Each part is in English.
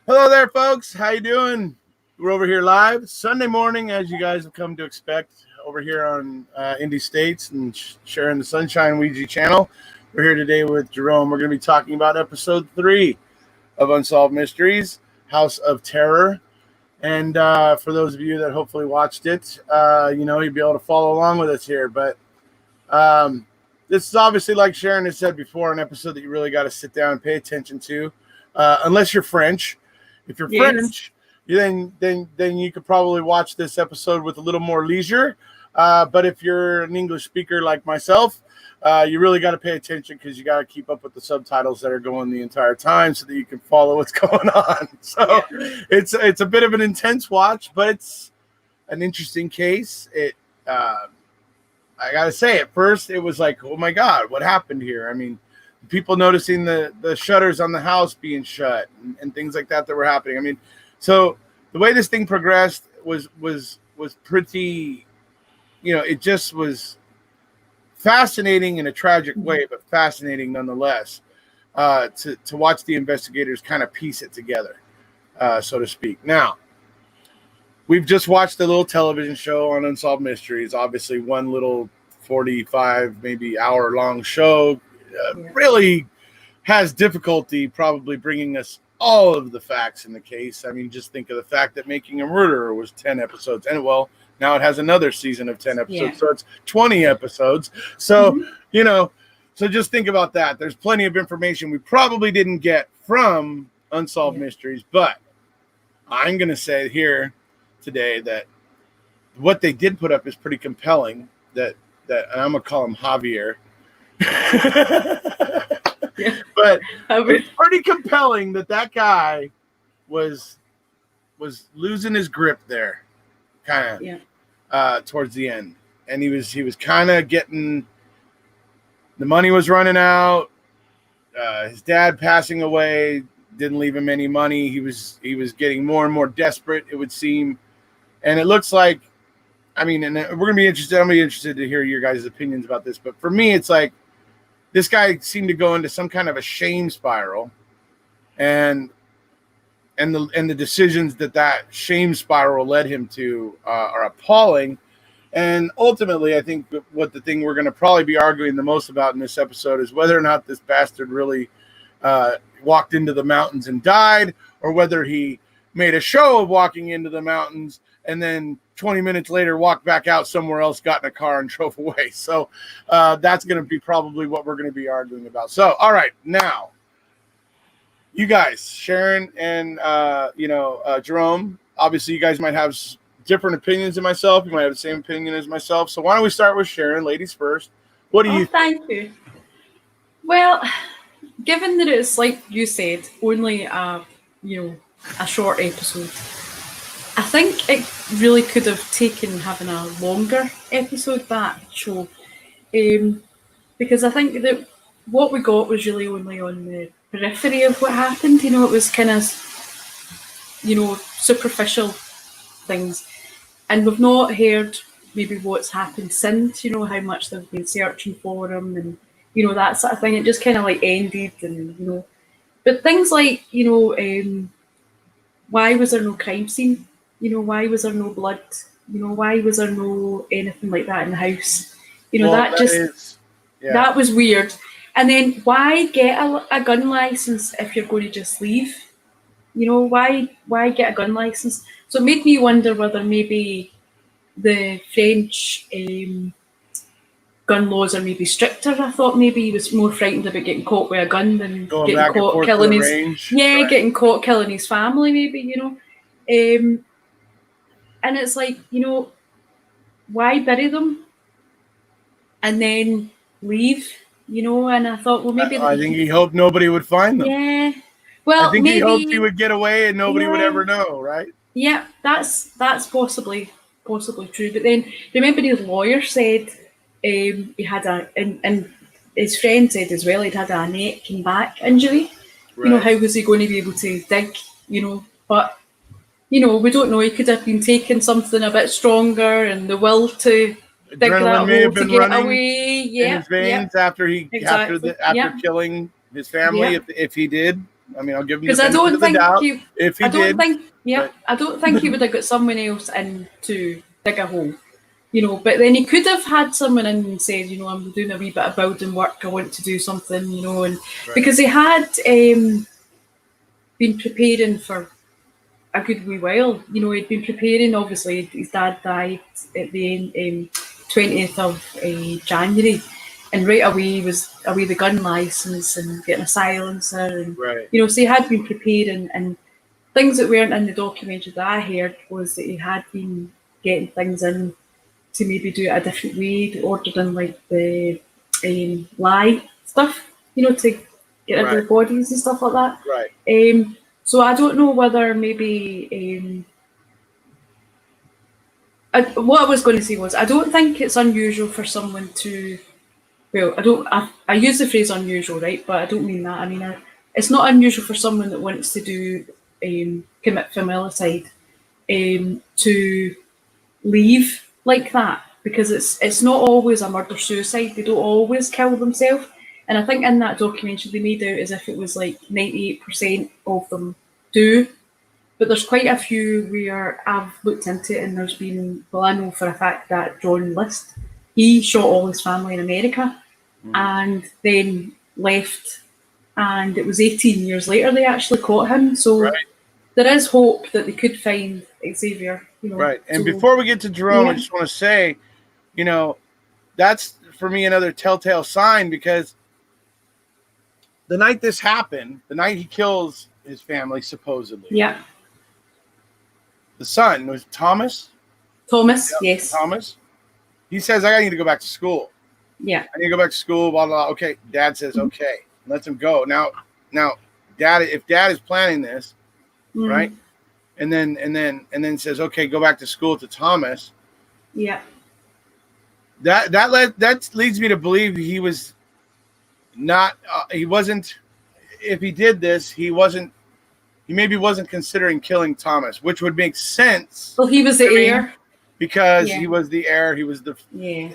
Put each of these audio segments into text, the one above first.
Hello there, folks. How you doing? We're over here live Sunday morning, as you guys have come to expect, over here on Indie States and Sharon Sunshine Ouija channel. We're here today with Jerome. We're going to be talking about episode 3 of Unsolved Mysteries, House of Terror. And for those of you that hopefully watched it, you'll be able to follow along with us here. But this is obviously, like Sharon has said before, an episode that you really got to sit down and pay attention to, unless you're French. If you're French, then you could probably watch this episode with a little more leisure. But if you're an English speaker like myself, you really got to pay attention because you got to keep up with the subtitles that are going the entire time so that you can follow what's going on. So it's a bit of an intense watch, but it's an interesting case. I got to say, at first, it was like, oh my God, what happened here? I mean, people noticing the shutters on the house being shut and things like that were happening. I mean, so the way this thing progressed was pretty, it just was fascinating in a tragic way, but fascinating nonetheless, to watch the investigators kind of piece it together, so to speak. Now, we've just watched a little television show on Unsolved Mysteries, obviously one little 45, maybe hour-long show. Really has difficulty probably bringing us all of the facts in the case. I mean, just think of the fact that Making a Murderer was 10 episodes. And, well, now it has another season of 10 episodes. So it's 20 episodes. So, so just think about that. There's plenty of information we probably didn't get from Unsolved Mysteries. But I'm going to say here today that what they did put up is pretty compelling. That I'm going to call him Javier. But it's pretty compelling that guy was losing his grip there, kind of towards the end, and he was kind of getting, the money was running out. His dad passing away didn't leave him any money. He was getting more and more desperate, it would seem, and it looks like, I mean, and we're gonna be interested. I'm gonna be interested to hear your guys' opinions about this, but for me, it's like, this guy seemed to go into some kind of a shame spiral, and the decisions that shame spiral led him to are appalling. And ultimately, I think what the thing we're going to probably be arguing the most about in this episode is whether or not this bastard really walked into the mountains and died, or whether he made a show of walking into the mountains and then 20 minutes later walked back out somewhere else, got in a car, and drove away. So that's going to be probably what we're going to be arguing about. So, all right, now, you guys, Sharon and, Jerome, obviously you guys might have different opinions than myself. You might have the same opinion as myself. So why don't we start with Sharon, ladies first. What do you think? Thank you. Well, given that it's, like you said, only a short episode, I think it really could have taken having a longer episode, that show, because I think that what we got was really only on the periphery of what happened. It was kind of, superficial things, and we've not heard maybe what's happened since, how much they've been searching for him and, that sort of thing. It just kind of like ended, and, but things like, why was there no crime scene? Why was there no blood? Why was there no anything like that in the house? That was weird. And then why get a gun license if you're going to just leave? Why get a gun license? So it made me wonder whether maybe the French gun laws are maybe stricter. I thought maybe he was more frightened about getting caught with a gun than getting caught killing getting caught killing his family, maybe, and it's like, why bury them and then leave, and I thought, well, maybe I think he hoped nobody would find them. Yeah. Well, I think he hoped he would get away and nobody would ever know, right? Yeah, that's possibly true. But then remember his lawyer said he had and his friend said as well he'd had a neck and back injury. Right. How was he going to be able to dig? But we don't know. He could have been taking something a bit stronger and the will to dig that hole to get away. In his veins after killing his family, if he did. I mean, I'll give him because the I benefit don't of the think doubt he. if he I don't did. think. Yeah, but- I don't think he would have got someone else in to dig a hole. You know, but then he could have had someone in and said, you know, I'm doing a wee bit of building work. I want to do something, you know, and because he had been preparing for a good wee while. You know, he'd been preparing. Obviously, his dad died at the 20th of January, and right away he was away the gun license and getting a silencer, and you know, so he had been preparing. And things that weren't in the documentary that I heard was that he had been getting things in to maybe do it a different way, to order in like the lie stuff, you know, to get rid of the bodies and stuff like that. So I don't know whether maybe what I was going to say was I don't think it's unusual for someone to. Well, I use the phrase unusual, right? But I don't mean that. I mean, it's not unusual for someone that wants to do commit familicide to leave like that, because it's not always a murder suicide. They don't always kill themselves. And I think in that documentary they made out as if it was like 98% of them do. But there's quite a few where I've looked into it, and there's been, well, I know for a fact that John List, he shot all his family in America and then left, and it was 18 years later they actually caught him. So there is hope that they could find Xavier. You know, right. And so, before we get to Jerome, I just want to say, you know, that's for me another telltale sign, because the night this happened, the night he kills his family, supposedly, the son was Thomas. Yes. Thomas. He says, I need to go back to school. Yeah. I need to go back to school, blah, blah, blah. Okay. Dad says, okay, lets him go. Now, Dad, if Dad is planning this, right? And then says, okay, go back to school to Thomas. Yeah. That leads me to believe he was not, he wasn't, if he did this, he maybe wasn't considering killing Thomas, which would make sense. Well, he was the heir. Because he was the heir. He was the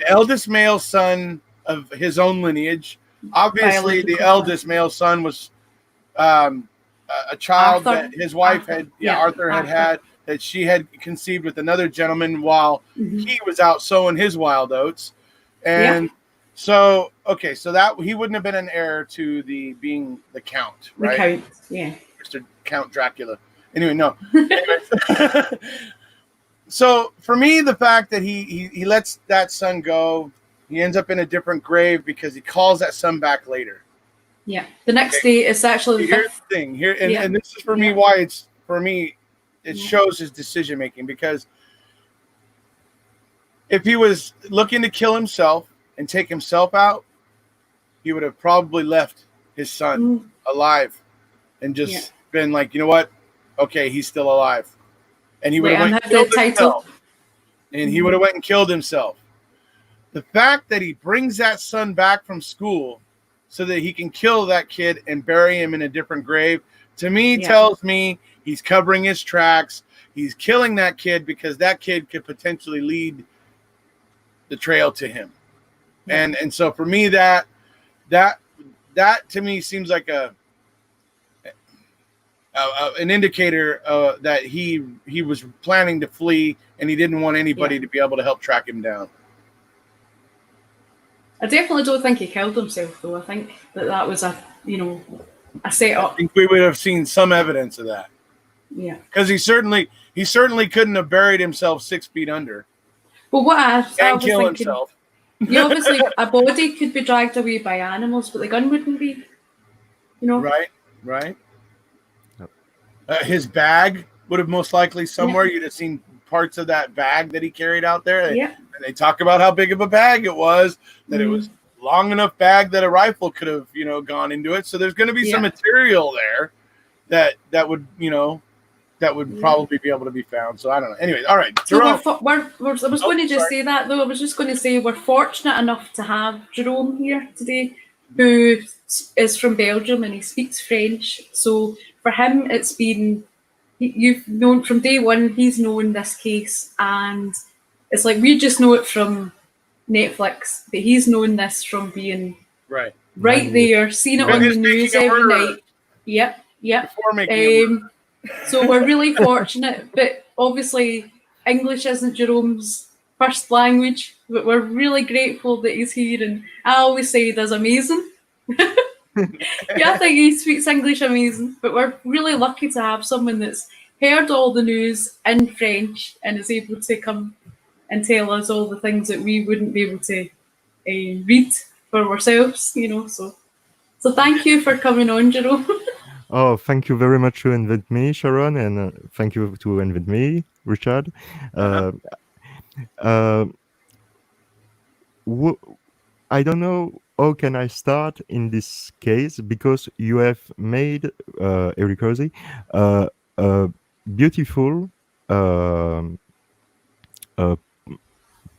eldest male son of his own lineage. Obviously, the eldest male son was a child Arthur. that his wife Arthur had, that she had conceived with another gentleman while he was out sowing his wild oats. And so, okay, so that he wouldn't have been an heir to being the Count, right? The Count, Mr. Count Dracula. Anyway, no. So for me, the fact that he lets that son go, he ends up in a different grave because he calls that son back later. Yeah. The next day it's actually here's the thing here, and this is for me why it's for me. It shows his decision making, because if he was looking to kill himself and take himself out, he would have probably left his son alive and just been like, you know what? Okay, he's still alive. And he would have went and killed himself. And he would have went and killed himself. The fact that he brings that son back from school so that he can kill that kid and bury him in a different grave, to me tells me he's covering his tracks. He's killing that kid because that kid could potentially lead the trail to him. And so for me, that to me seems like an indicator that he was planning to flee, and he didn't want anybody to be able to help track him down. I definitely don't think he killed himself, though. I think that was a setup. I think we would have seen some evidence of that. Yeah, because he certainly couldn't have buried himself 6 feet under. Well, what I was kill thinking, himself. Obviously a body could be dragged away by animals, but the gun wouldn't be. Right. His bag would have most likely somewhere. You'd have seen parts of that bag that he carried out there. And they talk about how big of a bag it was, that it was long enough bag that a rifle could have, gone into it. So there's going to be some material there that would, probably be able to be found. So I don't know. Anyway, all right. Jerome. So I was going to just say that, though. I was just going to say we're fortunate enough to have Jerome here today, who is from Belgium and he speaks French. So for him, it's been, you've known from day one, he's known this case, and it's like we just know it from Netflix, but he's known this from being right there, seeing it on the news every night. Yep. Yeah. Before making it work. So we're really fortunate, but obviously English isn't Jerome's first language, but we're really grateful that he's here, and I always say he does amazing. Yeah, I think he speaks English amazing, but we're really lucky to have someone that's heard all the news in French and is able to come and tell us all the things that we wouldn't be able to read for ourselves, So thank you for coming on, Jerome. Oh, thank you very much to invite me, Sharon, and thank you to invite me, Richard. I don't know how can I start in this case, because you have made Erekose beautiful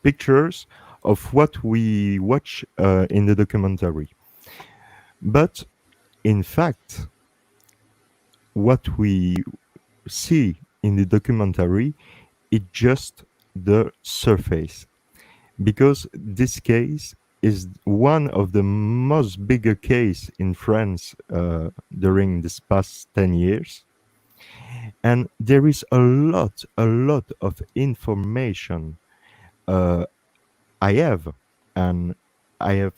pictures of what we watch in the documentary. But in fact, what we see in the documentary is just the surface, because this case is one of the most bigger case in France during this past 10 years. And there is a lot of information I have, and I have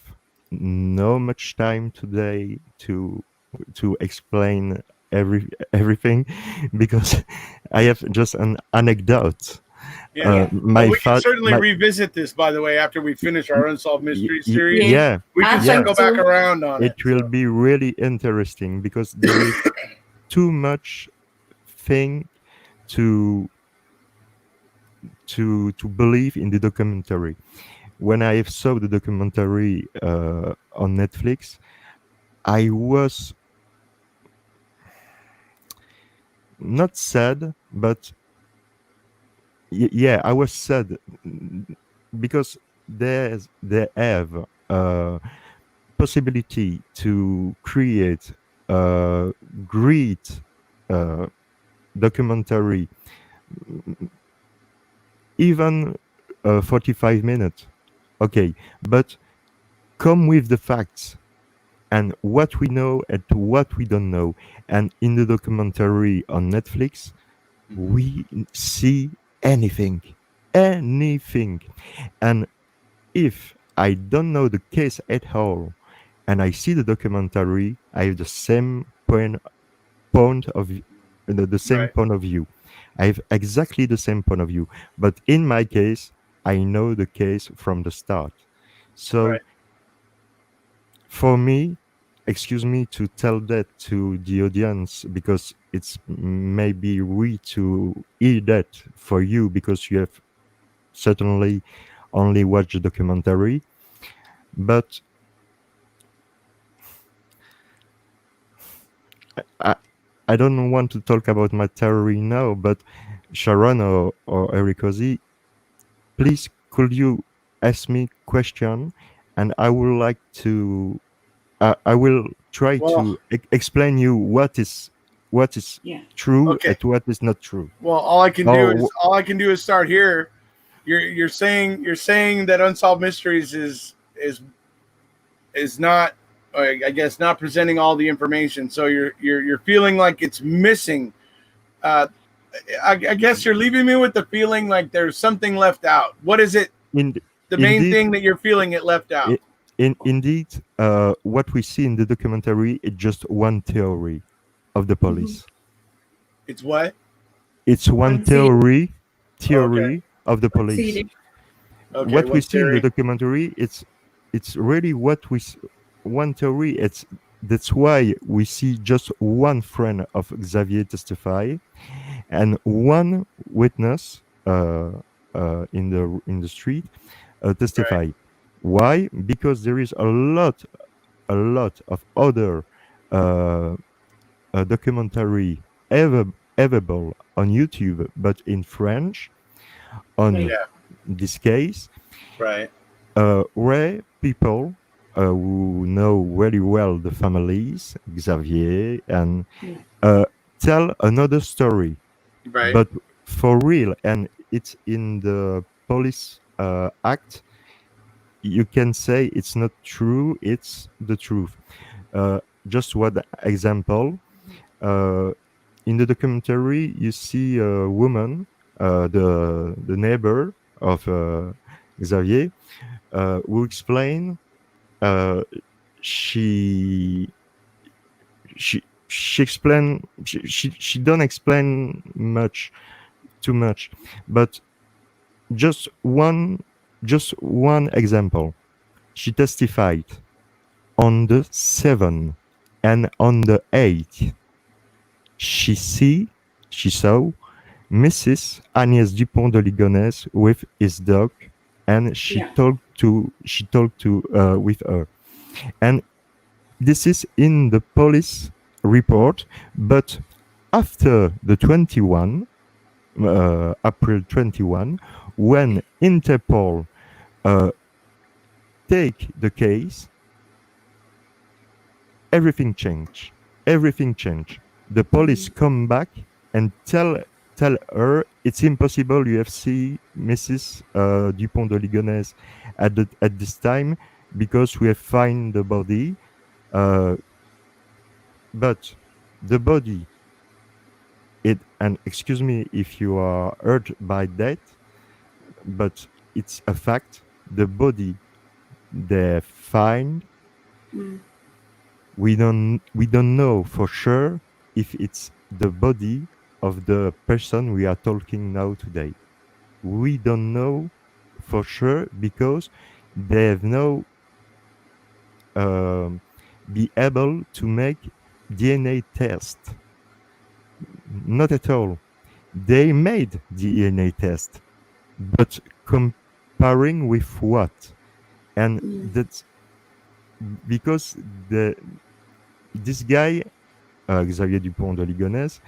no much time today to explain everything, because I have just an anecdote. Yeah, we can certainly revisit this, by the way, after we finish our Unsolved Mysteries series. Yeah, we can go back around on it. It will be really interesting, because there is too much thing to believe in the documentary. When I saw the documentary on Netflix, I was not sad, but I was sad, because they have possibility to create a great documentary, even 45 minutes. Okay, but come with the facts and what we know and what we don't know. And in the documentary on Netflix, we see anything. And if I don't know the case at all, and I see the documentary, I have the same point of the same point of view. I have exactly the same point of view. But in my case, I know the case from the start. So for me, excuse me to tell that to the audience, because it's maybe weird to hear that for you, because you have certainly only watched the documentary. But I don't want to talk about my theory now, but Sharon or Erekose, please could you ask me question, and I would like to I will try to explain you what is true and what is not true. Well, all I can do is start here. You're saying that Unsolved Mysteries is not, I guess, not presenting all the information. So you're feeling like it's missing. I guess you're leaving me with the feeling like there's something left out. What is it? The main thing that you're feeling it left out. Indeed, what we see in the documentary is just one theory of the police. It's what? It's one theory of the police. Okay, what we see in the documentary, it's really one theory. That's why we see just one friend of Xavier testify, and one witness in the street testify. Right. Why? Because there is a lot of other documentary available on YouTube, but in French, on this case, where people who know very well the families, Xavier, and tell another story, but for real, and it's in the police act. You can say it's not true, it's the truth. Just one example. in the documentary, you see a woman, the neighbor of Xavier, who explain uh, she she explain she don't explain too much, but just one example. She testified on the 7th and on the 8th. She saw Mrs. Agnès Dupont de Ligonnès with his dog, and she talked to with her. And this is in the police report, but after the 21, April 21, when Interpol take the case, everything changed. The police come back and tell her it's impossible. You have seen Mrs. Dupont de Ligonnès at this time because we have found the body. But the body, and excuse me if you are hurt by that, but it's a fact. The body they find, we don't know for sure if it's the body of the person we are talking now today. We don't know for sure because they have no be able to make DNA test. Not at all. They made DNA test, but comparing with what? And that's because this guy, Xavier Dupont de Ligonnès,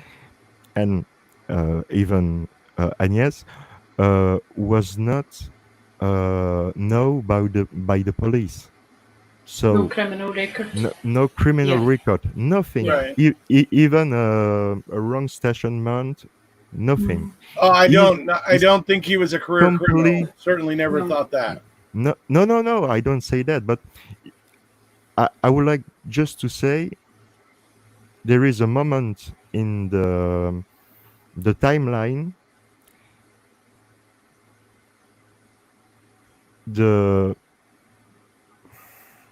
and even Agnès, was not known by the police. So no criminal record. No criminal record. Nothing. Right. Even a wrong stationment. Nothing. Oh, I don't think he was a career criminal. Certainly never thought that. No. I don't say that, but I would like just to say there is a moment in the timeline.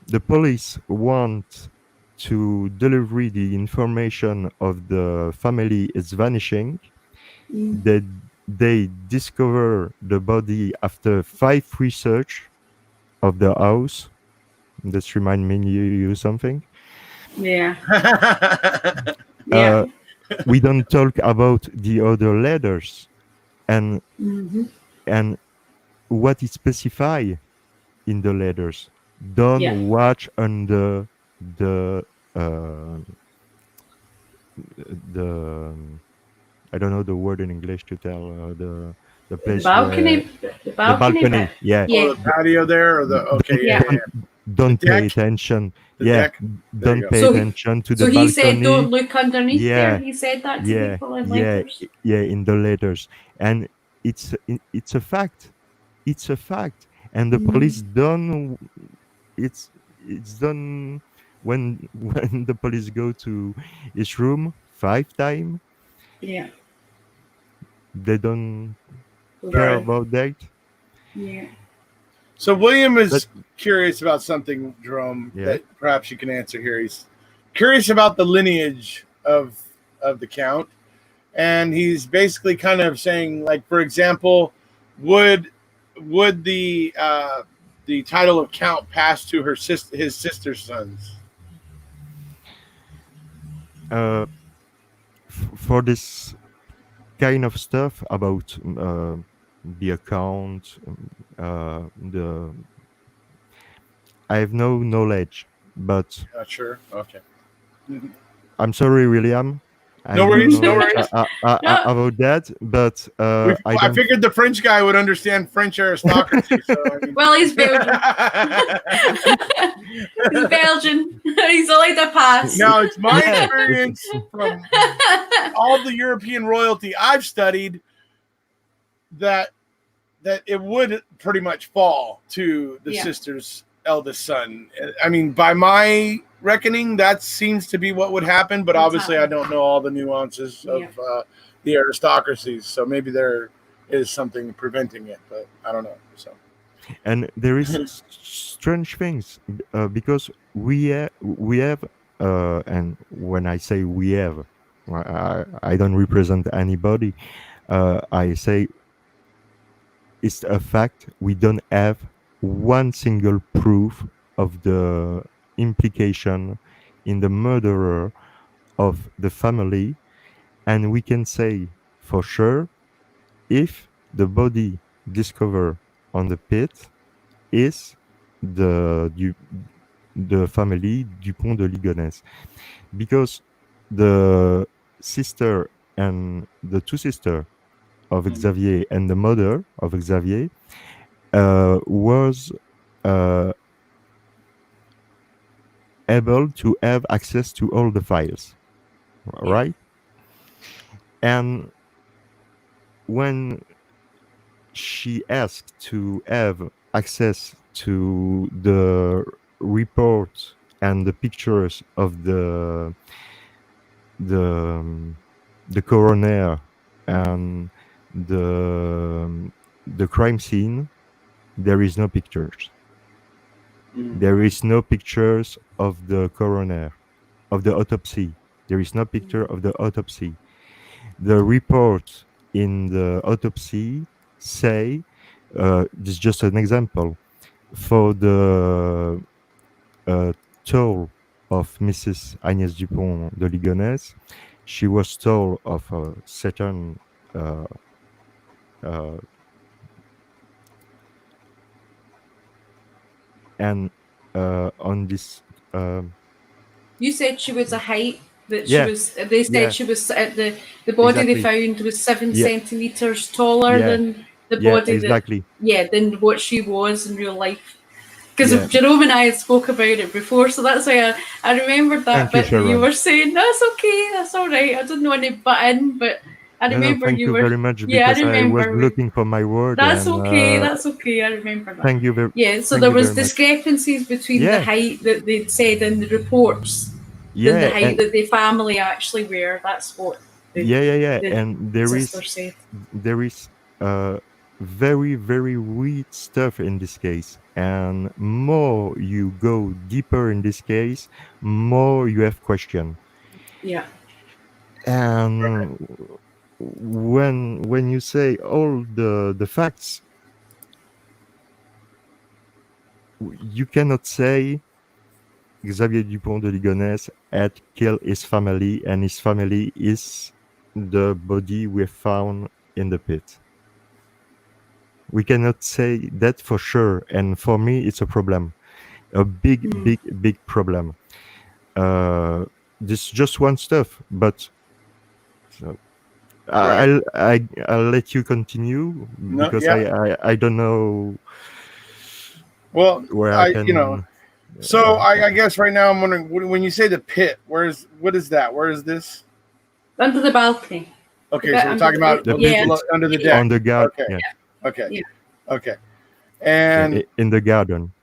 The police want to deliver the information of the family is vanishing. They discover the body after 5 research of the house. This remind me you something. Yeah. We don't talk about the other letters and what is specified in the letters. Don't watch under the I don't know the word in English to tell the place. The balcony. Yeah. Oh, the patio there, or the Don't pay attention. Don't pay attention to the balcony. So he said, "Don't look underneath there." He said that to people in letters. In the letters, and it's a fact. It's a fact, and the police done. It's done when the police go to his room 5 times. Yeah. They don't care about that. Yeah. So William is curious about something, Jerome, that perhaps you can answer here. He's curious about the lineage of the Count, and he's basically kind of saying, like, for example, would the title of Count pass to his sister's sons? For this kind of stuff about the account, I have no knowledge, but not sure. Okay. I'm sorry, William. No worries. About that, but I figured the French guy would understand French aristocracy. So, well, he's Belgian. He's Belgian. He's allowed to pass. Now, it's my experience from all the European royalty I've studied that it would pretty much fall to the sisters eldest son. I mean, by my reckoning, that seems to be what would happen, but obviously I don't know all the nuances of the aristocracies, so maybe there is something preventing it, but I don't know. So, and there is strange things because we have and when I say we have, I don't represent anybody. I say it's a fact. We don't have one single proof of the implication in the murderer of the family, and we can say for sure if the body discovered on the pit is the family Dupont de Ligonnès, because the sister and the two sisters of Xavier and the mother of Xavier was able to have access to all the files, right? And when she asked to have access to the report and the pictures of the coroner and the crime scene, there is no pictures. There is no pictures of the coroner, of the autopsy. There is no picture of the autopsy. The report in the autopsy say, this is just an example, for the toll of Mrs. Agnès Dupont de Ligonnès, she was told of a certain and on this you said she was a height that Yeah. she was. They said Yeah. she was at the body Exactly. they found was 7 Yeah. centimeters taller Yeah. than the Yeah, body exactly. than what she was in real life. Because Yeah. Jerome and I spoke about it before, so that's why I remembered that Thank you, bit that you Sharon. were saying. That's okay, that's all right. I didn't want to butt in, but I remember thank you were. very much, Yeah, I because I was remember. looking for my word. That's and, okay. That's okay. I remember that. Thank you very. Yeah, so thank there you was very much. discrepancies between the Yeah. height that they'd said in the reports than the Yeah, height and, that the family actually were. That's what the yeah, the and there sister is said. very, very weird stuff in this case, and more you go deeper in this case, more you have question. Yeah. And when you say all the facts, you cannot say Xavier Dupont de Ligonnès had killed his family, and his family is the body we found in the pit. We cannot say that for sure, and for me, it's a problem, a big, big problem. This is just one stuff, but so I'll let you continue, because I don't know. Well, where I can. So I guess right now I'm wondering, when you say the pit, what is that? Where is this? Under the balcony. Okay, so we're talking about under the deck. On the garden. Okay. Yeah. Okay. Yeah. Okay. And in the garden.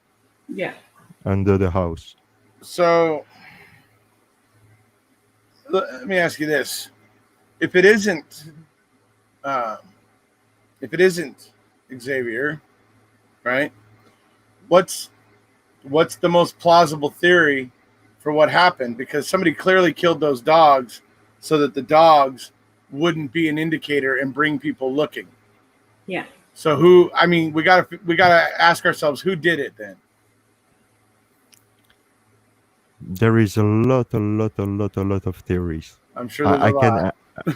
Yeah. Under the house. So let me ask you this: if it isn't Xavier, right? What's the most plausible theory for what happened? Because somebody clearly killed those dogs so that the dogs wouldn't be an indicator and bring people looking. Yeah. So we gotta ask ourselves, who did it then? There is a lot of theories. I'm sure there's a lot.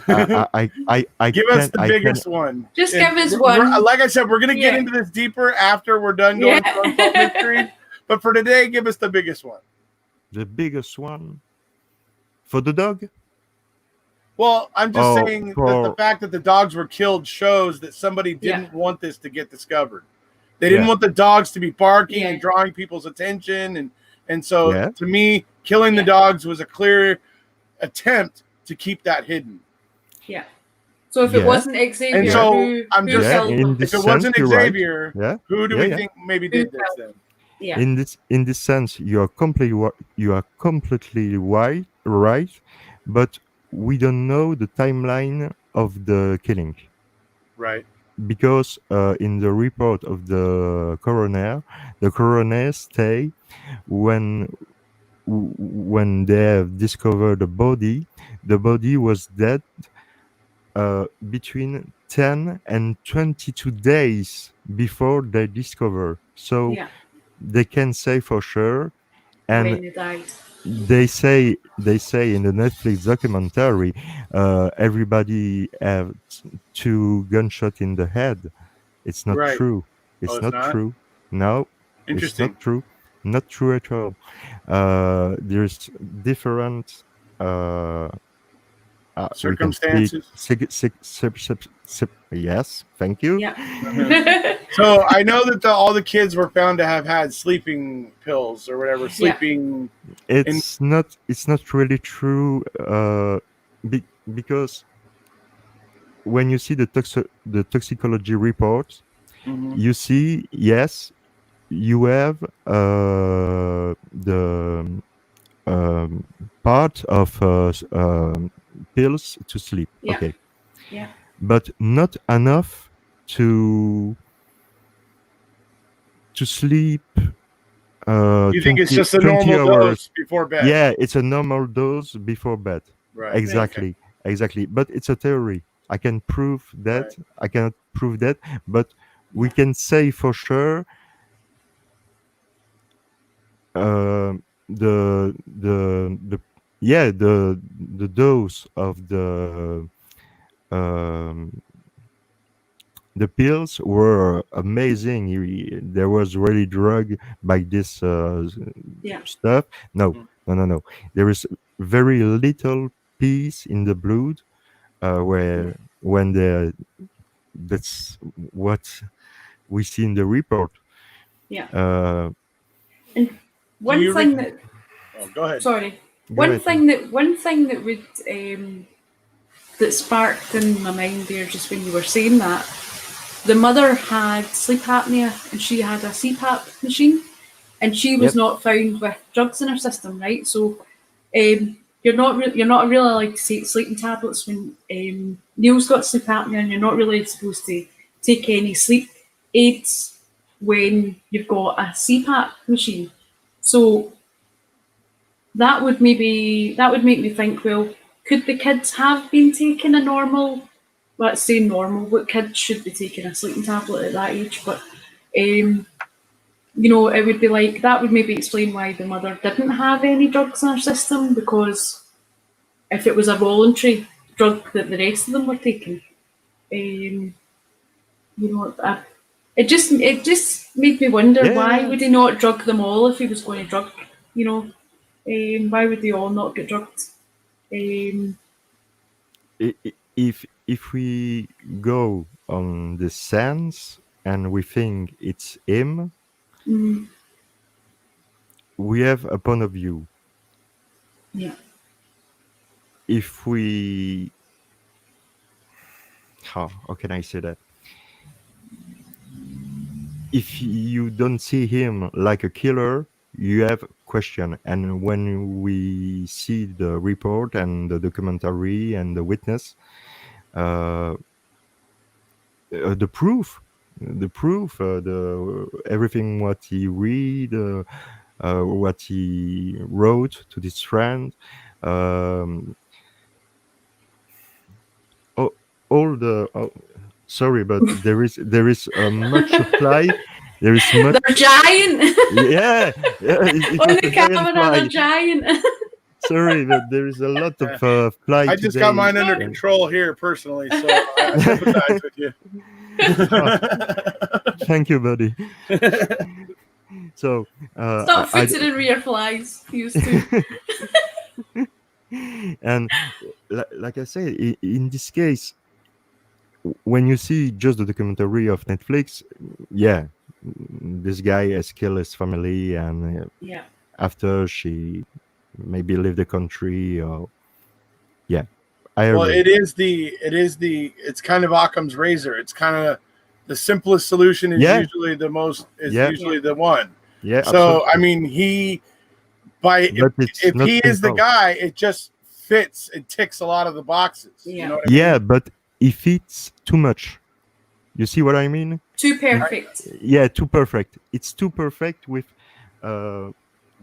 I give us the biggest one. Just give us one. Like I said, we're gonna get into this deeper after we're done going through Unsolved Mysteries. But for today, give us the biggest one. The biggest one for the dog? Well, I'm just saying that the fact that the dogs were killed shows that somebody didn't want this to get discovered. They didn't want the dogs to be barking and drawing people's attention, and so to me, killing the dogs was a clear attempt to keep that hidden. Yeah. So if it wasn't Xavier, and so who I'm just killed them? if it wasn't Xavier, who do we think maybe did this then? Yeah. In this sense, you are completely right, but we don't know the timeline of the killing Right. because in the report of the coroner say when they have discovered the body was dead between 10 and 22 days before they discover. So Yeah. they can say for sure. And When they died. they say in the Netflix documentary, everybody have two gunshot in the head. It's not Right. true. Oh, It's it's not not? true. No, it's Interesting. not true. Not true at all. There's different. We can speak. Circumstances. Yes, thank you. Yeah. So I know that all the kids were found to have had sleeping pills or whatever, Yeah. sleeping. It's not really true. Because when you see the toxicology report, Mhm. you see, yes, you have the part of pills to sleep. Yeah. Okay, Yeah. but not enough to sleep You think it's 20, just a 20 normal hours. dose before bed? Yeah, it's a normal dose before bed. Right. Exactly. Exactly. But it's a theory. I can prove that. Right. I cannot prove that, but we can say for sure the yeah, the dose of um the pills were amazing. There was really drug by this Yeah. stuff. No, Mhm. no. There is very little peace in the blood where when that's what we see in the report. Yeah. Uh, And Do one you thing read? that Oh, go ahead. sorry, Go ahead. one thing that would that sparked in my mind there just when you were saying that, the mother had sleep apnea and she had a CPAP machine, and she was Yep. not found with drugs in her system, right? So you're not really allowed to take sleeping tablets when Neil's got sleep apnea, and you're not really supposed to take any sleep aids when you've got a CPAP machine. So that would make me think, well, could the kids have been taking a normal, let's say normal, what kids should be taking a sleeping tablet at that age, but it would be like, that would maybe explain why the mother didn't have any drugs in her system, because if it was a voluntary drug that the rest of them were taking, um, it just made me wonder, why Yeah. would he not drug them all if he was going to drug, why would they all not get drugged? If we go on the sense and we think it's him, Mm, we have a point of view. yeah, If we how can I say that? If you don't see him like a killer, you have question. And when we see the report and the documentary and the witness, uh, the proof, the everything what he read, what he wrote to this friend, um, all, all the. Sorry, but there is much fly. There is much. they're giant. Yeah, it On was the a giant camera, fly. they're giant. Sorry, but there is a lot of fly I today. just got mine under Sorry. control here personally, so I sympathize with you. Thank you, buddy. So Stop fixing in rear flies. Used to. and like I say, in this case, when you see just the documentary of Netflix, yeah, this guy has killed his family, and Yeah. after she maybe leave the country, or yeah, I Well, agree. it's kind of Occam's razor. It's kind of the simplest solution is Yeah. usually the most is Yeah. usually the one. Yeah, So absolutely. I mean, But it's if not he is the simple. guy, it just fits. It ticks a lot of the boxes. Yeah. You know what I mean? Yeah, but if it's too much, you see what I mean? Too perfect. Yeah, too perfect. It's too perfect with. Uh,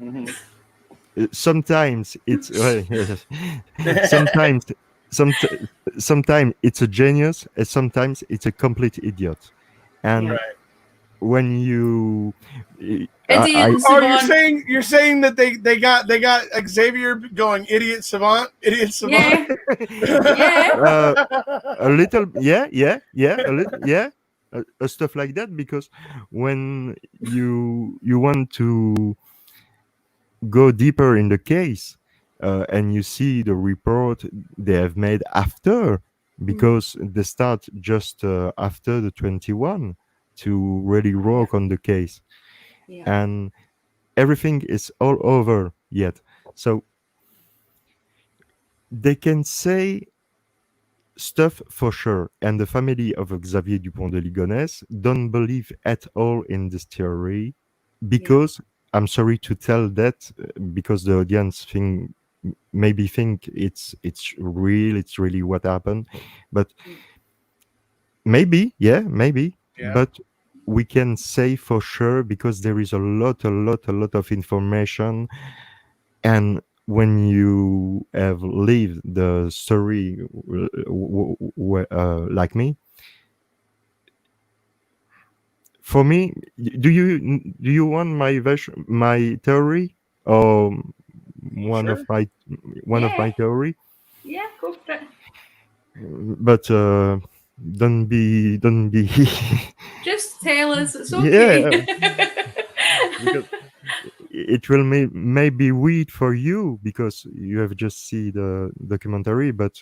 Mhm. Sometimes it's sometimes some sometimes it's a genius, and sometimes it's a complete idiot. And Yeah. Right. when you, Idiot and Oh, savant. you're saying that they got Xavier going idiot savant, idiot savant. Yeah. Yeah. a little, yeah, a little, yeah, stuff like that, because when you want to go deeper in the case, and you see the report they have made after, because they start just after the 21 to really work on the case, Yeah. and everything is all over yet. So they can say stuff for sure, and the family of Xavier Dupont de Ligonnès don't believe at all in this theory, because I'm sorry to tell that, because the audience maybe think it's real, it's really what happened, but maybe, yeah, maybe, Yeah. but we can say for sure, because there is a lot of information, and when you have lived the story, like me, for me, do you want my version, my theory, or one Sure. of my Yeah. theory? Yeah. Go for it. But don't be Just tell us. It's yeah, okay. because it will maybe weird for you, because you have just see the documentary, but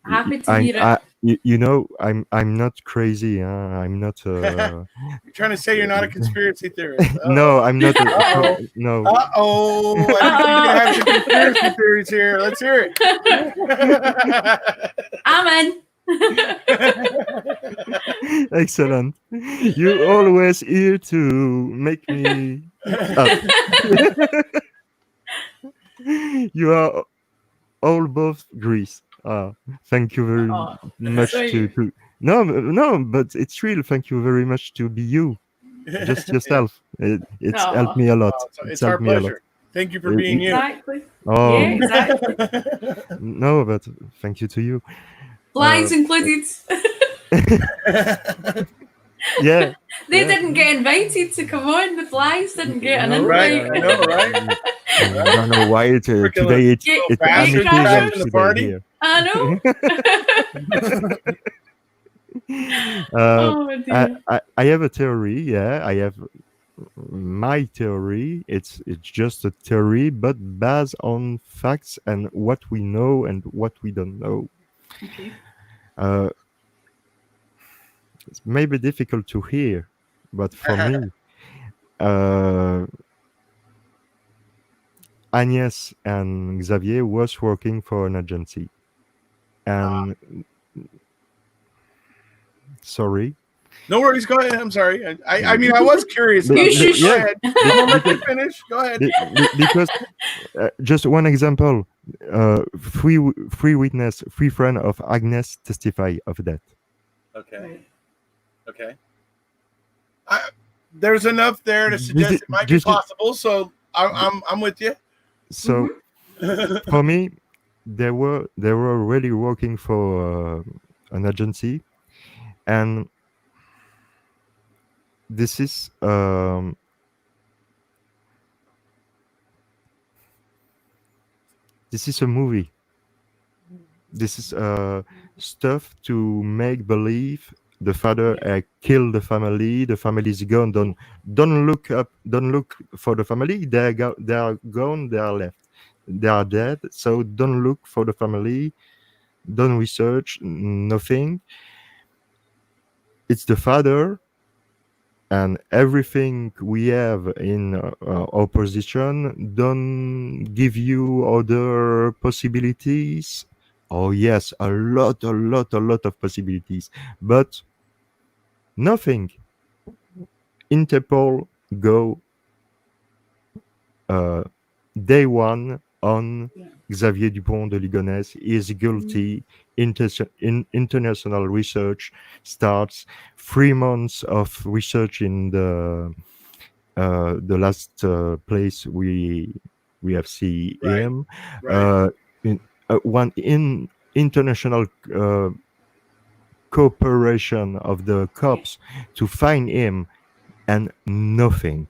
Happy to hear it. you know, I'm not crazy, I'm not You're trying to say you're not a conspiracy theorist. no, I'm not Uh-oh. no. Uh-oh. I think we're gonna have some conspiracy theories here. Let's hear it. I'm in. Excellent. You always here to make me up. You are all both Greece. Thank you very Oh, much sorry. to no, but it's real. Thank you very much to be you, just yourself. It's helped Oh, me a lot. It's It's our helped me a lot. pleasure. Thank you for being you. exactly. Oh Yeah, exactly. no, but thank you to you. Flies included. Yeah, They yeah. didn't get invited to come on. The flies didn't get an No, Right, invite. I know, right? I don't know why Freaking today it's Gate, it's gate bastards crashers. crashing the today party. here. I know. Oh dear. I have a theory. Yeah, I have my theory. It's just a theory, but based on facts and what we know and what we don't know. Okay. It's maybe difficult to hear, but for me, uh, Agnes and Xavier was working for an agency, and sorry. No worries. Go ahead. I'm sorry. I mean, I was curious about You that. Go shush. Yeah, ahead. I'm gonna let you because finish. Go ahead. because just one example, three witness, three friend of Agnes testify of that. Okay. Right. Okay. There's enough there to suggest it might be possible. So I'm with you. So for me, they were really working for an agency, and this is a movie. This is stuff to make believe the father killed the family. The family is gone. Don't look up. Don't look for the family. They are gone. They are left. They are dead. So don't look for the family. Don't research nothing. It's the father, and everything we have in our position don't give you other possibilities. Oh yes, a lot of possibilities, but nothing. Interpol go day one on Yeah. Xavier Dupont de Ligonnès is guilty. International research starts. 3 months of research in the last place we have seen Right. him. Right. In one in international cooperation of the cops to find him, and nothing.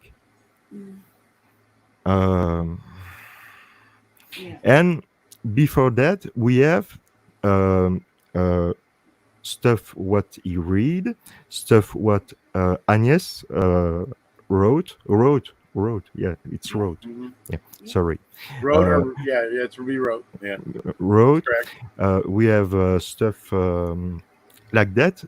Um, Yeah. and before that, we have um, uh, stuff what he read, stuff what Agnes wrote. Yeah, it's wrote. Mhm. Yeah, sorry, Wrote uh, or yeah, it's rewrote. Yeah, wrote. correct. We have stuff like that.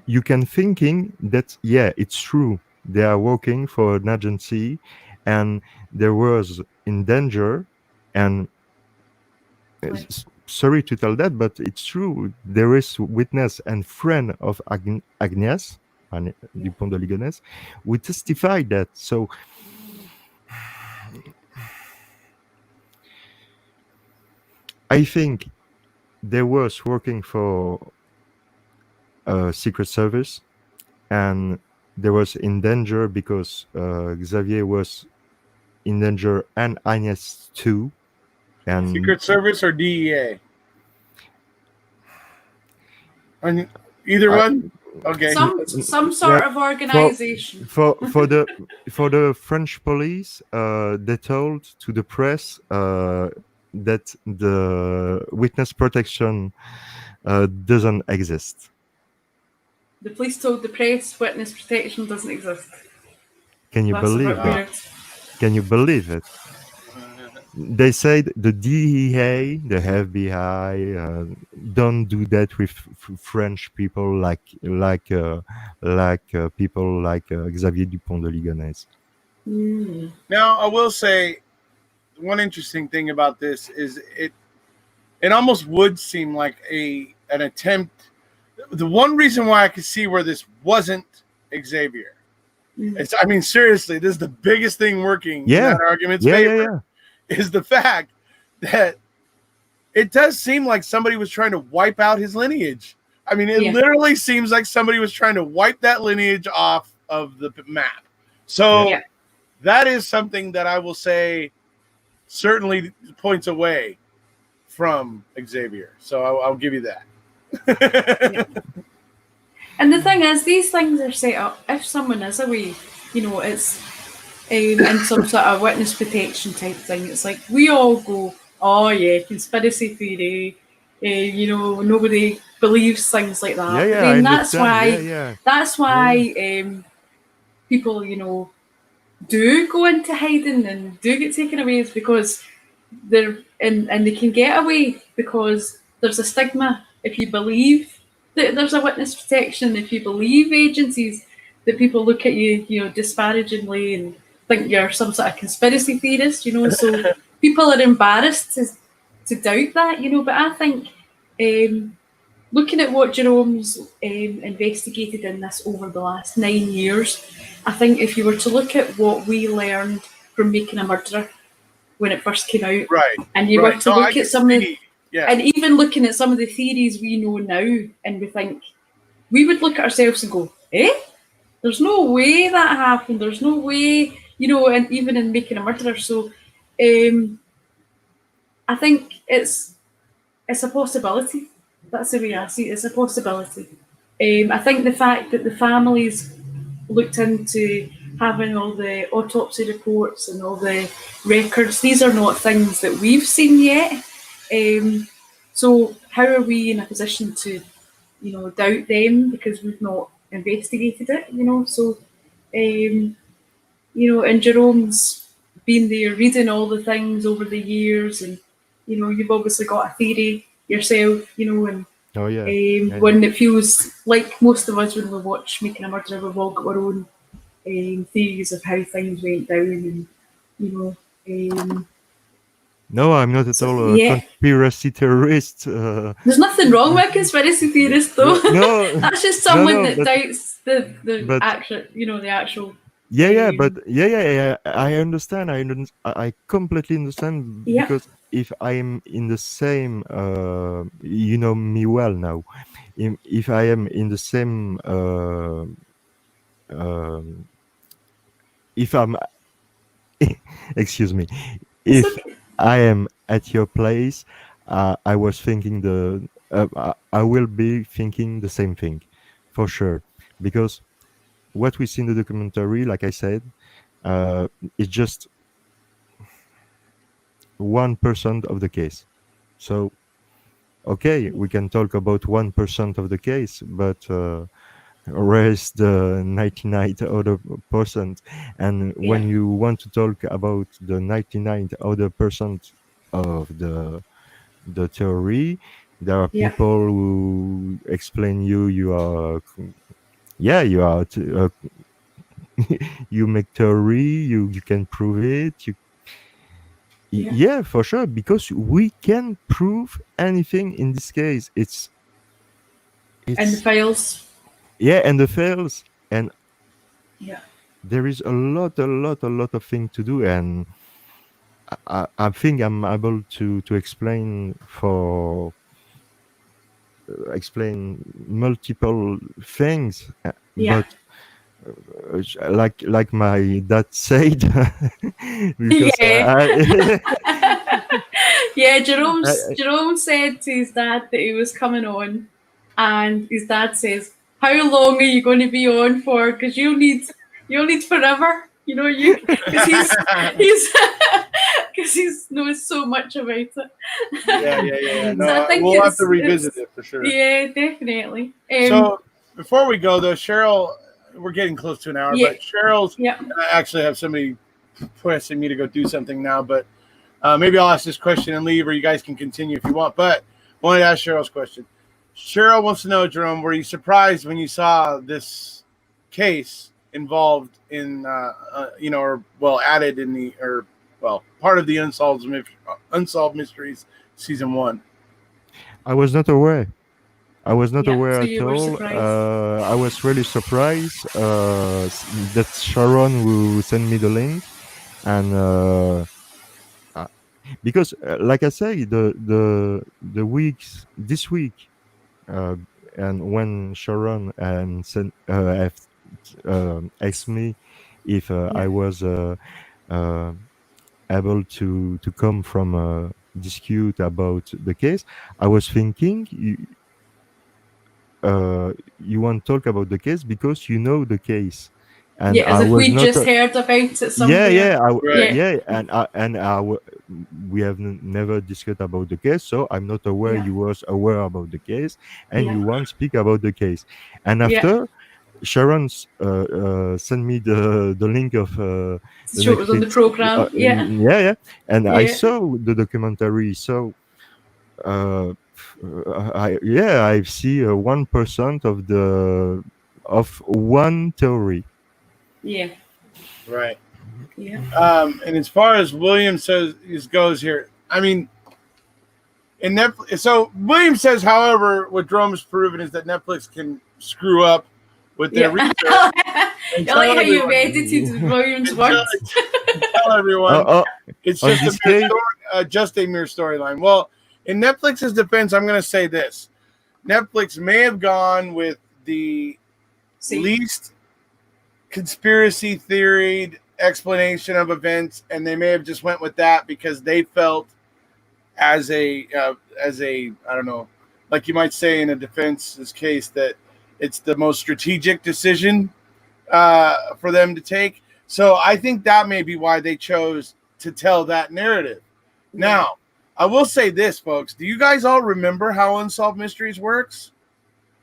You can thinking that yeah, it's true. They are working for an agency, and there was in danger, and Right. sorry to tell that, but it's true. There is witness and friend of Agnes and Yeah. Dupont de Ligonnès who testified that. So I think they was working for a secret service, and there was in danger because Xavier was in danger and Agnes too. And Secret Service or DEA? And either I, one. Okay. Some yeah, sort of for organization. for the French police, they told to the press that the witness protection doesn't exist. The police told the press witness protection doesn't exist. Can you That's a bit believe that? weird. Can you believe it? They said the DEA, the FBI, don't do that with French people like people like Xavier Dupont de Ligonnès. Now, I will say one interesting thing about this is it almost would seem like an attempt. The one reason why I could see where this wasn't Xavier, I mean, seriously, this is the biggest thing working in that argument's favor, is the fact that it does seem like somebody was trying to wipe out his lineage. I mean, it literally seems like somebody was trying to wipe that lineage off of the map. So that is something that I will say certainly points away from Xavier. So I'll give you that. And the thing is, these things are set up. If someone is away, it's in some sort of witness protection type thing. It's like we all go, oh yeah, conspiracy theory. Nobody believes things like that. But then that's why people, do go into hiding and do get taken away, is because they're and they can get away because there's a stigma if you believe that there's a witness protection, if you believe agencies, that people look at you, disparagingly and think you're some sort of conspiracy theorist, so people are embarrassed to doubt that, but I think looking at what Jerome's investigated in this over the last 9 years, I think if you were to look at what we learned from Making a Murderer when it first came out, and you were to look at some of the, and even looking at some of the theories we know now, and we would look at ourselves and go, there's no way that happened, there's no way, and even in Making a Murderer. So I think it's a possibility. That's the way I see it. It's a possibility. I think the fact that the families looked into having all the autopsy reports and all the records, these are not things that we've seen yet. So how are we in a position to, doubt them because we've not investigated it, So, and Jerome's been there reading all the things over the years, and, you've obviously got a theory yourself, and one that feels like most of us when we watch Making a Murderer, we've all got our own theories of how things went down, and no, I'm not at all a conspiracy theorist. There's nothing wrong with a conspiracy theorist, though. No, that's just someone that doubts the actual, the actual but I understand. I completely understand Yeah. because if I am in the same, you know me well now. If I am in the same, um, if I'm, excuse me, It's if okay. I am at your place, I was thinking I will be thinking the same thing, for sure, because what we see in the documentary, like I said, is just 1% of the case. So, okay, we can talk about 1% of the case, but rest the 99 other percent. And when Yeah. you want to talk about the 99 other percent of the theory, there are Yeah. people who explain you are, you are you make theory, you can prove it, Yeah. yeah, for sure, because we can prove anything in this case. And the It's files. yeah, and the fails, and Yeah. there is a lot of things to do, and I think I'm able to explain multiple things, Yeah. but like my dad said, because Yeah. Yeah, I, Jerome said to his dad that he was coming on, and his dad says, "How long are you going to be on for? Because you'll need forever. You know, you because he's because he's knows so much about it. Yeah. So I No, think we'll have to revisit it's it for sure. yeah, definitely. So before we go, though, Cheryl, we're getting close to an hour, Yeah, but Cheryl's, yeah, and I actually have somebody pressing me to go do something now, but maybe I'll ask this question and leave, or you guys can continue if you want. But I wanted to ask Cheryl's question. Cheryl wants to know, Jerome, were you surprised when you saw this case involved in, or well, added in the, or well, part of the Unsolved Mysteries season 1? I was not aware. I was not yeah. aware So at you were all. surprised. I was really surprised that Sharon who sent me the link, and uh, because, like I say, the weeks this week, uh, and when Sharon and sent have, asked me if Yeah, I was uh, able to come from a dispute about the case, I was thinking you want to talk about the case because you know the case, and yeah. As I if was we not. just heard about it Yeah, somewhere. Right. Yeah, yeah, we have never discussed about the case, so I'm not aware yeah, you was aware about the case, and yeah, you want to speak about the case. And yeah. after Sharon sent me the link of the Show it was on the Netflix, program. Yeah, yeah, and I yeah, saw the documentary, so uh, I see 1% of one theory. yeah, Right. yeah, And as far as William goes here, I mean, in Netflix. So William says, however, what Jerome has proven is that Netflix can screw up with their yeah. research and I like tell how you've everyone edited William's words. tell everyone Uh, it's on just a this mere case, story, just a mere storyline. Well, in Netflix's defense, I'm going to say this: Netflix may have gone with the See, least conspiracy theory explanation of events, and they may have just went with that because they felt as a I don't know, like you might say in a defense's case, that it's the most strategic decision for them to take. So I think that may be why they chose to tell that narrative. yeah. Now, I will say this, folks. Do you guys all remember how Unsolved Mysteries works?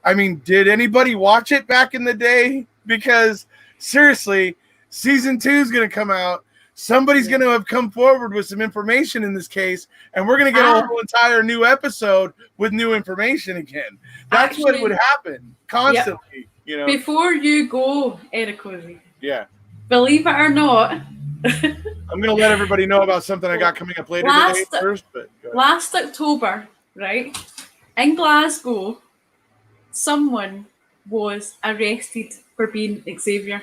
I mean, did anybody watch it back in the day? Because seriously, season 2 is going to come out. Somebody's Yeah. going to have come forward with some information in this case, and we're going to get a Ah, whole entire new episode with new information again. That's what would actually, happen yep. constantly, you know? Before you go, Erekose, Yeah. believe it or not, I'm going to let everybody know about something I got coming up later today last first, but go ahead. last October, right, in Glasgow, someone was arrested for being Xavier.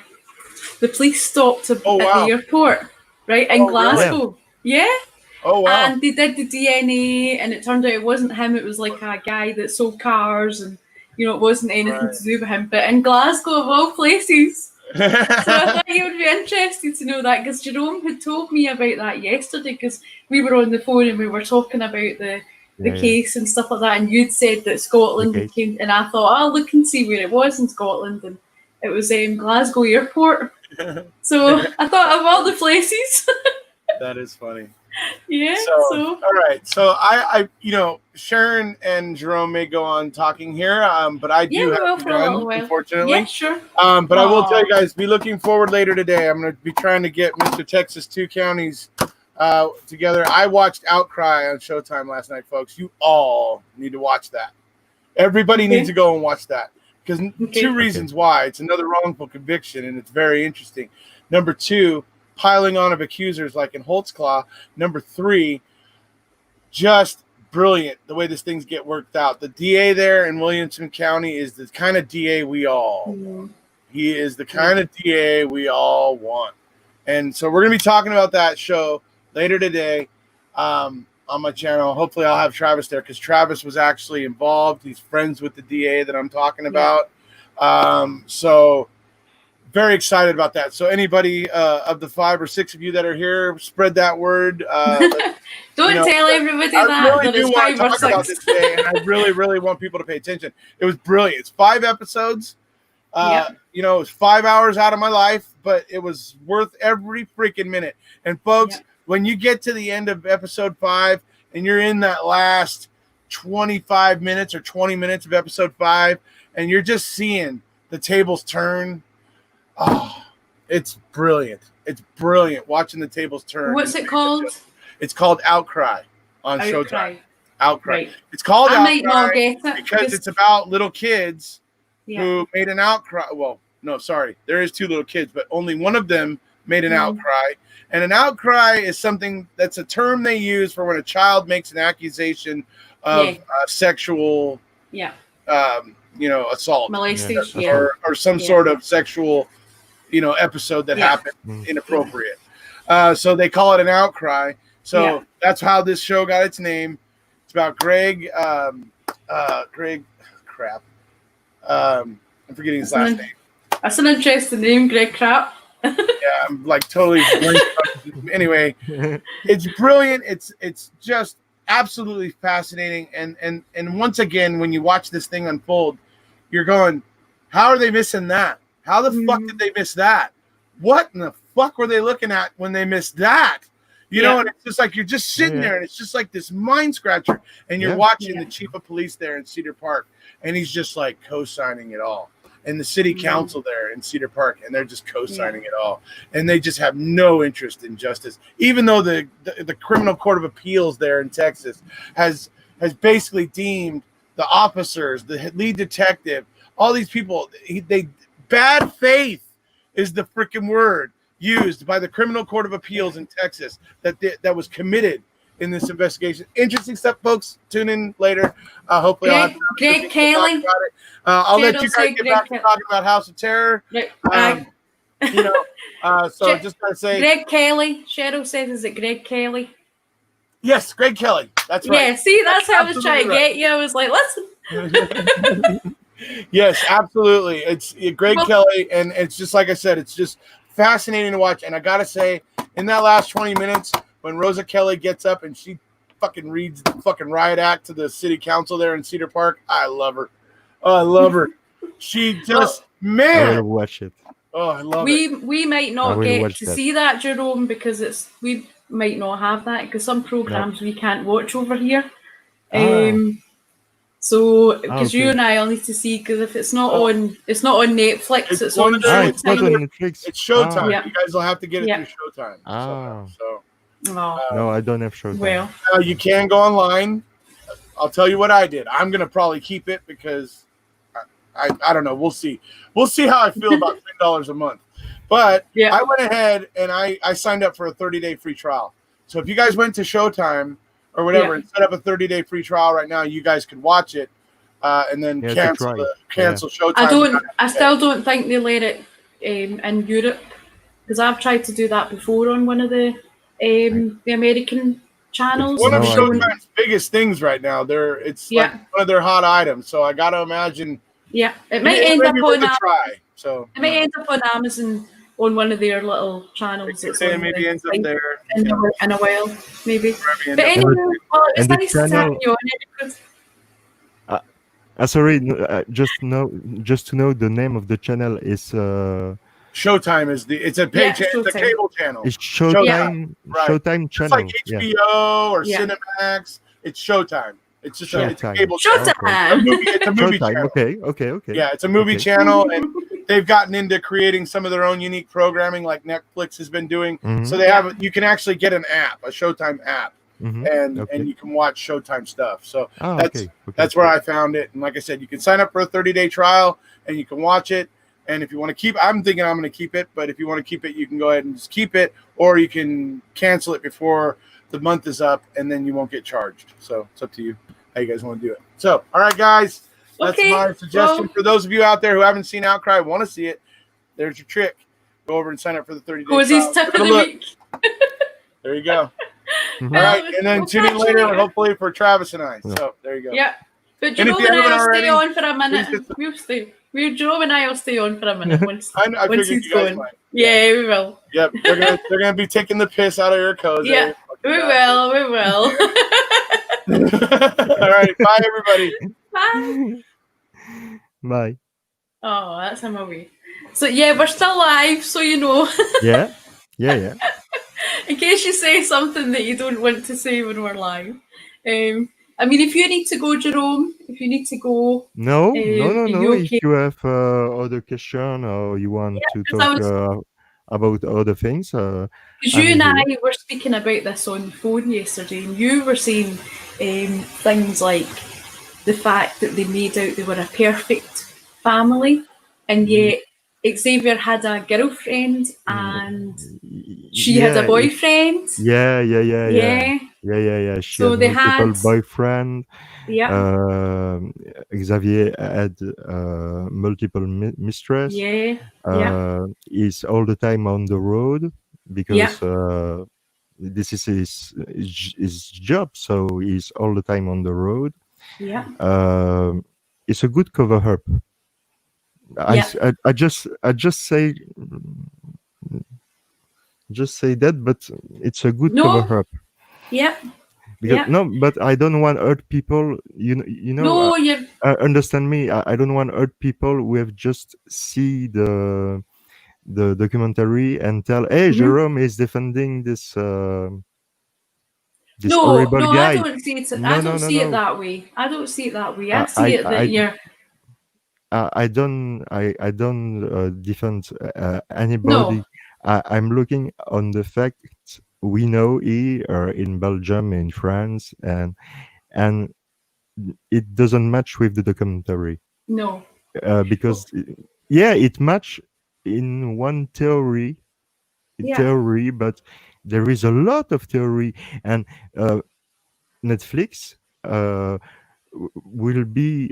the police stopped him Oh, at wow. the airport, right, in Oh, really? Glasgow. Yeah. Oh, wow. And they did the DNA, and it turned out it wasn't him. It was like a guy that sold cars, and it wasn't anything to do with him. But in Glasgow, of all places. So I thought you would be interested to know that, because Jerome had told me about that yesterday, because we were on the phone and we were talking about the case and stuff like that, and you'd said that Scotland came, and I thought, I'll look and see where it was in Scotland, and it was Glasgow Airport. So I thought, of all the places. That is funny. Yeah. So all right. So I Sharon and Jerome may go on talking here, but I do have to run, unfortunately. Yeah, sure. But I will tell you guys, be looking forward later today. I'm going to be trying to get Mr. Texas 2 counties together. I watched Outcry on Showtime last night, folks. You all need to watch that. Everybody needs to go and watch that, because 2 reasons why. It's another wrongful conviction, and it's very interesting. Number 2, piling on of accusers like in Holtzclaw. Number 3, just brilliant the way this things get worked out. The DA there in Williamson County is the kind of DA we all want. He is the kind of DA we all want. And so we're going to be talking about that show later today on my channel. Hopefully I'll have Travis there, because Travis was actually involved. He's friends with the DA that I'm talking about. So very excited about that. So anybody of the 5 or 6 of you that are here, spread that word. Don't tell everybody that. I really do want to talk about this today, and I really, really want people to pay attention. It was brilliant. It's 5 episodes. It was 5 hours out of my life, but it was worth every freaking minute. And folks, when you get to the end of episode 5 and you're in that last 25 minutes or 20 minutes of episode 5, and you're just seeing the tables turn, it's brilliant. It's brilliant watching the tables turn. What's it called? It's called Outcry on Showtime. Outcry. Right. It's called I might not Outcry get it because it's about little kids who made an outcry. Well, no, sorry. There is 2 little kids, but only one of them made an outcry. And an outcry is something that's a term they use for when a child makes an accusation of sexual assault, molestation, or some sort of sexual episode that happened inappropriate. So they call it an outcry. So that's how this show got its name. It's about Greg. I'm forgetting his last name. That's an interesting name, Greg Crap. Yeah, I'm like totally blank. Anyway, it's brilliant. It's just absolutely fascinating. And once again, when you watch this thing unfold, you're going, how are they missing that? How the fuck did they miss that? What in the fuck were they looking at when they missed that? You know, and it's just like you're just sitting there, and it's just like this mind scratcher. And you're watching the chief of police there in Cedar Park, and he's just like co-signing it all. And the city council there in Cedar Park, and they're just co-signing it all. And they just have no interest in justice, even though the Criminal Court of Appeals there in Texas has basically deemed the officers, the lead detective, all these people, they bad faith is the freaking word used by the Criminal Court of Appeals in Texas that was committed in this investigation. Interesting stuff, folks. Tune in later. Hopefully, Greg Kelly. I'll let you guys get back to talking about House of Terror. So just gotta say, Greg Kelly. Cheryl says, "Is it Greg Kelly?" Yes, Greg Kelly. That's right. Yeah. See, that's how I was trying to get you. I was like, listen. Yes, absolutely. It's Greg Kelly, and it's just like I said, it's just fascinating to watch. And I gotta say, in that last 20 minutes, when Rosa Kelly gets up and she fucking reads the fucking riot act to the city council there in Cedar Park, I love her. Oh, I love her. She just I will watch it. Oh, I love it. We might not get to see that, Jerome, because we might not have that, because some programs we can't watch over here. So, because you and I will need to see, because if it's not on Netflix, it's on Showtime. It's not on Netflix. It's Showtime. You guys will have to get it through Showtime. No, I don't have Showtime. Well, you can go online. I'll tell you what I did. I'm gonna probably keep it because I don't know. We'll see. We'll see how I feel about $10 a month. But I went ahead and I signed up for a 30-day free trial. So if you guys went to Showtime or whatever and set up a 30-day free trial right now, you guys could watch it and then cancel Showtime. I still don't think they let it in Europe, because I've tried to do that before on one of the American channels. One of No, I didn't. Showtime's biggest things right now. It's like Yeah. one of their hot items. So I got to imagine Yeah, it might end may up be on worth a try. So it might end up on Amazon on one of their little channels. They That's say on maybe the ends up thing there. in a while, maybe. Wherever you But end up. anyway, well, it was And the nice to have channel- you on it because Sorry, just to know the name of the channel is Showtime is it's a pay Yeah, it's a Showtime. cable channel. it's Showtime. Right. Showtime It's channel. like HBO or Yeah. Cinemax. It's Showtime. It's just it's a Showtime. cable channel. Showtime. It's a movie Showtime. channel. Okay. Yeah, it's a movie Okay. channel, and they've gotten into creating some of their own unique programming, like Netflix has been doing. Mhm. So they have you can actually get an app, a Showtime app, Mhm. and Okay. and you can watch Showtime stuff. So Ah, that's okay. that's where I found it. And like I said, you can sign up for a 30-day trial, and you can watch it. And if you want to keep, I'm thinking I'm going to keep it. But if you want to keep it, you can go ahead and just keep it, or you can cancel it before the month is up, and then you won't get charged. So it's up to you how you guys want to do it. So, all right, guys, that's Okay, my suggestion well- for those of you out there who haven't seen Outcry, want to see it. There's your trick. Go over and sign up for the 30-day Cozy's trial. tip Give of it a the look. week. There you go. Mhm. All right, Well, and then we'll tune in catch you later, later. hopefully for Travis and I. So there you go. Yeah, but And if Jerome you and I haven't will already, stay on for a minute. please hit We'll stay. Jerome and I will stay on for a minute once I once figured he's you guys gone. might. Yeah, we will. Yep, they're gonna be taking the piss out of Erekose. Yeah, we will. We will. All right, bye everybody. Bye. Bye. Oh, that's him away. So yeah, we're still live, so you know. Yeah. Yeah. In case you say something that you don't want to say when we're live. I mean, if you need to go, Jerome, if you need to go, No. are you If okay? you have other question or you want to 'cause I talk about other things, Because I'm you and here. I were speaking about this on the phone yesterday, and you were saying things like the fact that they made out they were a perfect family, and yet Xavier had a girlfriend and she had a boyfriend. Yeah. Yeah. She So had they multiple had- boyfriend. Yeah. Xavier had multiple mistress. Yeah. He's all the time on the road because this is his job, so he's all the time on the road. Yeah. It's a good cover up. I just say that, but it's a good cover up. Yeah. Because but I don't want hurt people. You know. No, you. Understand me. I don't want hurt people who have just see the documentary and tell, "Hey, Jerome is defending this horrible guy." I don't see it. I don't see it that way. I don't see it that way. I see it that you're. I don't defend anybody. No. I'm looking on the fact we know here in Belgium, in France, and it doesn't match with the documentary. No. Because it match in one theory, but there is a lot of theory, and Netflix will be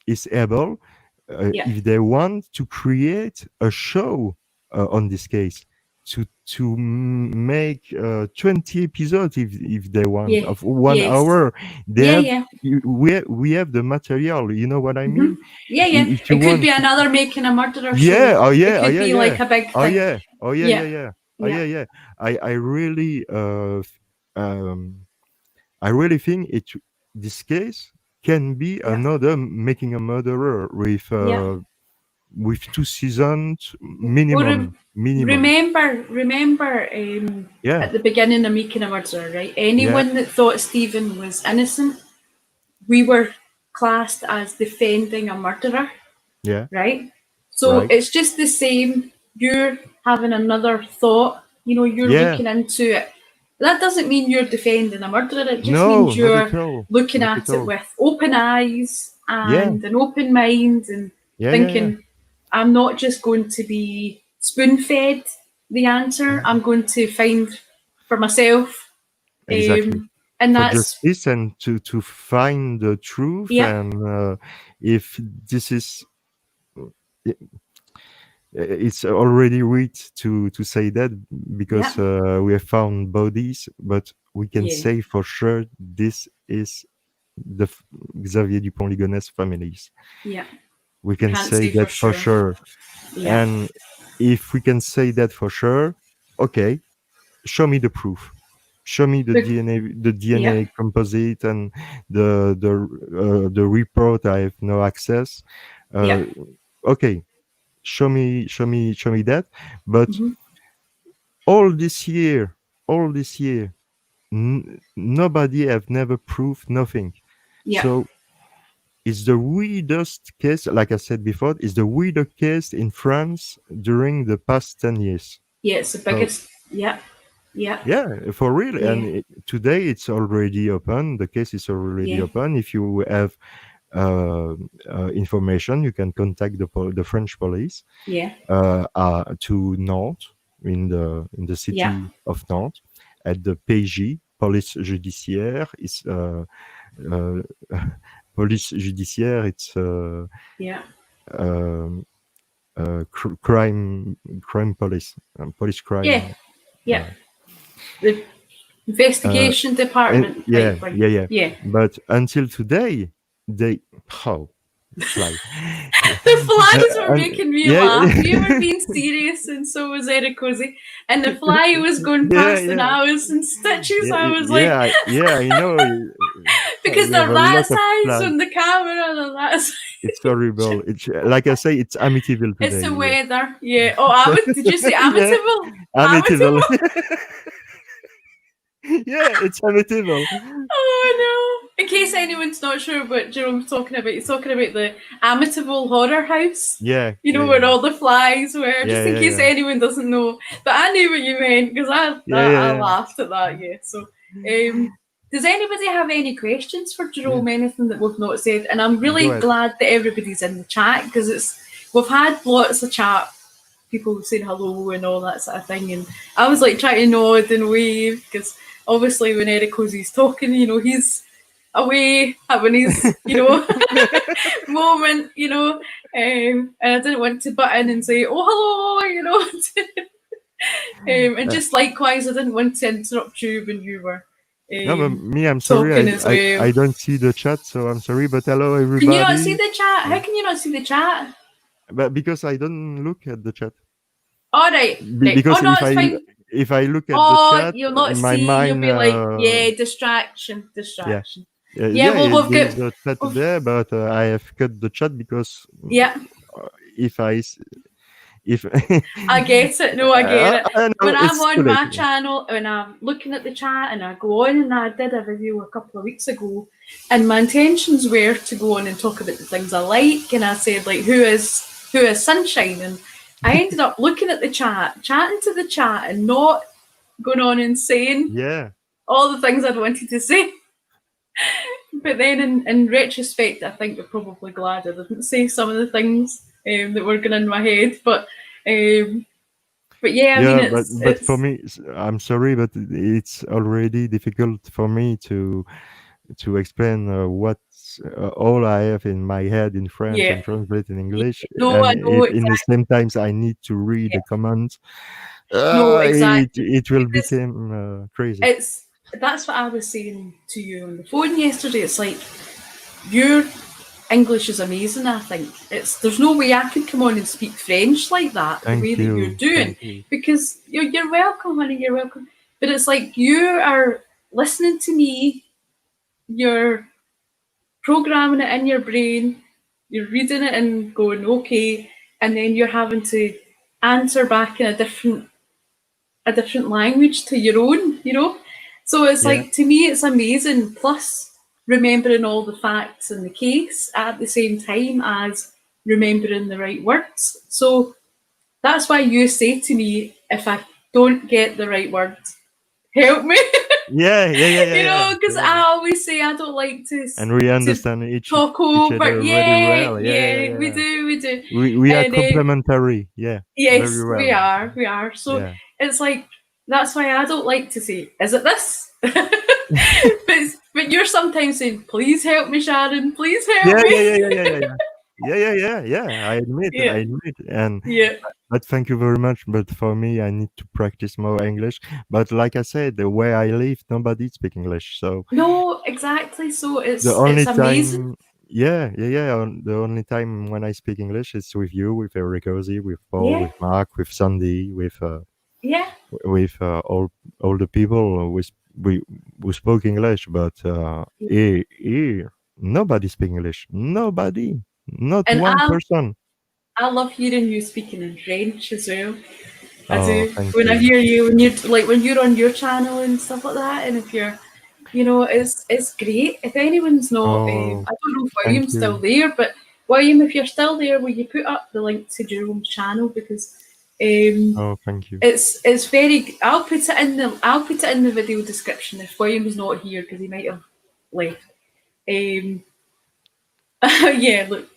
is able if they want to create a show on this case to make 20 episodes if they want of 1 hour. We have the material, you know what I mean? It could be another Making a Murderer show. It could be like a big thing. I really think this case can be another Making a Murderer with 2 seasons minimum. Remember at the beginning of Making a Murderer, right? Anyone that thought Stephen was innocent, we were classed as defending a murderer. Yeah. Right? So it's just the same. You're having another thought, you're looking into it. That doesn't mean you're defending a murderer. It just means you're looking at it with open eyes and an open mind and thinking, I'm not just going to be spoon-fed the answer. I'm going to find for myself. Exactly. And for that's justice and to find the truth. And if this is it's already weird to say that because we have found bodies, but we can say for sure this is the Xavier Dupont-Ligonnès families. Yeah. We can say that for sure. Yeah. And if we can say that for sure, okay, show me the proof. Show me the DNA composite and the report. I have no access. Okay, show me that. But all this year, nobody have never proved nothing. So it's the weirdest case, like I said before, it's the weirdest case in France during the past 10 years. Yeah, it's the biggest. Yeah, for real. And today it's already open. The case is already open. If you have information, you can contact the French police. To Nantes, in the city of Nantes, at the PJ, Police Judiciaire. It's Police Judiciaire. It's crime police, police crime. The investigation department. Yeah. But until today, the fly. The flies were making me laugh. You were being serious, and so was Erekose. And the fly was going past, and I was in stitches. I was like, I know. Because they're that size on the camera, they're that size. It's horrible. It's like I say, it's Amityville today. It's the weather. Yeah. Oh, did you say Amityville? Amityville. Yeah, it's Amityville. Oh no! In case anyone's not sure what Jerome's talking about, he's talking about the Amityville horror house. Yeah. You know where all the flies were. Just in case anyone doesn't know, but I knew what you meant because I laughed at that. Yeah. So, does anybody have any questions for Jerome? Anything that we've not said? And I'm really glad that everybody's in the chat because we've had lots of chat. People saying hello and all that sort of thing, and I was like trying to nod and wave because obviously when Erekose's talking, he's away having his, moment, and I didn't want to butt in and say, oh, hello, and just likewise, I didn't want to interrupt you when you were no, but me, I'm sorry, I don't see the chat, so I'm sorry, but hello, everybody. Can you not see the chat? How can you not see the chat? But because I don't look at the chat. All right. Because if I look at the chat, you'll not my see. mind, you'll be like, distraction. Yeah, we'll get the chat there, but I have cut the chat because if I get it. No, I get it. When I'm on my channel, when I'm looking at the chat and I go on, and I did a video a couple of weeks ago, and my intentions were to go on and talk about the things I like, and I said like, who is Sunshine, and I ended up looking at the chat, chatting to the chat, and not going on and saying all the things I'd wanted to say. But then in retrospect, I think we're probably glad I didn't say some of the things that were going in my head. But I mean, but for me, I'm sorry, but it's already difficult for me to explain what all I have in my head in French and translate in English. No, I know, in the same times I need to read the comments. No, exactly. It will become crazy. That's what I was saying to you on the phone yesterday. It's like, your English is amazing, I think. There's no way I could come on and speak French like that, the way that you're doing. Because you're welcome, honey, you're welcome. But it's like you are listening to me, you're programming it in your brain, you're reading it and going, okay, and then you're having to answer back in a different language to your own, So it's like, to me, it's amazing. Plus, remembering all the facts in the case at the same time as remembering the right words. So that's why you say to me, if I don't get the right words, help me. Because I always say I don't like to. And we understand talk over. Each other very well. We do. We are complementary. Yes, very well. we are. So it's like, that's why I don't like to say, is it this? but you're sometimes saying, please help me, Sharon. Please help me. Yeah. Yeah. I admit, Yeah, and yeah. but thank you very much. But for me, I need to practice more English. But like I said, the way I live, nobody speak English. So No, exactly. So the it's only amazing. time, the only time when I speak English is with you, with Erekose, with Paul, Yeah, with Mark, with Sandy, yeah. with all the people we who spoke English. But here, nobody speak English. Nobody, not And one person. I love hearing you speaking in French as well. I Oh, do. thank When I you. hear you, when you're on your channel and stuff like that, and if you're, it's great. If anyone's not, Oh, I don't know if thank William's still you. there, but William, if you're still there, will you put up the link to Jerome's channel because Oh, thank you. it's very. I'll put it in the video description if William's not here because he might have left. Um, yeah, look.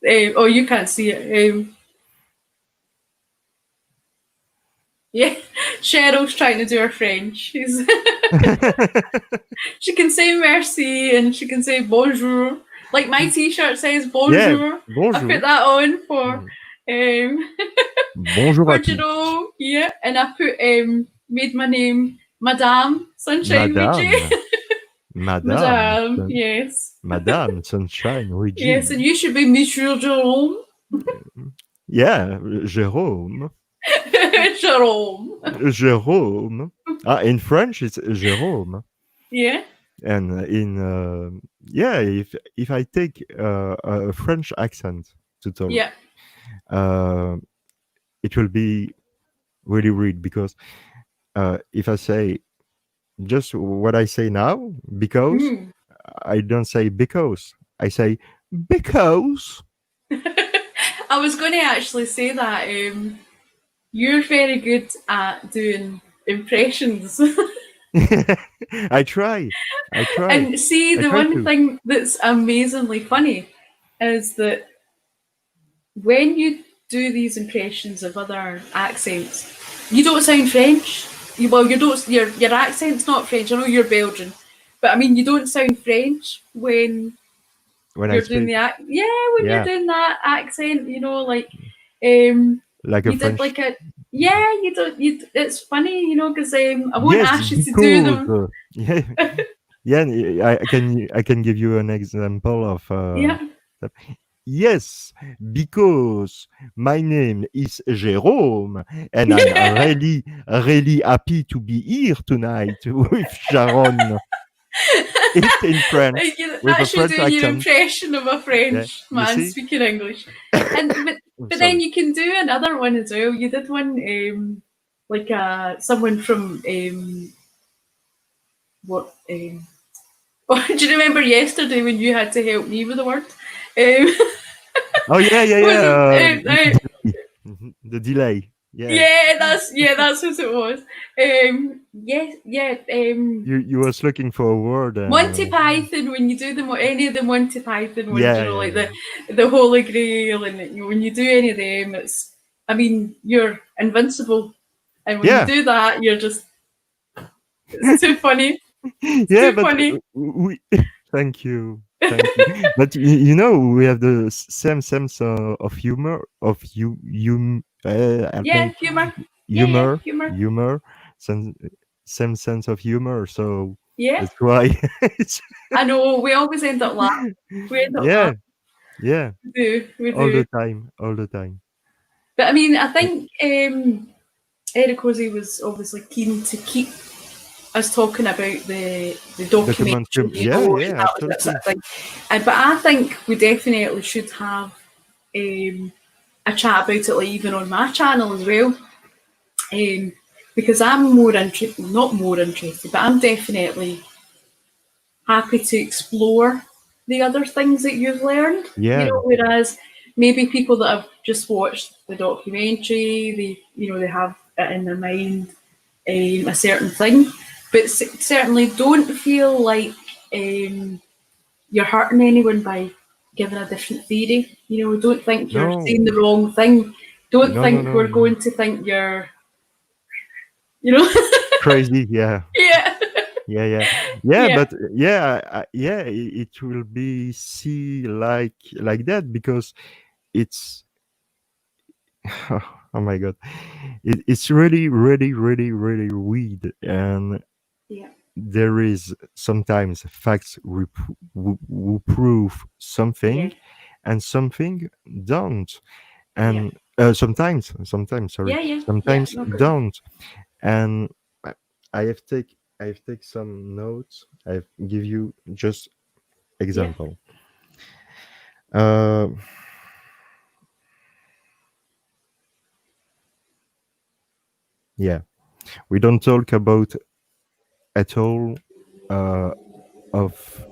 Oh, you can't see it. Yeah, Cheryl's trying to do her French. She can say merci and she can say bonjour. Like my T-shirt says Yeah, bonjour. I put bonjour. that on for Mm. um Bonjour for à tous. Jerome. Yeah, and I put made my name Madame Sunshine with J. Madame, Madame, Madame, yes, Madame Sunshine, yes, Luigi. and you should be Monsieur Jerome. Yeah, Jérôme. Jerome. Jérôme. In French, it's Jérôme. Yeah, And if I take a French accent to talk, yeah. uh, it will be really weird because if I say just what I say now, because Mm. I don't say because, I say because. I was going to actually say that you're very good at doing impressions. I try. I try. And see, I the try one to. thing that's amazingly funny is that when you do these impressions of other accents, you don't sound French. You don't. Your accent's not French. I know you're Belgian, but I mean, you don't sound French when When I you're doing speak. the Yeah, when you're Yeah, doing that accent, um, like a you did French. like a yeah. You don't. You. It's funny, because I won't Yes, ask you to do because them. yeah, yeah. I can give you an example of Yeah. yes, because my name is Jerome, and I'm really, really happy to be here tonight with Sharon. It's in France with a That's you French doing your accent. impression of a Yeah, French you man see? speaking English, and but then Sorry. you can do another one as well. You did one like someone from what oh, do you remember yesterday when you had to help me with the word? Oh yeah, yeah, Was yeah. it, The delay. Yeah, that's what it was. Yes, yeah. you was looking for a word, Monty and Python, when you do any of the Monty Python ones, yeah, like yeah, the Holy Grail, and when you do any of them, I mean, you're invincible, and when you yeah, do that, it's too funny, it's yeah. too But funny. we, thank you, thank you. But we have the same sense of humor, of help Yeah, me, humor. Yeah, humor, humor. humor, sen- same sense of humor. So Yeah, that's why. It's I know. We always end up laughing. We end up yeah, laughing. yeah. We do, we All the do. time, all the time. But I mean, I think Erekose was obviously keen to keep us talking about the documentary, Documentary. Yeah, and yeah, that was that sort absolutely. of thing. But I think we definitely should have a chat about it, like even on my channel as well, um, because I'm not more interested, but I'm definitely happy to explore the other things that you've learned. Yeah, Whereas maybe people that have just watched the documentary, they have it in their mind a certain thing, but certainly don't feel like you're hurting anyone by giving a different theory. Don't think you're saying no, the wrong thing. Don't no, no, think no, we're no. going to think you're, you know, Crazy. Yeah, yeah. yeah, yeah. Yeah, Yeah. but yeah, it will be see like that because it's oh my god, it's really really really really weird, and Yeah. there is sometimes facts who prove Yeah. something and something don't, Yeah. and sometimes sorry, Yeah. Yeah. Yeah. sometimes No, go on. don't, and I I have take some notes. I give you just Yeah. example. uh yeah, we don't talk about at all uh of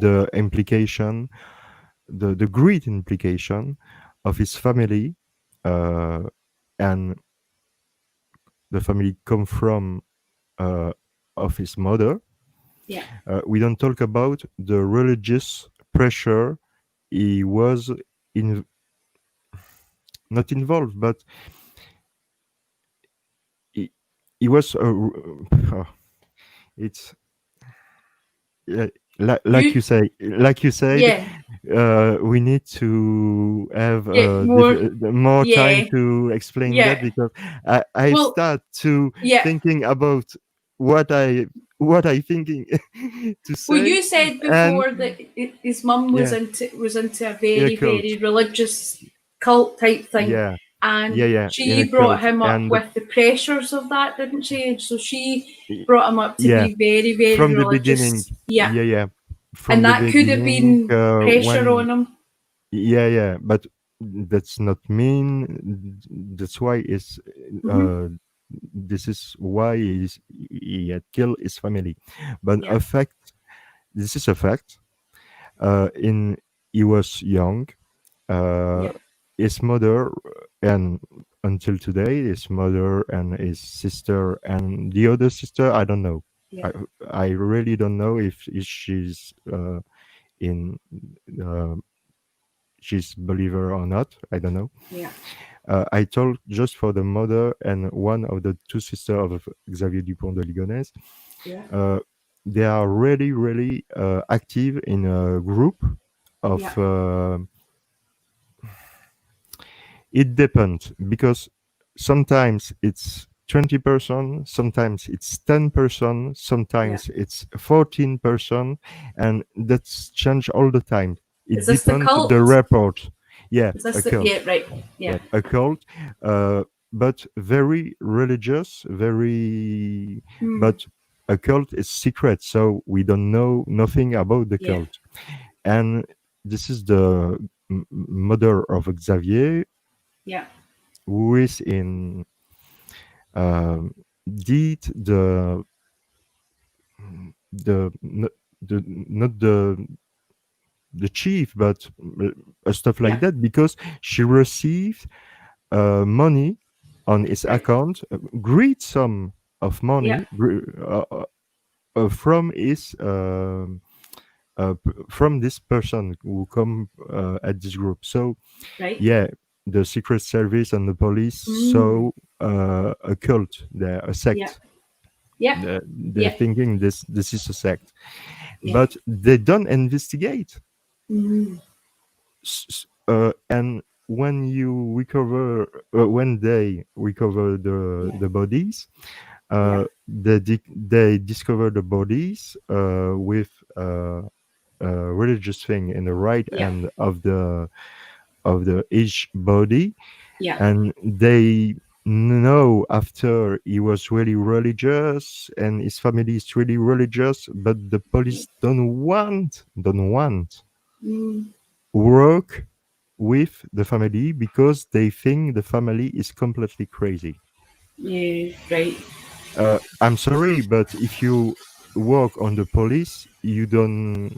the implication, the great implication of his family, uh, and the family come from uh, of his mother. Yeah. We don't talk about the religious pressure he was in, not involved, but he, he was. It's like You. you say, like you said, Yeah. we need to have Get more. more time Yeah. to explain that Yeah. because I Well. start to Yeah. thinking about what I what I thinking to Well, say, you said and before that his mum yeah, was into a in a very cult, religious cult type thing, yeah, and yeah, in a she brought cult, him up and with the pressures of that, didn't she? So she y- brought him up to yeah, be very from the beginning, religious. Yeah, yeah, from and the that could have beginning, been pressure when on him. yeah, but that's not mean. That's why is Hmm. uh, this is why he had killed his family. But Yeah, a fact, this is a fact. In he was young. Uh, yeah, his mother and until today, his mother and his sister and the other sister, I don't know. yeah, I I really don't know if she's in. Uh, she's believer or not. I don't know. yeah, I told just for the mother and one of the two sisters of Xavier Dupont de Ligonnès. yeah, Uh, they are really, really active in a group yeah. of. It depends because sometimes it's 20%, sometimes it's 10%, Yeah. sometimes it's 14%, and that's change all the time. Is It this the depends the cult? report. Yeah, Is this a the cult. yeah? Right. Yeah, Yeah. a cult, but very religious, very. Hmm. But a cult is secret, so we don't know nothing about the Yeah. cult. And this is the mother of Xavier, Yeah. who is in did the n- the not the chief, but stuff like Yeah. that because she received money on his Right. account, great sum of Yeah. money from his from this person who come at this group. So Right. yeah, the secret service and the police Mm. saw a cult, there, a Yeah. sect. Yeah. They're Yeah. thinking this is a sect, Yeah. but they don't investigate. Mm. And when you recover, when they recover Yeah. the bodies, Yeah. they discover the bodies with a religious thing in the right Yeah. end of the each body, Yeah. and they know after he was really religious and his family is really religious, but the Yeah. police don't want Mm. work with the family because they think the family is completely crazy. Yeah. Right. I'm sorry, but if you work on the police, you don't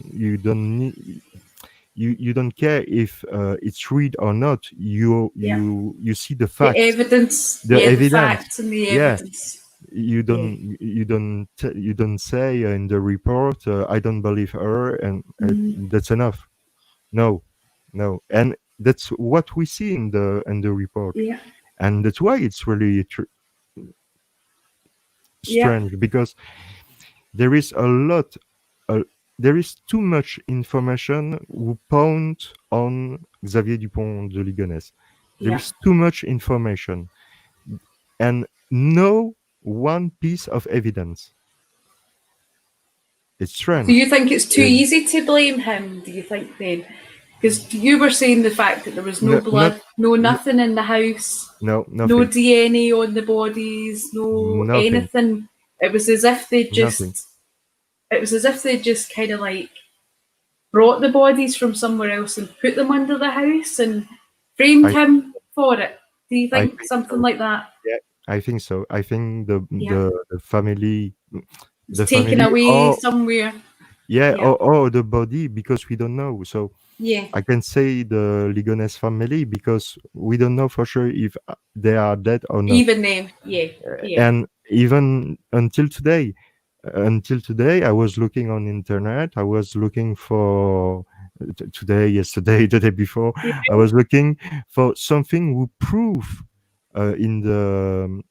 need, you don't care if it's read or not. Yeah. You see the The fact, evidence. the Yeah. The evidence. facts and the Yeah, evidence. Yeah. you don't say in the report, I don't believe her, and Mm. that's enough. No, no, and that's what we see in the report, Yeah. and that's why it's really Yeah. strange because there is a lot, there is too much information who point on Xavier Dupont de Ligonnès. There Yeah. is too much information and no one piece of evidence. It's strange. Do you think it's too easy to blame him? Do you think then? Because you were saying the fact that there was no blood, nothing in the house, no DNA on the bodies, nothing. anything. It was as if they just, Nothing. it was as if they just kind of like brought the bodies from somewhere else and put them under the house and framed him for it. Do you think something so. like that? Yeah, I think so. I think the family, the taken away somewhere. Yeah, or the body, because we don't know. So yeah, I can say the Ligonnès family because we don't know for sure if they are dead or not. Even them, yeah. And even until today, I was looking on internet. I was looking for today, yesterday, the day before. Yeah. I was looking for something who prove in the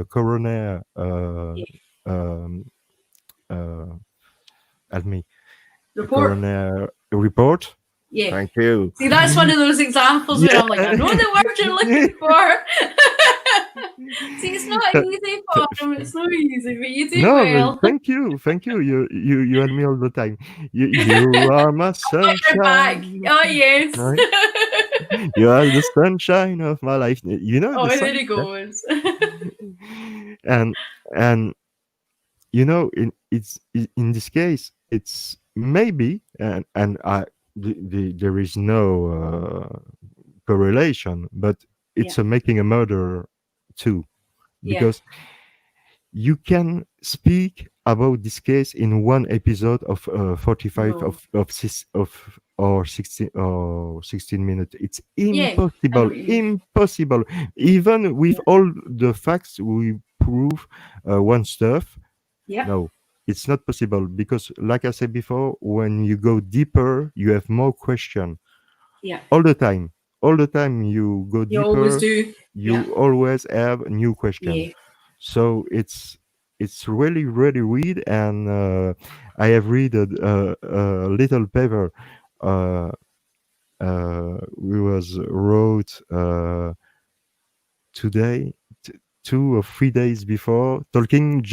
coroner. Coroner report. Yeah. Thank you. See, that's one of those examples where I'm like, I know the word you're looking for. See, it's not easy for him. It's not easy, but you do well. Thank you. You and me all the time. You are my sunshine. Oh yes. Right? You are the sunshine of my life. You know. Oh, there he goes. and you know, in this case, it's maybe and there is no correlation, but it's making a murder too, because you can speak about this case in one episode of 45 or 16 minutes. It's impossible. Impossible. Even with all the facts we prove one stuff. No, it's not possible, because like I said before, when you go deeper, you have more question. All the time you go deeper, you always do. You always have a new question. So it's really weird. And I have read a little paper we was wrote today, 2 or 3 days before, talking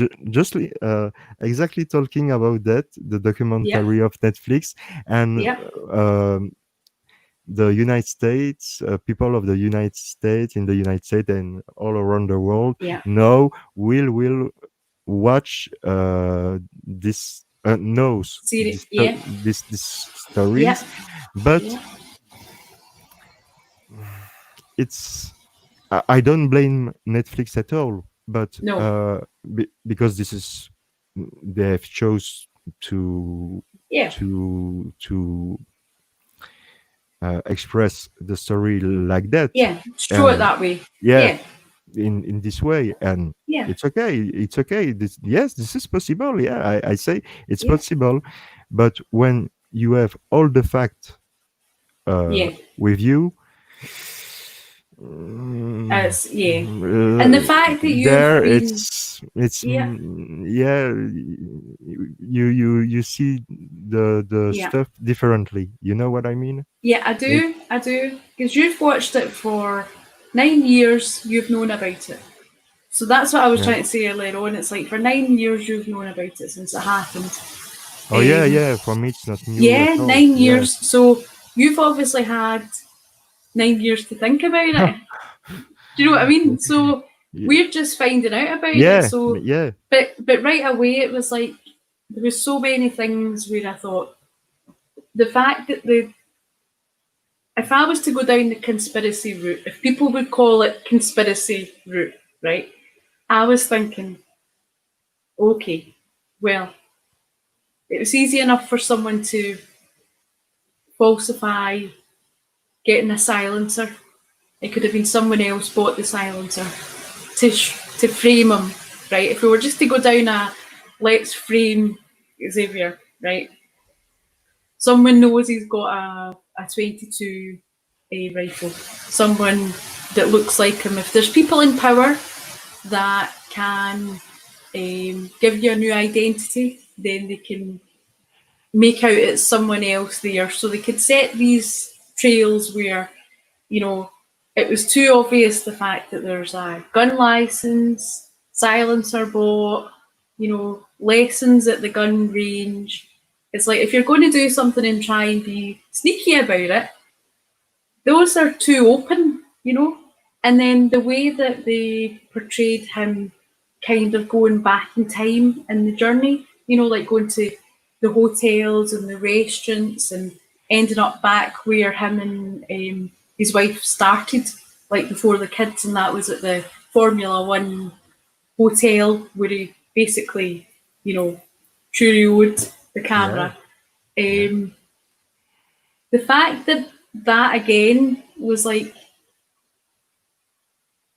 exactly talking about that, the documentary of Netflix, and the United States, people of the United States, in the United States and all around the world, now will watch this knows this stories, but it's. I don't blame Netflix at all, but because this is they have chose to express the story like that. Show it that way. In this way, and it's okay. It's okay. This is possible. I say it's possible, but when you have all the facts with you. And the fact that you you see the stuff differently. You know what I mean? I do, because you've watched it for 9 years. You've known about it, so that's what I was trying to say earlier on. It's like for 9 years you've known about it since it happened. For me it's not new. 9 years. So you've obviously had 9 years to think about it. Do you know what I mean? So we're just finding out about it. So but right away it was like there was so many things where I thought the fact that if I was to go down the conspiracy route, if people would call it conspiracy route, right? I was thinking, okay, well, it was easy enough for someone to falsify getting a silencer. It could have been someone else bought the silencer to frame him, right? If we were just to go down a let's frame Xavier, right? Someone knows he's got a 22 rifle. Someone that looks like him. If there's people in power that can give you a new identity, then they can make out it's someone else there. So they could set these trails where, you know, it was too obvious the fact that there's a gun license, silencer bought, you know, lessons at the gun range. It's like, if you're going to do something and try and be sneaky about it, those are too open, you know? And then the way that they portrayed him kind of going back in time in the journey, you know, like going to the hotels and the restaurants and ending up back where him and his wife started, like before the kids, and that was at the Formula One hotel where he basically, you know, churioed the camera. The fact that that again was like,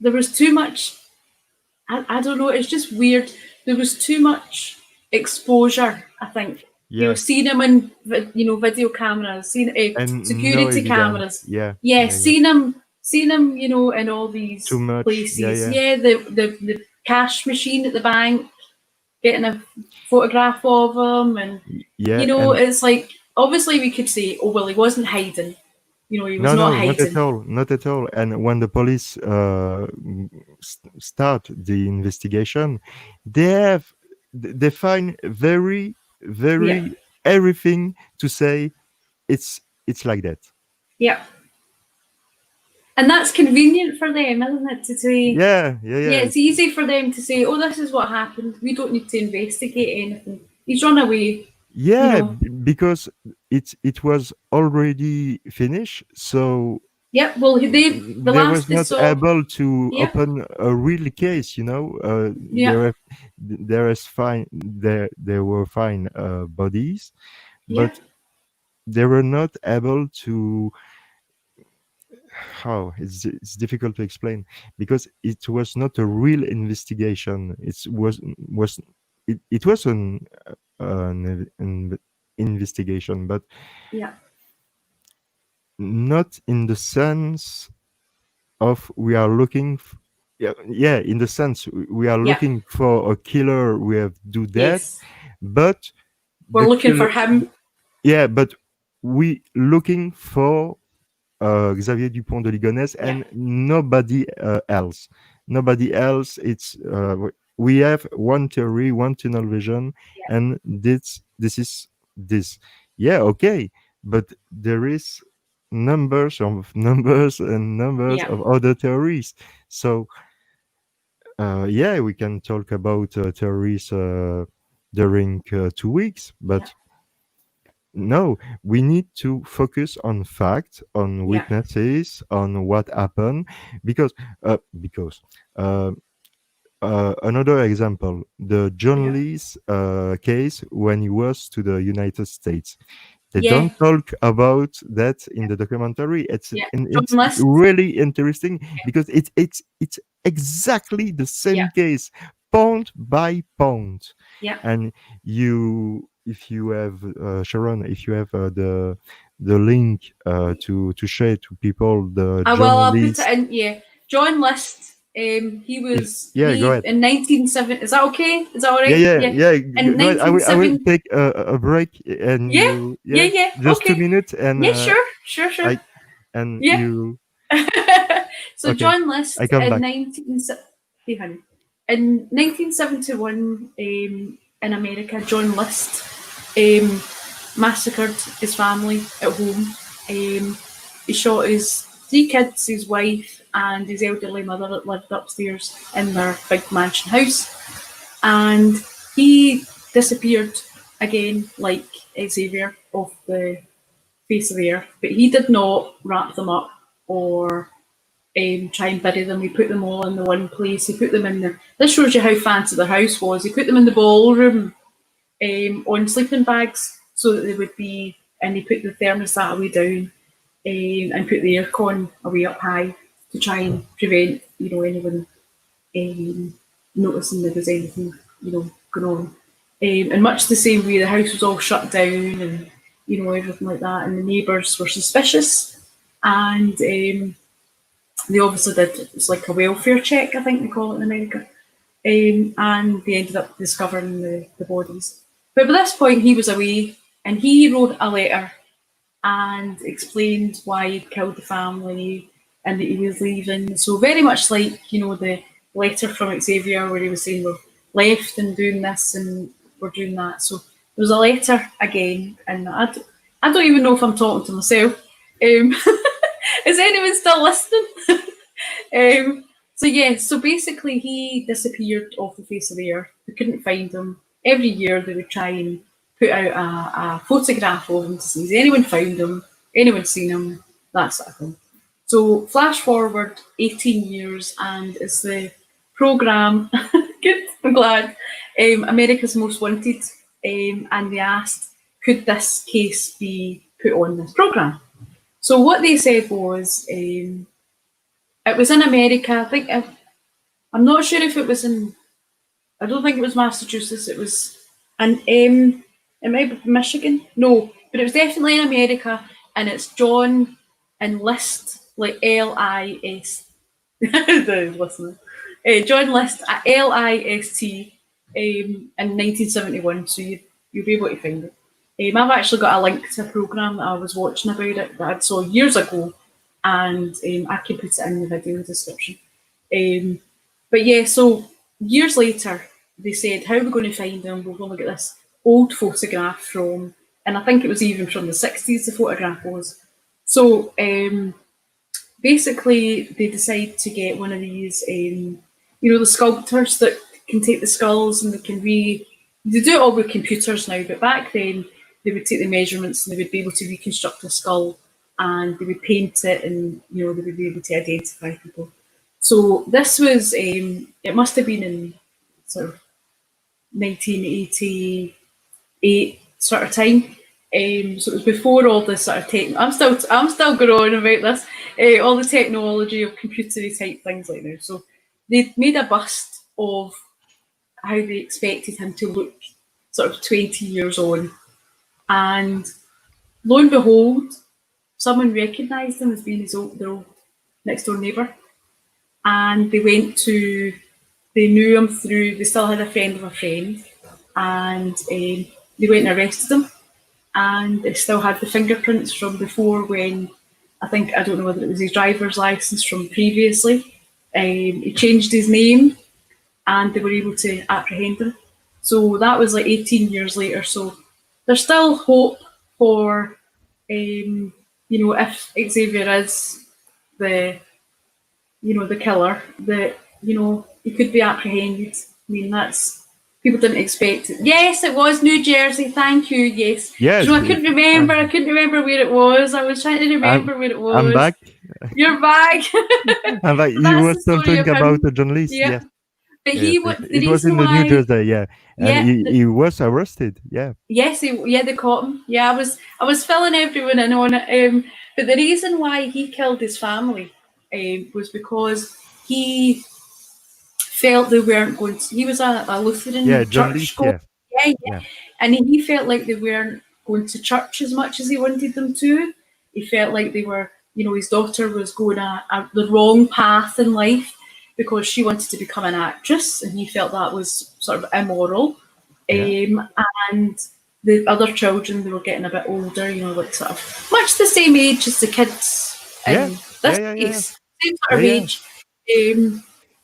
there was too much, I don't know, it's just weird. There was too much exposure, I think. You know, seeing him in, you know, video cameras, seeing security cameras. Seeing him, you know, in all these places. The cash machine at the bank, getting a photograph of him, and you know, it's like, obviously we could say, oh well, he wasn't hiding. You know, he was not hiding. Not at all. And when the police start the investigation, they find very everything to say it's like that. Yeah. And that's convenient for them, isn't it? To say, yeah. It's easy for them to say, oh, this is what happened. We don't need to investigate anything. He's run away. Yeah, you know? Because it was already finished, so well, they was not able to open a real case. You know, there were fine bodies, but they were not able to. How it's difficult to explain, because it was not a real investigation. It was an investigation, but not in the sense of we are looking in the sense we are looking for a killer, we have to do that, but we're looking for him, but we looking for Xavier Dupont de Ligonnès and nobody else. It's we have one theory, one tunnel vision, and this is this. But there is numbers of other theories. So we can talk about theories during 2 weeks, but no, we need to focus on facts, on witnesses, on what happened, because another example, the John Lee's case when he was to the United States. They don't talk about that in the documentary. It's really interesting because it's exactly the same case, pound by pound. And if you have Sharon, if you have the link to share to people the I'll put it in. John List. He was go ahead. in 1970. Is that okay? Is that all right? In 1970, I will take a break and just okay. 2 minutes and sure. So okay. John List in 1971 in America, John List massacred his family at home. He shot his 3 kids, his wife, and his elderly mother that lived upstairs in their big mansion house. And he disappeared again, like Xavier, off the face of the earth. But he did not wrap them up or try and bury them. He put them all in the one place. He put them in there. This shows you how fancy the house was. He put them in the ballroom on sleeping bags so that they would be, and he put the thermostat away down and put the aircon away up high to try and prevent, anyone noticing there was anything, going on. And much the same way, the house was all shut down and, everything like that. And the neighbours were suspicious. And they obviously did, it's like a welfare check, I think they call it in America. And they ended up discovering the bodies. But by this point, he was away, and he wrote a letter and explained why he'd killed the family and that he was leaving. So very much like, you know, the letter from Xavier where he was saying we're left and doing this and we're doing that. So there was a letter again, and I don't even know if I'm talking to myself. Is anyone still listening? So basically he disappeared off the face of the earth. We couldn't find him. Every year they would try and put out a photograph of him to see, has anyone found him? Anyone seen him? That sort of thing. So flash forward 18 years and it's the programme, good, I'm glad, America's Most Wanted, and they asked, could this case be put on this programme? So what they said was, it was in America, I think, I'm not sure if it was I don't think it was Massachusetts, it was it might be Michigan, no, but it was definitely in America, and it's John and List, like L-I-S, the listener, John List, L-I-S-T, in 1971, so you'll be able to find it. I've actually got a link to a programme that I was watching about it that I saw years ago, and I can put it in the video description. But yeah, so years later, they said, how are we going to find him? We've only got this old photograph from, and I think it was even from the 60s, the photograph was. So basically, they decide to get one of these, the sculptors that can take the skulls and they do it all with computers now, but back then, they would take the measurements and they would be able to reconstruct a skull and they would paint it and, they would be able to identify people. So this was, it must have been in sort of 1988 sort of time. So it was before all this sort of tech. I'm still going on about this. All the technology of computery type things like now. So they made a bust of how they expected him to look, sort of 20 years on, and lo and behold, someone recognised him as being their old next door neighbour. And they knew him through, they still had a friend of a friend, and they went and arrested him. And they still had the fingerprints from before when, I don't know whether it was his driver's licence from previously. He changed his name and they were able to apprehend him. So that was like 18 years later. So there's still hope for, if Xavier is the killer, that, he could be apprehended. I mean, people didn't expect it. Yes, it was New Jersey. Thank you. Yes. Yes. I couldn't remember. I couldn't remember where it was. I was trying to remember where it was. I'm back. You're back. I'm back. You were talking about John List. Yeah. But it was in the New Jersey, yeah. And he was arrested, yeah. Yes, they caught him. Yeah, I was filling everyone in on it. But the reason why he killed his family was because he felt they weren't going to. He was a Lutheran church. Yeah. And he felt like they weren't going to church as much as he wanted them to. He felt like they were, his daughter was going the wrong path in life because she wanted to become an actress, and he felt that was sort of immoral. And the other children, they were getting a bit older, like sort of much the same age as the kids in this case, same sort of age.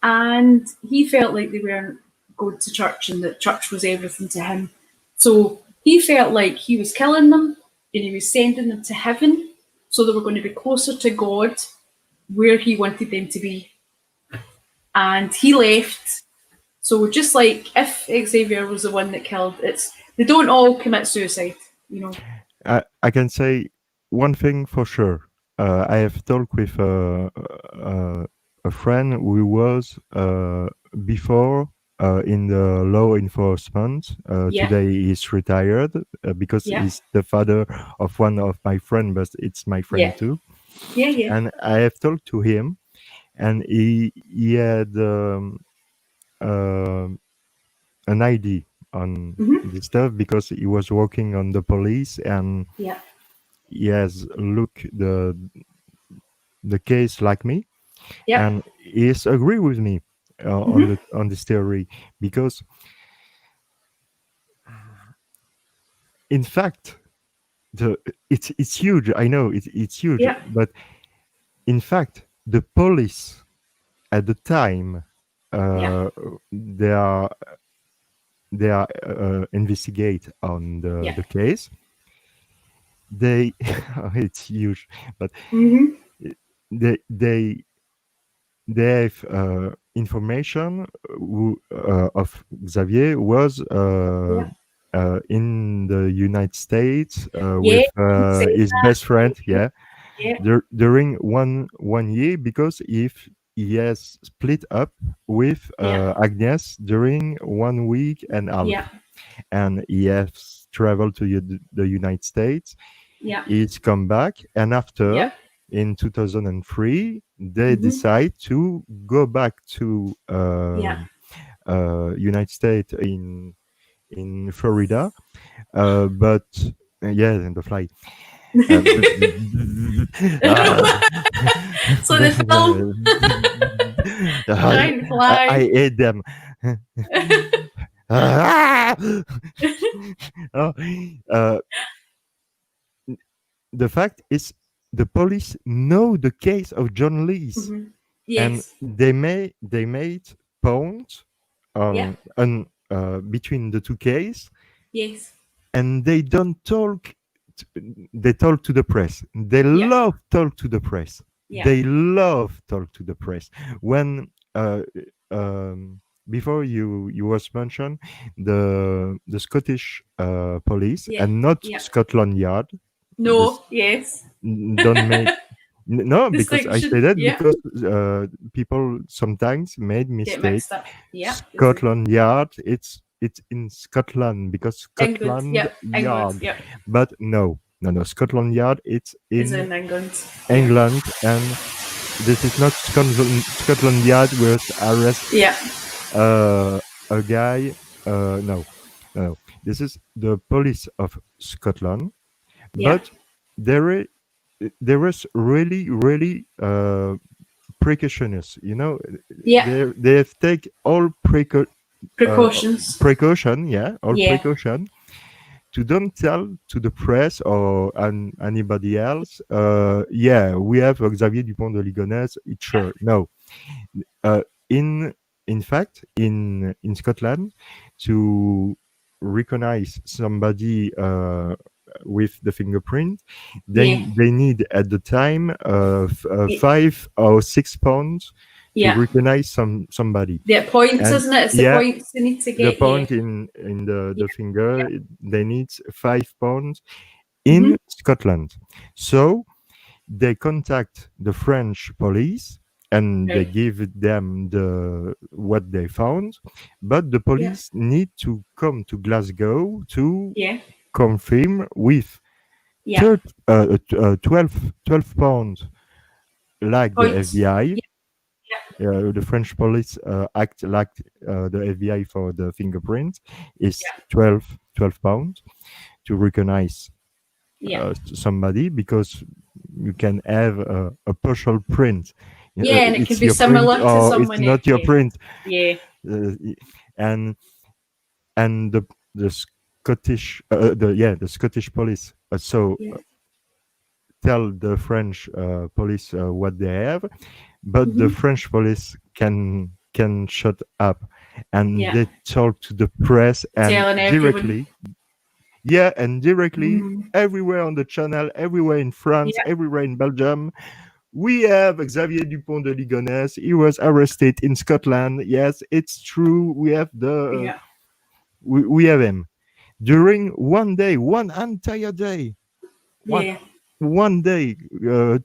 And he felt like they weren't going to church and that church was everything to him. So he felt like he was killing them and he was sending them to heaven, so they were going to be closer to God, where he wanted them to be. And he left. So just like if Xavier was the one that killed, they don't all commit suicide, I can say one thing for sure. I have talked with a friend who was before in the law enforcement. Today he's retired because he's the father of one of my friends, but it's my friend too. Yeah. And I have talked to him, and he had an ID on this stuff because he was working on the police, and he has looked the case like me, and he's agree with me on this theory, because in fact, it's huge. I know it's huge, Yeah. but in fact, the police at the time Yeah. they are investigate on Yeah. the case. They it's huge, but Mm-hmm. they they they have information of Xavier was Yeah. in the United States Yeah. with Say his that. best friend. Yeah, Yeah. during one year, because if he has split up with Yeah. Agnes during 1 week and a half, Yeah. and he has traveled to the United States. Yeah. He's come back, and after Yeah. in 2003 they Mm-hmm. decide to go back to Yeah. United States in Florida, but yeah, in the flight. So the film Giant fly. I hate them. Oh, the fact is, the police know the case of John Lees, Mhm. and Yes. they made points Yeah. between the two cases, Yes. and they don't talk. They talk to the press. They Yeah. love talk to the press. Yeah. They love talk to the press. When before you was mentioned the Scottish police, Yeah. and not Yeah. Scotland Yard. No. Yes. Don't make no, because I say Distinction. that Yeah. because people sometimes made Get mistake. mixed up. Yeah. Scotland Yard, it's in Scotland, because England. Scotland Yep. Yard, England. Yep. but no, Scotland Yard, it's Is in in England. England, and this is not Scotland Yard was arrest Yeah. a guy. No, this is the police of Scotland, Yeah. but there was really precautionist. Yeah. They have take all Precautions. precaution, all Yeah. precaution, to don't tell to the press or anybody else. We have Xavier Dupont de Ligonnès. It's sure. No, in fact, in Scotland, to recognize somebody with the fingerprint, Yeah. they need at the time Yeah. 5 or 6 pounds to Yeah. recognize somebody. The points, And isn't it? It's the yeah, points they need to the get. point Yeah. in the Yeah. finger, Yeah. they need 5 pounds in Mhm. Scotland. So they contact the French police, and they Right. give them what they found, but the police need to come to Glasgow to Yeah. confirm with Yeah. 12 pounds, like the Points. FBI. Yeah. The French police act like the FBI for the fingerprint is Yeah. 12 pounds to recognize Yeah. somebody, because you can have a partial print. Yeah, and it It's could be your similar print to or someone. it's not your Yeah. print. Yeah. Uh, and the Scottish the Scottish police Yeah. tell the French police what they have, but the Mhm. French police can shut up, and Yeah. they talk to the press, and Telling everyone. directly Mhm. everywhere on the channel, everywhere in France, Yeah. everywhere in Belgium. We have Xavier Dupont de Ligonnès. He was arrested in Scotland. Yes, it's true. We have Yeah. we have him during one day, one entire day, Yeah. one day,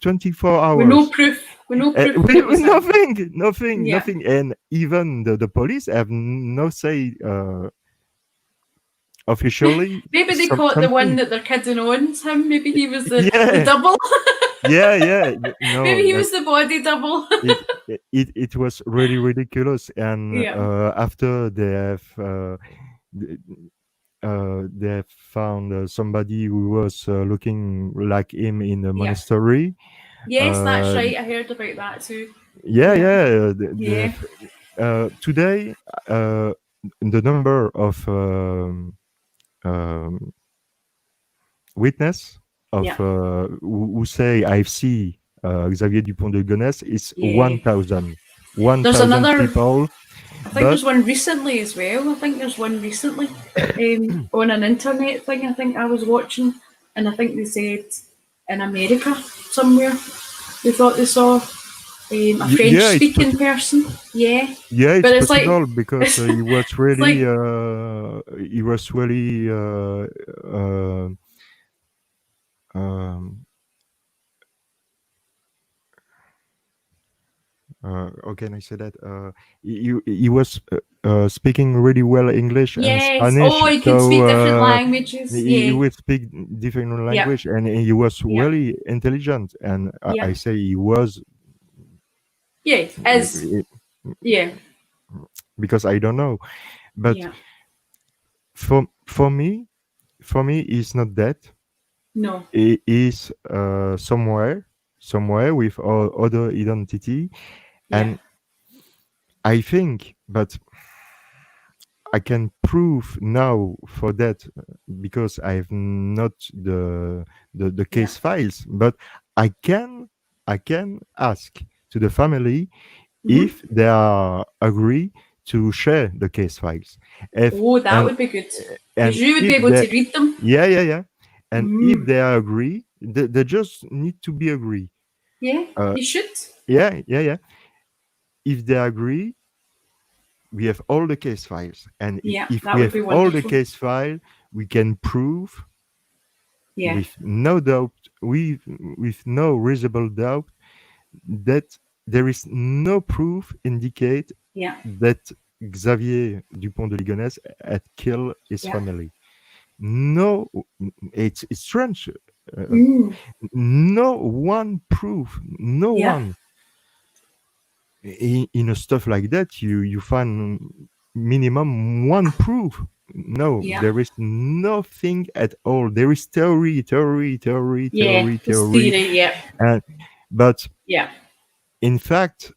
24 hours. With no proof. With no proof. that it was him. Nothing. And even the police have no say officially. Maybe they caught the one something. that they're kidding on him. Maybe he was the Yeah. double. Yeah. No, Maybe he was the body double. it was really ridiculous. And Yeah. after they have found somebody who was looking like him in the Yeah. monastery. Yes, that's right. I heard about that too. Yeah. Yeah. Today, the number of witness of Yeah. who say I've seen Xavier Dupont de Ligonnès is Yeah. 1,000. There's 1,000 another. people, I think but there's one recently as well. I think there's one recently on an internet thing. I think I was watching, and I think they said in America somewhere they thought they saw a yeah, it's French-speaking person. Yeah, yeah, it's but it's like possible because he was it's really like um, how can I say that? He was speaking really well English and yes. Spanish, Oh, you can so speak different languages. he Yeah, would speak different yeah, language, and he was yeah, really intelligent. And yeah, I say he was yeah. As eh, yeah, because I don't know, but yeah. for me, it's not that. No. It is somewhere with other identity, Yeah. and I think, but I can prove now for that because I have not the Yeah. case files, but I can ask to the family Mm-hmm. if they are agree to share the case files. If Oh, that and would be good. Because and you would be if able they to read them. yeah, and if Mm. they agree, they just need to be agree. Yeah, Uh, you should. yeah. If they agree, we have all the case files, and Yeah, if that we would have be all the wonderful. case file, we can prove Yeah. with no doubt, with no reasonable doubt, that there is no proof indicate Yeah. that Xavier Dupont de Ligonnès had killed his Yeah. family. No, it's strange. Uh, Mm. no one proof, no Yeah. one. In a stuff like that, you find minimum one proof. No, Yeah. there is nothing at all. There is theory, Yeah. It's theory. Yeah. and but Yeah. in fact,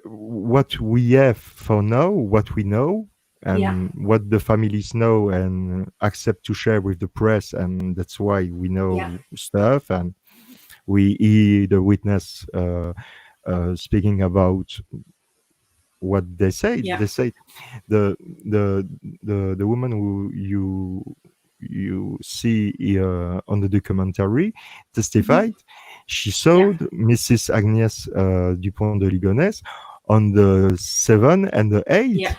what we have for now, what we know, Yeah. and what the families know and accept to share with the press, and that's why we Yeah. know stuff, and we hear the witness speaking about what they say. Yeah. They say the the woman who you see here on the documentary testified. She saw Mrs. Agnès Dupont de Ligonnès on the 7 and the 8. Yeah.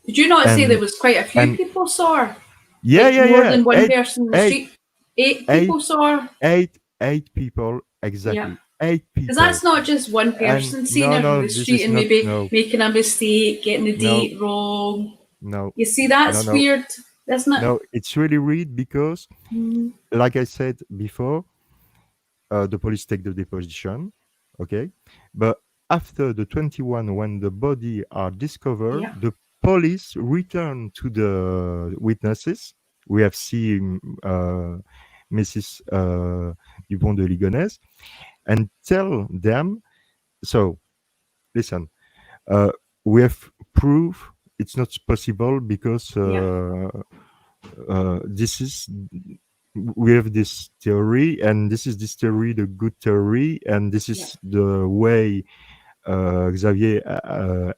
Did you not say and there was quite a few and people saw her? yeah, Like more than one eight person in the eight street? 8 eight people saw her? eight people, Yeah. exactly, 8 Because people. that's not just one And person seeing her in no, the this street is and not, maybe no, making a mistake, getting the no, date wrong. no, You see, that's no, weird, isn't it? no, it's really weird because, Mm. like I said before, the police take the deposition, okay, but after the 21, when the body are discovered, Yeah. the police return to the witnesses. We have seen Mrs. Dupont de Ligonnès and tell them, so listen, we have proof it's not possible because this is, we have this theory, and this is this theory, the good theory, and this is the way Xavier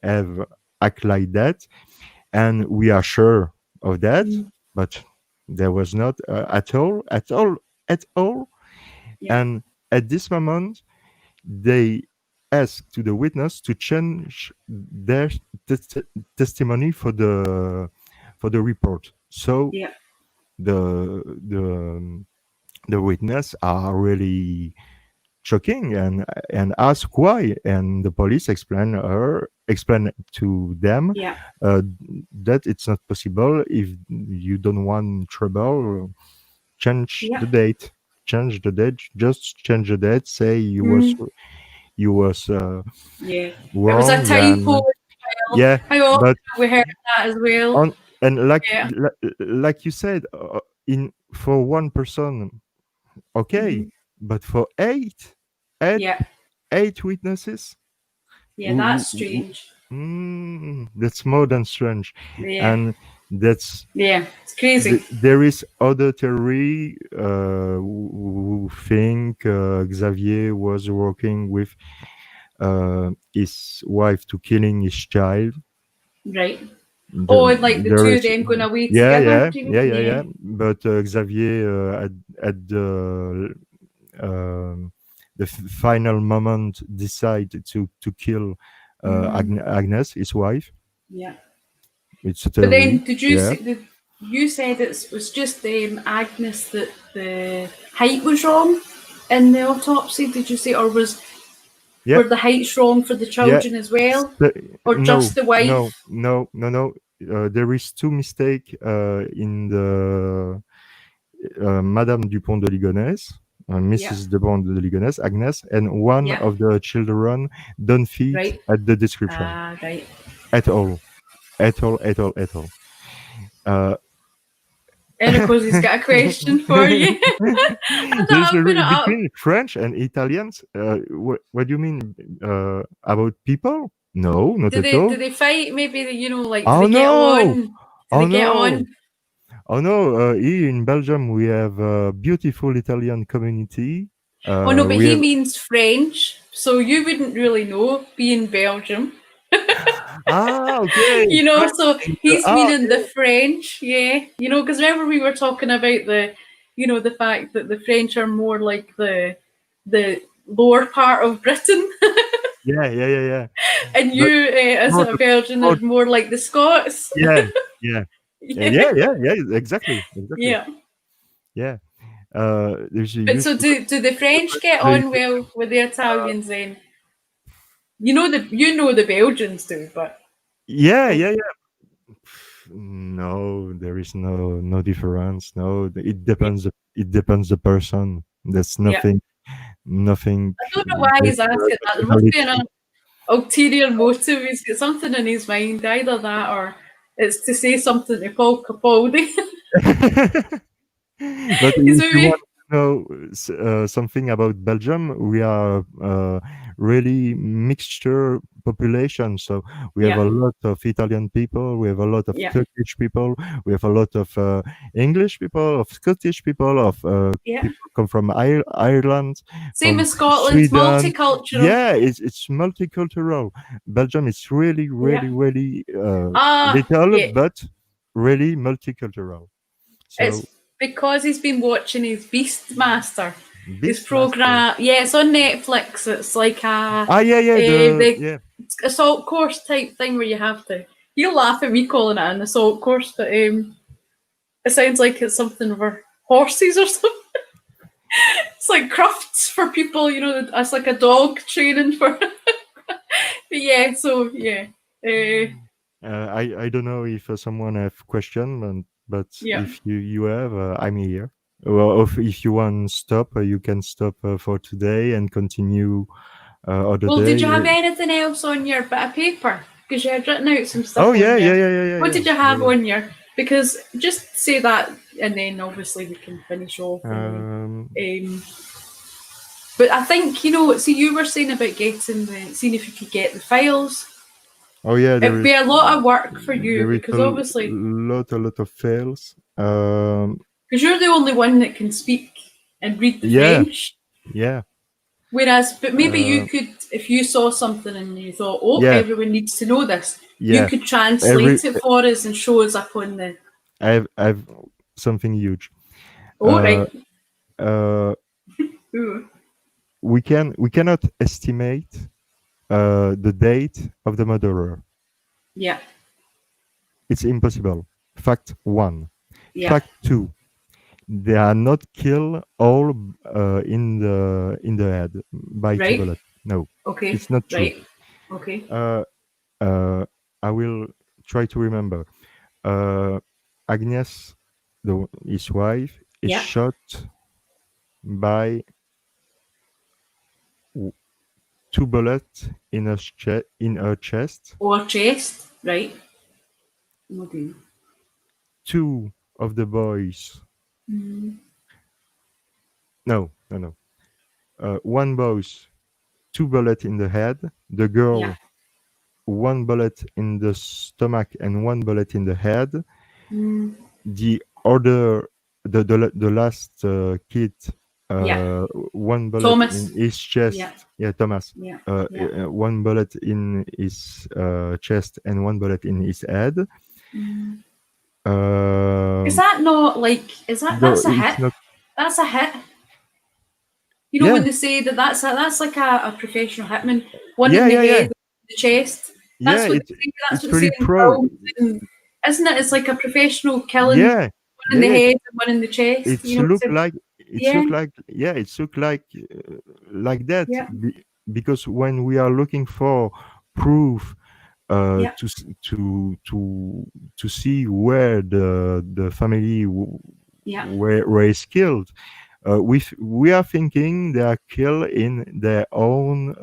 have act like that, and we are sure of that. But there was not at all. Yeah. And at this moment, they ask to the witness to change their testimony for the report. So Yeah. the the witness are really shocking and ask why, and the police explain to them Yeah. that it's not possible. If you don't want trouble, change Yeah. the date. Just change the date. Say you was Yeah. It was a wrong. typo. And yeah, How often but have we heard that as well? on and Yeah. like you said, in for one person, okay, but for eight Yeah. witnesses, Yeah, that's strange. that's more than strange. Yeah. And That's It's crazy. there is other theory who think Xavier was working with his wife to killing his child. Right. And like the There two of is, them going away yeah, together. yeah, Do you yeah, mean? yeah, yeah. But Xavier at um, the final moment decide to kill Agnes, his wife. Yeah. It's a But theory. then, did you Yeah. say you said it was just Agnes that the height was wrong in the autopsy? Did you say, or Yeah. were the heights wrong for the Yeah. children as well, or No, just the wife? no. There is two mistake in the Madame Dupont de Ligonnès, Mrs. Dupont de Ligonnès, Agnes, and one Yeah. of the children don't fit Right. at the description Right. at all, at all, at all, at all. Erekose's got a question for you. There's I'll put it up. between French and Italians. What do you mean about people? No, not at all. Do they fight? Maybe like do Oh they get on? no! Do Oh they get no! on? Oh no! Here in Belgium, we have a beautiful Italian community. Oh no, but We he have means French, so you wouldn't really know being Belgium. okay. So he's meaning the Okay. French, yeah. Because remember we were talking about the fact that the French are more like the lower part of Britain, Yeah. and But you, as more a the, Belgian, more are more like the Scots. yeah, yeah, Yeah, exactly, exactly. yeah. Yeah. There's a But so used to do the French get the, on well with the Italians then? You know the Belgians do, but yeah. No, there is no difference. No, it yeah, depends. It depends the person. That's yeah. nothing. I don't know why he's asking that. There must be an Personality. ulterior motive. He's got something in his mind, either that or it's to say something to Paul Capaldi. But He's if you maybe, want to know something about Belgium, we are really mixture population. So we have yeah, a lot of Italian people, we have a lot of yeah, Turkish people, we have a lot of English people, of Scottish people, of yeah. people come from Ireland, Same from as Scotland, Sweden. multicultural. Yeah, it's multicultural. Belgium is really, Yeah. really, really little, Yeah. but really multicultural. So It's because he's been watching his Beastmaster. His Beastmaster. program, yeah, it's on Netflix. It's like Yeah, the assault course type thing where you have to. You'll laugh at me calling it an assault course, but it sounds like it's something for horses or something. It's like crufts for people, it's like a dog training for. But yeah, so yeah, I don't know if someone have question, but yeah. if you have, I'm here. Well, if you want stop, you can stop for today and continue other Well, did you have day. anything else on your bit of paper? Because you had written out some Oh stuff on your. What did you have yeah. on your? Because just say that, and then obviously we can finish off. But I think see, you were saying about seeing if you could get the files. Oh yeah, It'd be a lot of work for you there is because obviously, a lot of fails. because you're the only one that can speak and read the Yeah, French. yeah. But maybe you could, if you saw something and you thought, oh, Yeah, everyone needs to know this, you yeah. could translate it for us and show us up on the. I've something huge. Oh, right. Ooh. We cannot estimate the date of the murderer. Yeah. It's impossible. Fact 1. Yeah. Fact 2. They are not killed all in the head by Right. two bullets. No. Okay. It's not true. Right. Okay. I will try to remember. Agnes, his wife, is shot by 2 bullets in her chest. Or chest, right? Okay. 2 of the boys. No. One boys, 2 bullets in the head. The girl, 1 bullet in the stomach and 1 bullet in the head. The other, the last kid, Yeah. one bullet Thomas. in his chest. Yeah. Thomas. Yeah. One bullet in his chest and one bullet in his head. Is that not like? That's a hit? Not, that's a hit. You know when they say that's like a professional hitman, one in the head, the chest. That's what they say. That's what they say in films, isn't it? It's like a professional killing. One in the head and one in the chest. It's look like that. Yeah. Because when we are looking for proof to see where the family were is killed, we are thinking they are killed in their own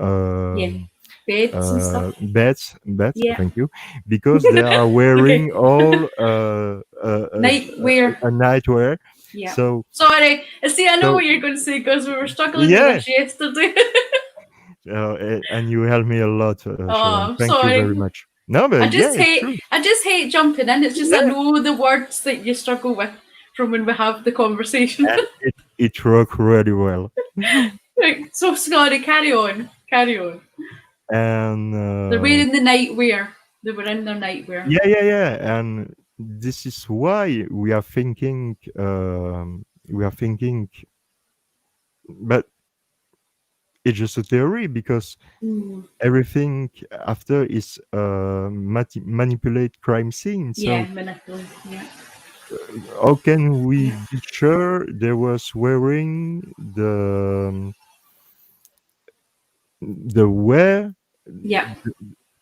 beds and stuff. Beds. Thank you, because they are wearing all nightwear. A nightwear. Yeah. So sorry. See, I know what you're going to say because we were struggling with this yesterday. And you helped me a lot. Sharon. Thank sorry. you very much. No, but I just hate jumping in. It's just I know the words that you struggle with from when we have the conversation. And it worked really well. Right, so Scotty, carry on. And they're wearing the nightwear. They were in their nightwear. Yeah. And this is why we are thinking. But it's just a theory, because everything after is manipulate crime scene. So manipulate. Yeah. How can we be sure they was wearing the wear? Yeah.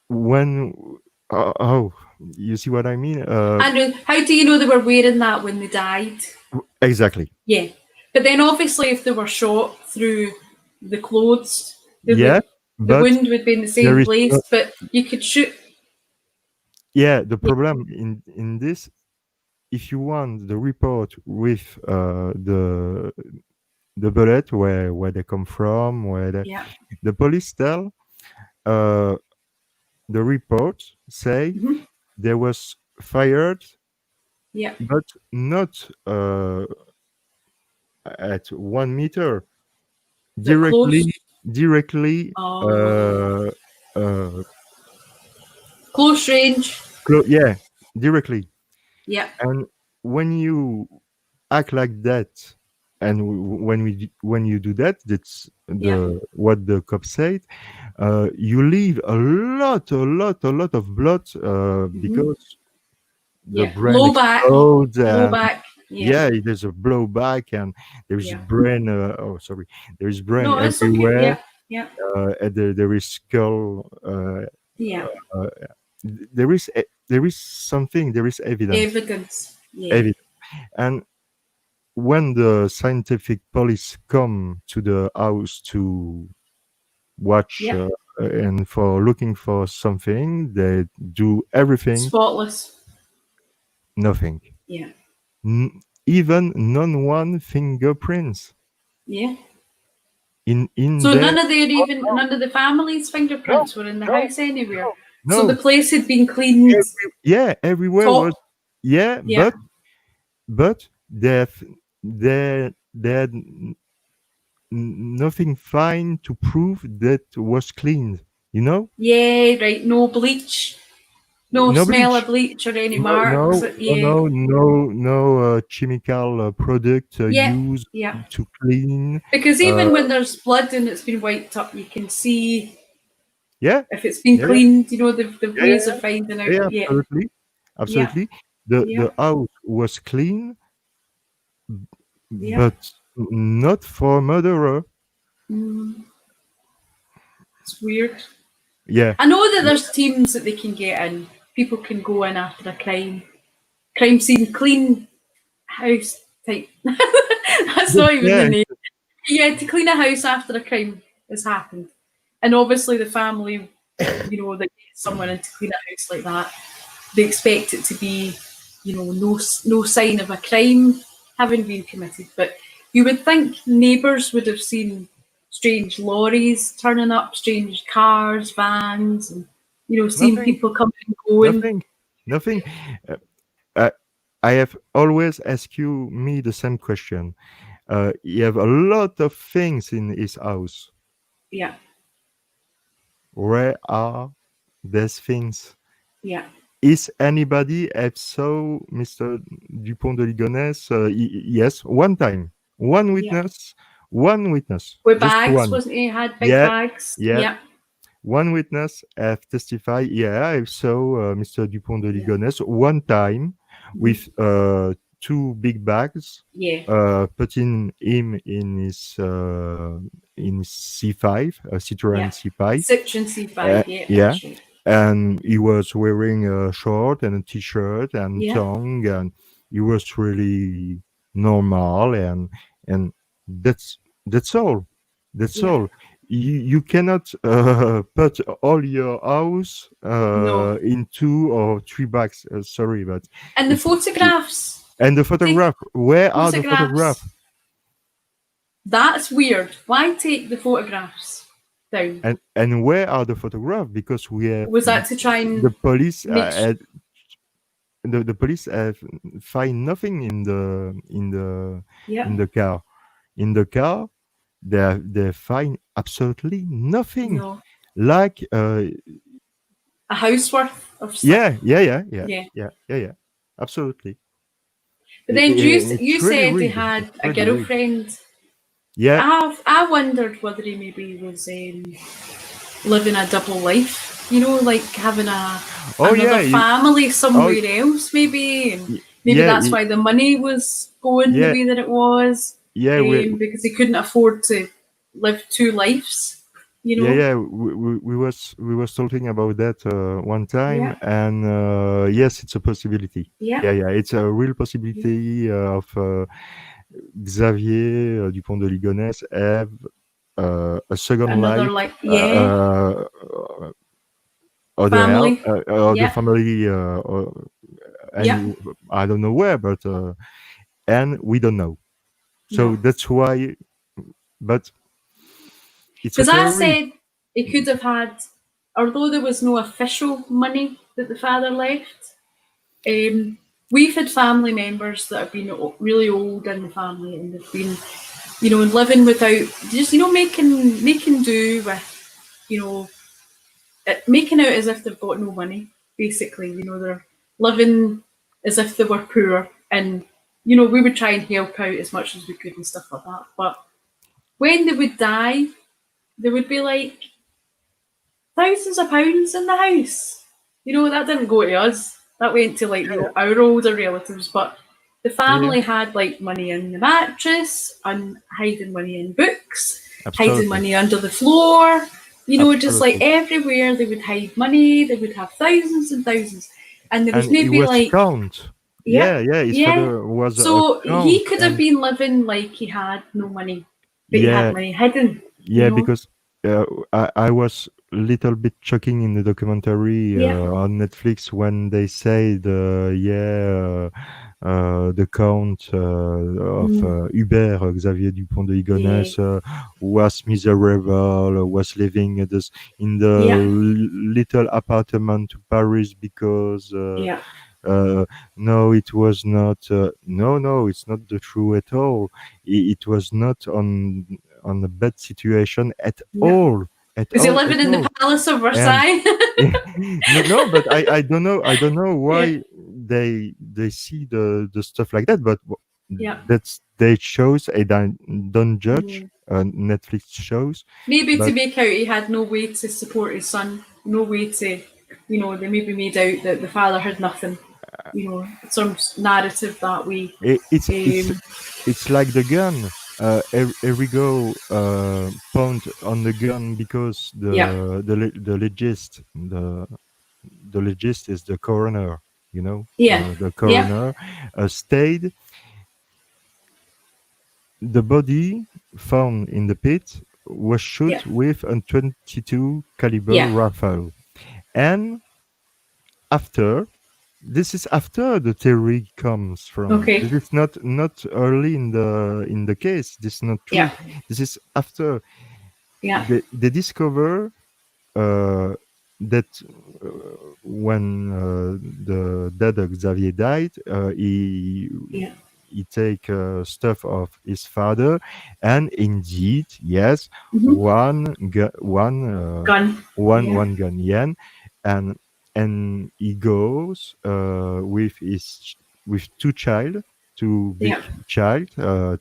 When you see what I mean? Andrew, how do you know they were wearing that when they died? Exactly. Yeah, but then obviously if they were shot through the clothes, the wound would be in the same place, but you could shoot. Yeah, the problem in this, if you want the report with the bullet, where they come from, the police tell, the report say there was fired, but not at 1 meter, directly close range. Directly. Yeah. And when you act like that, and when you do that, that's what the cop said. You leave a lot of blood because the brain explodes. There's a blowback, and there's brain. There is brain everywhere. Okay. There is skull. There is something. There is evidence. Evidence. And when the scientific police come to the house to watch and for looking for something, they do everything spotless. Nothing. Yeah. Even one fingerprints. Yeah. In so none of the family's fingerprints were in the house anywhere. No. So the place had been cleaned. Everywhere was. But they had nothing fine to prove that was cleaned. You know? Yeah, right. No bleach. No smell of bleach or any marks. No chemical product used to clean. Because even when there's blood and it's been wiped up, you can see. If it's been cleaned, you know the ways of finding out. Absolutely. The house was clean, but not for murderer. It's weird. Yeah. I know that there's teams that they can get in. People can go in after a crime scene, clean house type. That's not even the name. Yeah, to clean a house after a crime has happened. And obviously the family, that gets someone in to clean a house like that, they expect it to be, no sign of a crime having been committed. But you would think neighbours would have seen strange lorries turning up, strange cars, vans, and seeing people coming and going. Nothing. I have always asked me the same question. He have a lot of things in his house. Yeah. Where are these things? Yeah. Is anybody have saw Mr. Dupont de Ligonnès? Yes, one time. One Yeah. witness. One witness. With Just bags, one. wasn't he? Had big Yeah, bags. yeah. Yeah. One witness have testified. Yeah, I saw Mr. Dupont de Ligonnès one time with two big bags. Yeah. Putting him in his C5, Citroen C5. Citroen C5. Yeah. Yeah, That's right. and he was wearing a short and a t-shirt and Yeah. tongue, and he was really normal, and that's all. That's Yeah. all. You cannot put all your house No. in 2 or 3 bags. Sorry, but And the it's photographs. and the photograph. Where are the Photographs. photographs? That's weird. Why take the photographs down? And where are the photographs? Because we have Was that to try and the police make had the police have find nothing in the yeah. in the car. In the car, they find absolutely nothing. No. Like A house worth of stuff. yeah. Absolutely. But then you It's really said he weird. had It's a really weird. girlfriend. Yeah. I wondered whether he maybe was living a double life. You know, like having another family somewhere else, maybe. And maybe that's why the money was going the way that it was. Yeah, because he couldn't afford to live two lives. You know? Yeah. We was talking about that one time, and yes, it's a possibility. Yeah. It's a real possibility of Xavier Dupont de Ligonnès have a second life. Family. The family, and I don't know where, but and we don't know. So that's why. But it's because I said he could have had, although there was no official money that the father left. We've had family members that have been really old in the family and they've been, living without, just making do with, making out as if they've got no money. Basically, they're living as if they were poor, and we would try and help out as much as we could and stuff like that. But when they would die, there would be like thousands of pounds in the house. That didn't go to us. That went to like our older relatives. But the family had like money in the mattress, and hiding money in books, hiding money under the floor. Just like everywhere they would hide money. They would have thousands and thousands, and there was maybe like count. His father was so he could have been living like he had no money, but he had money hidden. Because I was a little bit shocking in the documentary on Netflix when they said the count of Hubert Xavier Dupont de Ligonnès was miserable, was living in the little apartment to Paris because no, it was not. No, it's not the truth at all. It was not on a bad situation at all. Is he living in the Palace of Versailles? No, but I don't know. I don't know why they see the stuff like that. But that's they shows. I don't judge Netflix shows. Maybe to make out he had no way to support his son, no way to, they maybe made out that the father had nothing. Some narrative that way. It's like the gun. Erigo point on the gun because the legist the legist is the coroner. The coroner stayed. The body found in the pit was shot with a .22 caliber rifle, and after. This is after the theory comes from. Okay. This is not early in the case. This is not true. Yeah. This is after. Yeah. They discover that the dead Xavier died, he take stuff of his father, and indeed, yes, one gun, one gun, yeah, and he goes with two big child,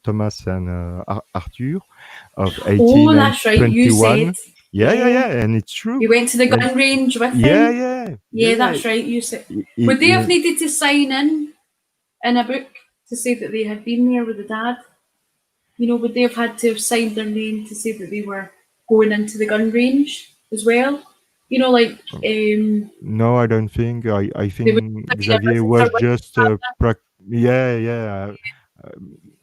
Thomas and Arthur, of 18 and that's right. 21. You said. Yeah, and it's true. You went to the gun range with Yeah, him. Yeah, that's right. You said. He- Would they have he- needed to sign in a book to say that they had been there with the dad? You know, would they have had to have signed their name to say that they were going into the gun range as well? You know, like No, I don't think. I they think would Xavier was just yeah.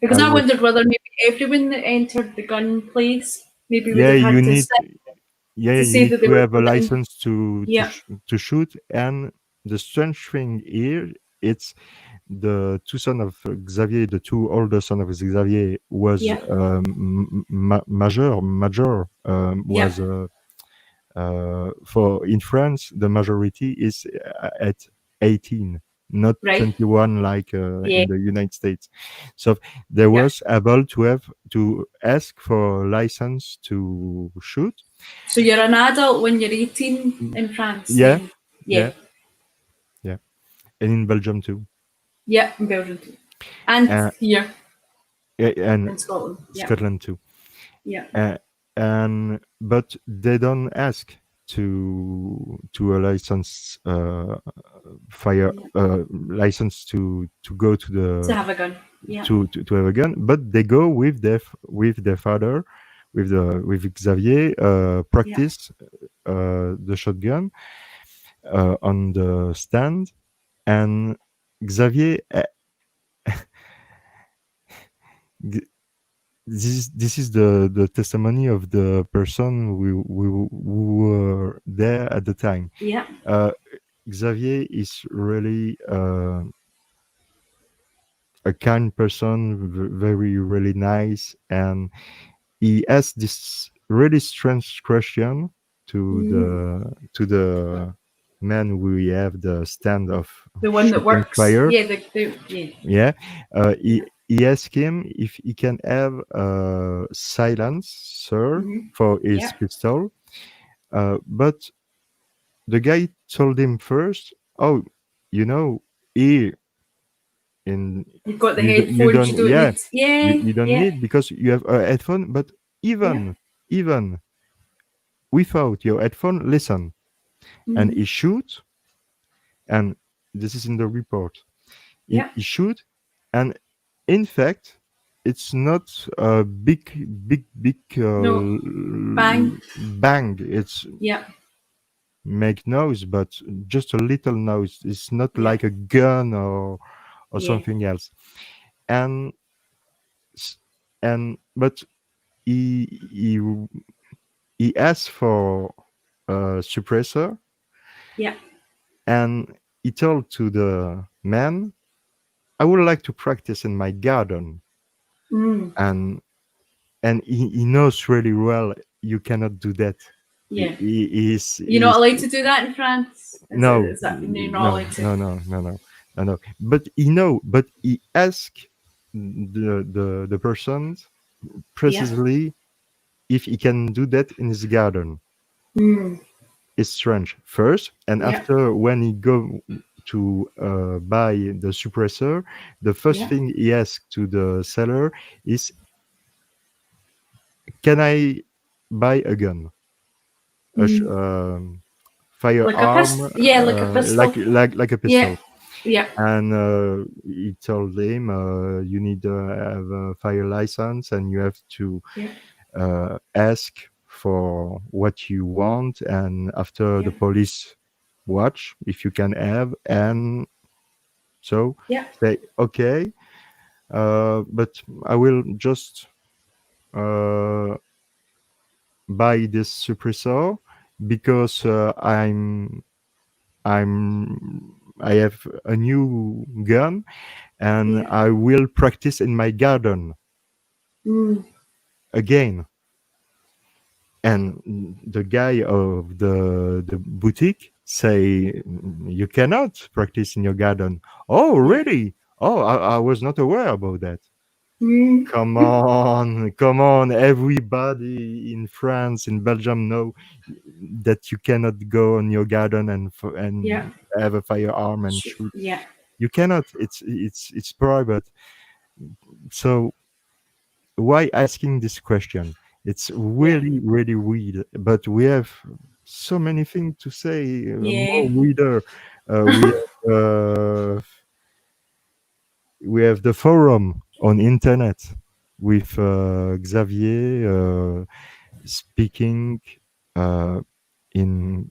because I I was wondered whether maybe everyone that entered the gun place maybe would yeah. have You had to need sign to you say need that they to were have a going in. license Yeah, to shoot. And the strange thing here, it's the two sons of Xavier, the two older sons of Xavier, was yeah, major was. For in France, the majority is at 18, not right. 21 like Yeah, in the United States. So they yeah. was able to ask for license to shoot. So you're an adult when you're 18 in France, Yeah, then? Yeah, yeah, yeah, and in Belgium too, yeah, in Belgium too, and uh, here and in Scotland. Yeah, Scotland too. yeah, And but they don't ask to a license fire license to go to to the have a gun. Yeah, to have a gun, but they go with their father, with Xavier, practice the shotgun on the stand. And Xavier this is the testimony of the person who were there at the time. yeah, Xavier is really a kind person, very really nice, and he asked this really strange question to the man we have the stand of the one that shooting works. fire. Yeah, yeah, Yeah, he asked him if he can have a silencer for his yeah. pistol, but the guy told him first, "Oh, you know, here in You've got the you headphones. don't, You don't yeah, need. Yeah, you don't yeah, need because you have a headphone. But yeah. even without your headphone, listen." And he shoot, and this is in the report. Yeah. He shoot, and in fact, it's not a big No, bang. bang. It's Yeah, make noise, but just a little noise. It's not yeah, like a gun or yeah. something else. And but he he asked for a suppressor, Yeah. and he told to the man, "I would like to practice in my garden." And he knows really well you cannot do that. Yeah. You're not He's allowed to do that in France. no, Is that you're not no, allowed to? no, no, no, no, no, no. But but he asked the person Yeah. precisely if he can do that in his garden. It's strange first, and Yeah. after when he go to buy the suppressor, the first Yeah. thing he asked to the seller is, "Can I buy a gun, Like a firearm, pistol. Yeah, like a pistol. like a Yeah. pistol?" Yeah. And he told him, "You need to have a fire license, and you have to Yeah. ask for what you want, and after Yeah. the police watch if you can have." And so Yeah. say, "Okay, but I will just buy this suppressor because I have a new gun, and Yeah. I will practice in my garden again." And the guy of the boutique say you cannot practice in your garden. Oh, really? Oh, I was not aware about that. Mm, Come on! Everybody in France, in Belgium, know that you cannot go on your garden yeah. and have a firearm and shoot. Yeah. You cannot. It's private. So why asking this question? It's Yeah. really weird. But we have so many things to say. More Yeah. weirder. Uh, we have, uh, we have the forum on internet with Xavier speaking uh, in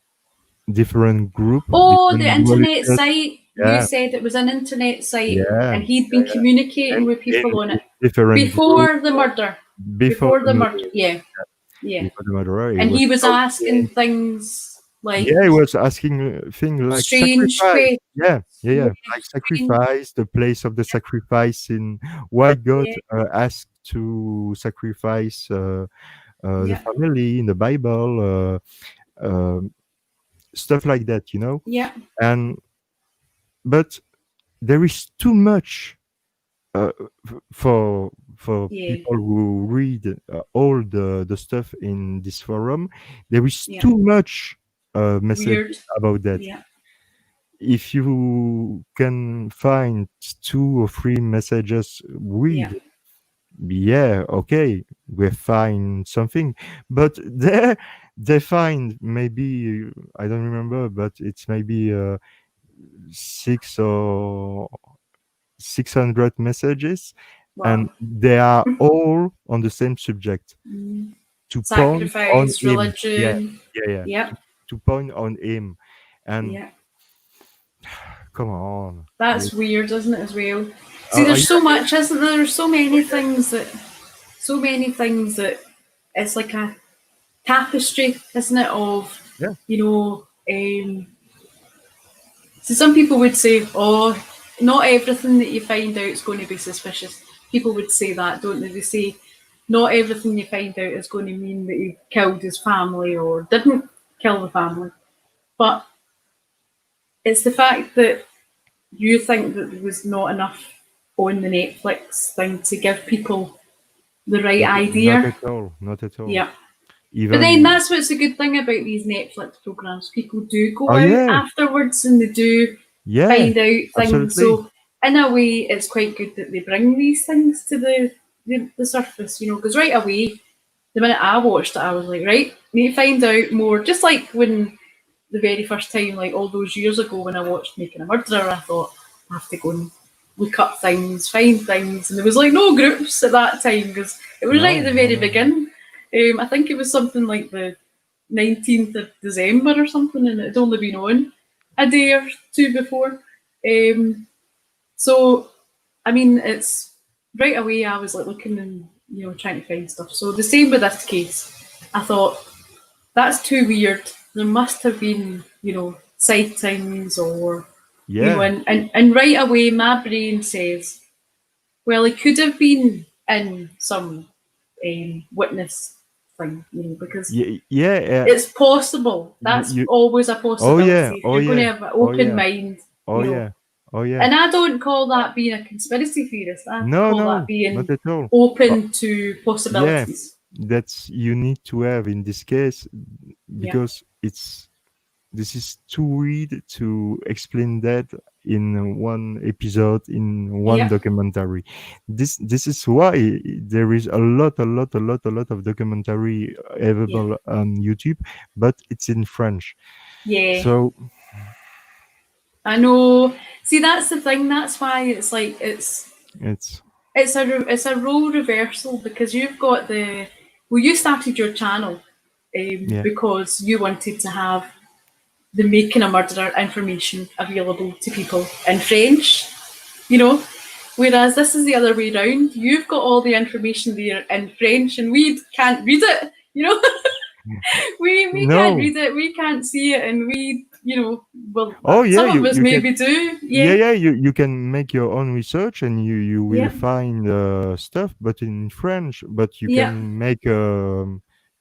different group, Oh, the different internet religious. site. You Yeah, said it was an internet site yeah, and he'd been communicating and with in people on it different group before the murder. before Before the the murder. murder. Yeah. Yeah. Before the murderer, he And was he was talking. asking things like Yeah, he was asking things like strange sacrifice. questions. Yeah, Yeah, like strange. sacrifice, the place of the sacrifice in why God Yeah. asked to sacrifice the Yeah. family in the Bible, stuff like that, Yeah. And but there is too much uh, for Yeah. people who read all the stuff in this forum. There is Yeah. too much message Weird. about that. Yeah. If you can find 2 or 3 messages, Yeah. read. Yeah, okay, we find something, but they find maybe I don't remember, but it's maybe 600 messages, and Wow. they are all on the same subject, Mm. to point on Sacrifice, him. Yeah, religion. yeah. Yeah. To point on him, and Yeah. come on. That's weird, isn't it, as well? See, Are there's you so agree? much, isn't there? There's so many things that it's like a tapestry, isn't it? Of, Yeah, you know, so some people would say, oh, not everything that you find out is going to be suspicious. People would say that, don't they? They say, not everything you find out is going to mean that he killed his family or didn't kill the family. But it's the fact that you think that there was not enough on the Netflix thing to give people the right not idea. at all, not at all. Yeah. But then Even that's what's the good thing about these Netflix programs. People do go oh out yeah, afterwards and they do yeah, find out things. absolutely. So in a way, it's quite good that they bring these things to the surface, because right away, the minute I watched it, I was like, right, need to find out more. Just like when the very first time, like all those years ago, when I watched Making a Murderer, I thought I have to go and look up things, find things, and there was like no groups at that time because it was right No, at the no, very no. beginning. I think it was something like the 19th of December or something, and it had only been on a day or two before. So, I mean, it's right away I was like looking and trying to find stuff. So the same with this case. I thought that's too weird. There must have been sightings or Yeah, and right away my brain says, well, it could have been in some witness thing, because yeah, yeah. it's possible. You, That's you, always a oh yeah, possibility. oh You're going to yeah, have an oh open yeah, mind, oh yeah, oh yeah. And I don't call that being a conspiracy theorist. I No, call that no, not being at all. Uh, open to yeah, possibilities. that's you need to have in this case Yeah, because this is too weird to explain that in one episode in one yeah, documentary. This is why there is a lot of documentary yeah, available on YouTube, but it's in French. yeah. So I know. See, that's the thing. That's why it's like it's it's a role reversal because you've got you started your channel yeah, because you wanted to have the Making a Murderer information available to people in French, whereas this is the other way around. You've got all the information there in French and we can't read it, we can't no. read it, we can't see it, and well, Oh yeah, some of us you can. maybe do, Yeah, yeah, yeah, you can make your own research and you will yeah, find stuff, but in French. But you yeah, can make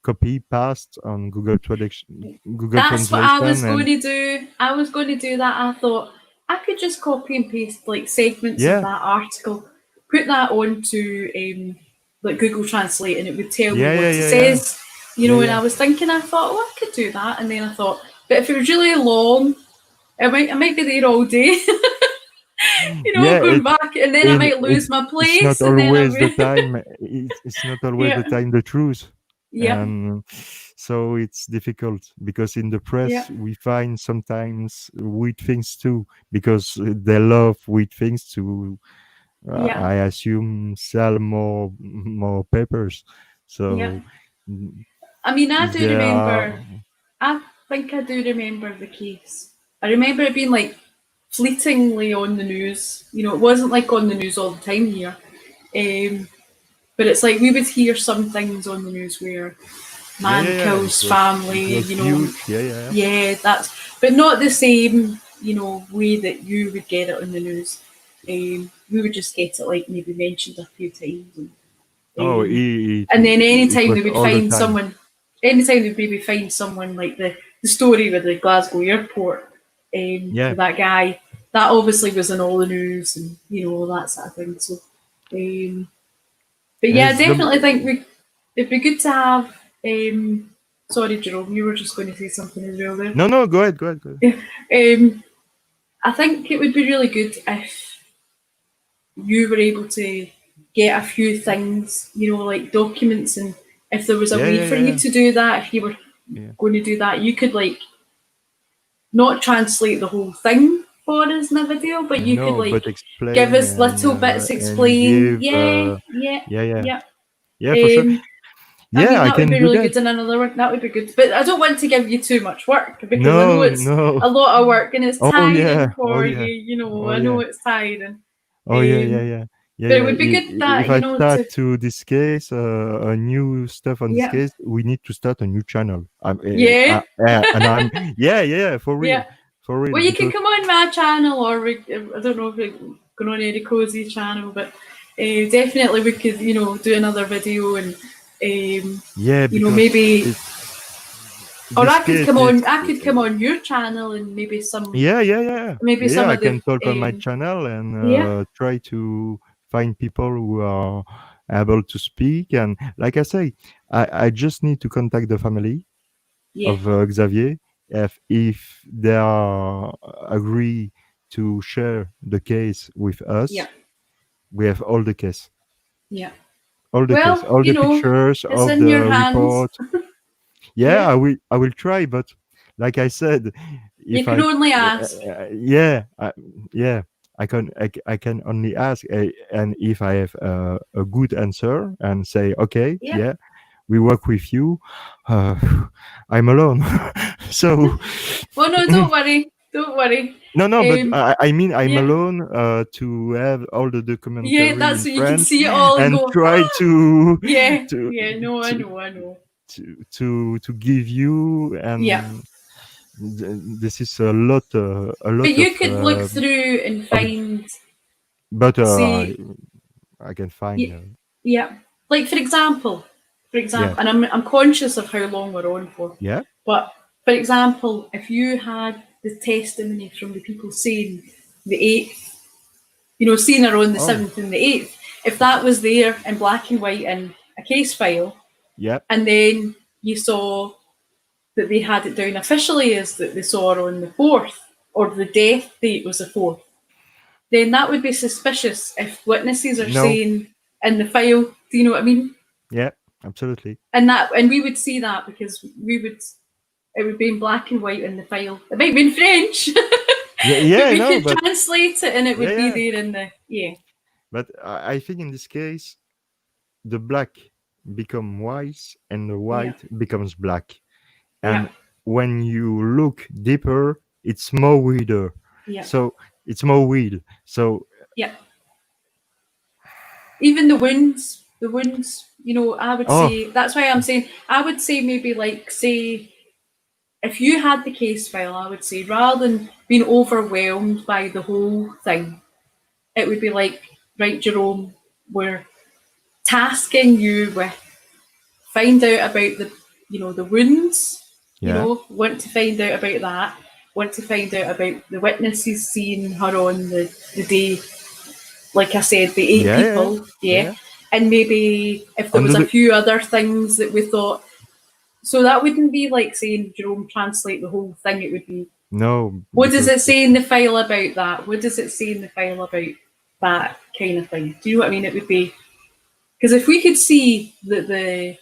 copy past on Google That's what I was Translation, going and to do. I was going to do that. I thought I could just copy and paste like segments of yeah, that article, put that onto like Google Translate, and it would tell me yeah, what yeah, it yeah, yeah, says. You yeah, know, and yeah. I was thinking, I thought, oh, I could do that, and then I thought, but if it was really long, I might be there all day. You know, Yeah, going back, and then I and might lose my it's not place, and then always the I'm time. It's not always the yeah, time the truth, yeah, and so it's difficult because in the yeah, press we find sometimes weird things too, because they love weird things to, yeah, I assume, sell more papers. yeah. So mm, I mean, I if do there are, remember. I think I do remember the case. I remember it being like fleetingly on the news. You know, it wasn't like on the news all the time here. Um, but it's like we would hear some things on the news where yeah, yeah, man yeah, kills family, it was you know. huge. Yeah, yeah, yeah. Yeah, that's but not the same, you know, way that you would get it on the news. We would just get it like maybe mentioned a few times, Oh, and then it anytime was they would all the find time. someone, anytime they'd maybe find someone like the story with the Glasgow airport, Yeah. with that guy, that obviously was in all the news and you know all that sort of thing. So, but yeah, I Yes, definitely think it'd be good to have. Sorry, Jerome, you were just going to say something as well there. no, no, go ahead, go ahead, go ahead. I think it would be really good if you were able to get a few things, you know, like documents, and if there was a Yeah, way yeah, for yeah, you yeah. to do that, if you were Yeah. going to do that, you could like not translate the whole thing for us in a video, but you could No, like but give explain us little bits, and explain. give. Yeah, yeah, Yeah, yeah, yeah. yeah, for sure. Um, I Yeah, mean, I that would can be do really that. good in another one. That would be good. But I don't want to give you too much work because I know No, it's no. a lot of work and it's Oh tiring yeah, oh for you. yeah, You know, oh I know yeah, it's tiring. oh yeah, yeah, yeah, yeah, But it yeah. would be good If that, you I know, start to, to this case, a new stuff on this yeah, case, we need to start a new channel. yeah, And I'm yeah, yeah, yeah. for real, Well, you can because come on my channel or I don't know if we're going on Erekose's channel, but definitely we could, you know, do another video and, yeah, you know, because maybe, it or this case is. I could come on your channel and maybe some, Yeah, yeah, yeah, maybe yeah. some I of the, can talk on my channel and yeah, try to find people who are able to speak. And like I say, I just need to contact the family yeah, of Xavier. If they are agree to share the case with yeah, us, we have yeah. all the case, Well, all you the know, pictures it's of in your the hands. report. Yeah, Yeah, I will try, but like I said, you if can I only ask. yeah, yeah, I can only ask, and if I have a good answer and say okay, Yeah. yeah, we work with you, uh, I'm alone. So Well, no, don't worry, don't worry. no, no, but I mean I'm Yeah, alone to have all the yeah, documentary that's in so you can French see it all and and go, try ah, to yeah, to yeah. No, I to know, I know. to give you, Yeah, and this is a but lot you could look through and of find, but see, I can find yeah, yeah. Like for yeah, example, and I'm conscious of how long we're on for, yeah, but for example, if you had the testimony from the people saying the 8th, you know, seeing her on the oh 7th and the 8th, if that was there in black and white in a case file, yeah, and then you saw that they had it down officially as that they saw her on the 4th, or the death date was the 4th, then that would be suspicious if witnesses are no, saying in the file, do you know what I mean? yeah, absolutely, And we would see that because it would be in black and white in the file. It might be in French, yeah, but yeah, we no, could but translate it and it yeah, would be yeah, there in the, yeah. but I think in this case the black become white and the Yeah. white becomes black, Yeah. and when you look deeper it's more weirder, Yeah. so it's more weird, so Yeah. Even the wounds, you know, I would oh say that's why I'm saying I would say maybe like say if you had the case file, I would say rather than being overwhelmed by the whole thing, it would be like, right, Jerome, we're tasking you with find out about the wounds. Yeah. Want to find out about that. Want to find out about the witnesses seeing her on the day. Like I said, the 8 Yeah, people. Yeah. And maybe if there was Under a few other things that we thought. So that wouldn't be like saying, Jerome, translate the whole thing. It would be, no. what does because it say in the file about that? What does it say in the file about that kind of thing? Do you know what I mean? It would be, because if we could see that the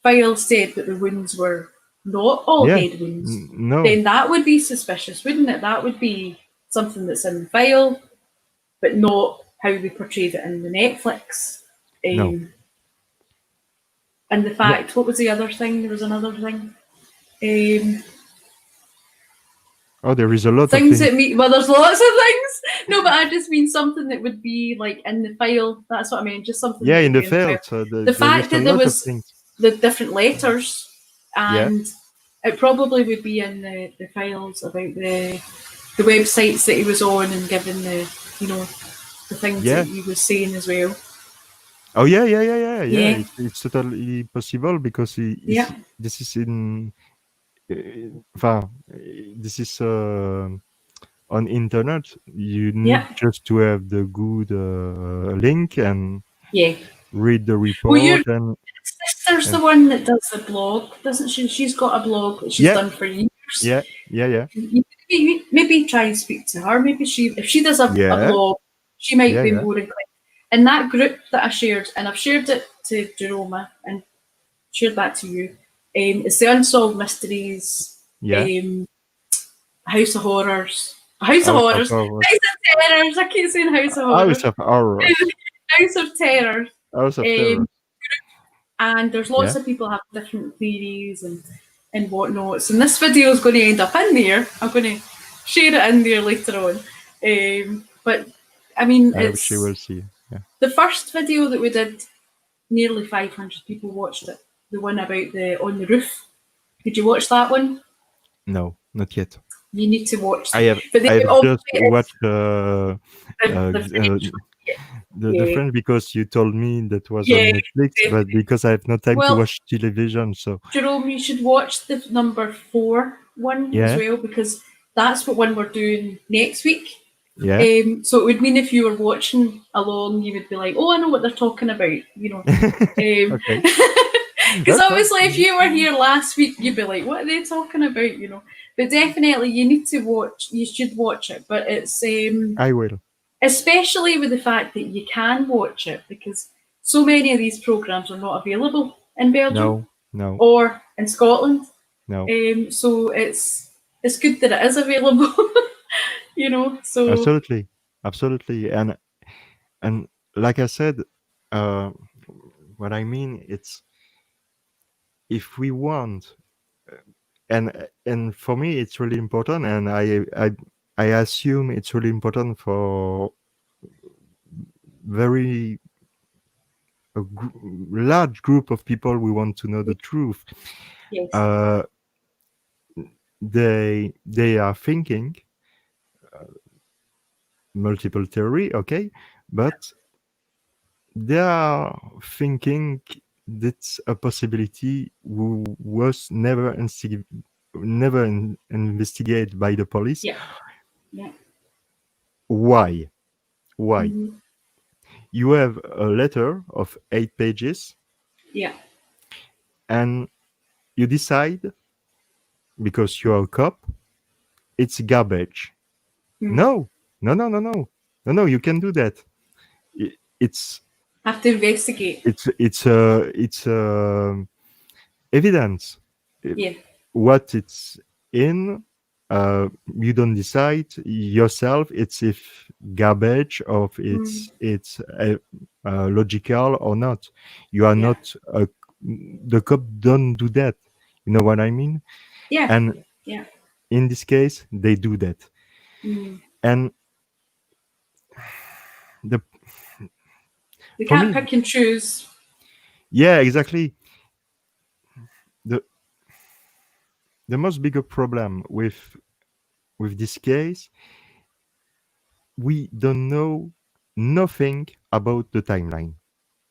file said that the wounds were not all Yeah. head wounds, No. then that would be suspicious, wouldn't it? That would be something that's in the file, but not how they portrayed it in the Netflix. No. And the fact, what was the other thing? There was another thing. Oh, there is a lot of Things things. that mean, well, there's lots of things. No, but I just mean something that would be like in the file. That's what I mean. Just something. Yeah, that in would the be file. So the fact that there was the different letters, and it probably would be in the files about the websites that he was on and given the the things that he was saying as well. Oh yeah. It's totally possible because this is in. This is on internet. You need just to have the good link and read the report. And sister's the one that does the blog, doesn't she? She's got a blog that she's done for years. Yeah. Maybe try and speak to her. Maybe if she does a blog, she might be more inclined. In that group that I shared, and I've shared it to Jéröme and shared that to you. It's the Unsolved Mysteries. House of Horrors. House of Horrors. House of Terrors. I keep saying House of Horrors. House of Horrors. House of Terrors. House of Terrors. And there's lots of people have different theories and whatnots. And this video is going to end up in there. I'm going to share it in there later on. But I mean, she will see. Yeah. The first video that we did, nearly 500 people watched it. The one about the on the roof. Did you watch that one? No, not yet. You need to watch. I have just watched the French because you told me that was on Netflix, but because I have no time to watch television, so. Jerome, you should watch the number 4 one as well, because that's what one we're doing next week. Yeah. So it would mean if you were watching along, you would be like, "Oh, I know what they're talking about," Okay. Because obviously, if you were here last week, you'd be like, "What are they talking about?" But definitely, you need to watch. You should watch it. But it's I will. Especially with the fact that you can watch it, because so many of these programs are not available in Belgium, no, or in Scotland. No. So it's good that it is available. So absolutely, and like I said, what I mean, it's if we want, and for me it's really important, and I assume it's really important for very large group of people who want to know the truth. Yes. They are thinking multiple theory, okay, but they are thinking that's a possibility who was never investigated by the police. Yeah. Why? Mm-hmm. You have a letter of 8 pages. Yeah. And you decide, because you're a cop, it's garbage. No, you can do that. It's have to investigate. It's evidence. What it's in, you don't decide yourself. It's if garbage or if it's logical or not. You are not the cop. Don't do that. You know what I mean? Yeah. And in this case, they do that. And they can't pick and choose. Yeah, exactly. The most bigger problem with this case, we don't know nothing about the timeline.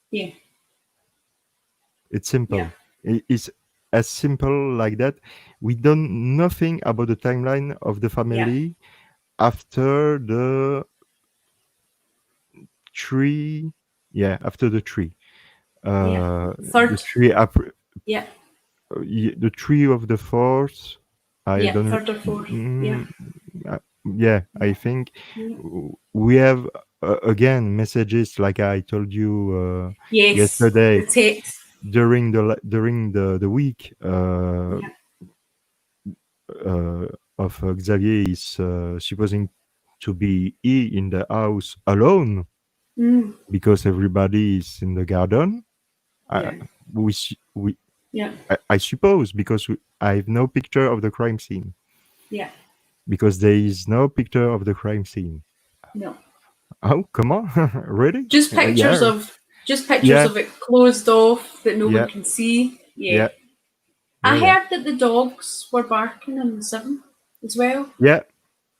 Yeah. It's simple. Yeah. It's as simple like that. We don't nothing about the timeline of the family after the tree. Yeah, after the tree. The Third. tree Yeah. the tree of the fourth. I don't. Third or fourth. Yeah. I think Yeah. we have again messages like I told you Yes. yesterday The text. during the week of Xavier is supposing to be in the house alone because everybody is in the garden. Yeah. I suppose because I have no picture of the crime scene. Yeah. Because there is no picture of the crime scene. No. Oh, come on, really? Just pictures Yeah, of it closed off that no yeah, one can see. yeah, I yeah, heard that the dogs were barking on the 7th as well. yeah,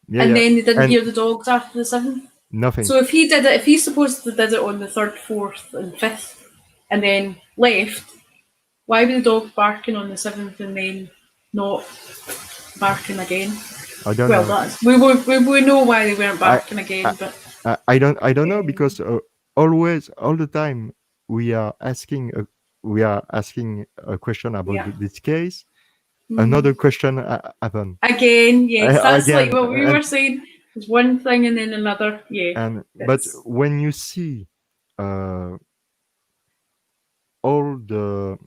And then they didn't and hear the dogs after the 7th. nothing. So if he did it, if he supposedly did it on the 3rd, 4th, and 5th, and then left, why were the dogs barking on the 7th and then not barking again? I don't know. We know why they weren't barking again, but I don't know because always all the time we are asking a question about this case. Another question happened again. Yes, that's again, like what we were saying. There's one thing and then another. Yeah. But when you see all the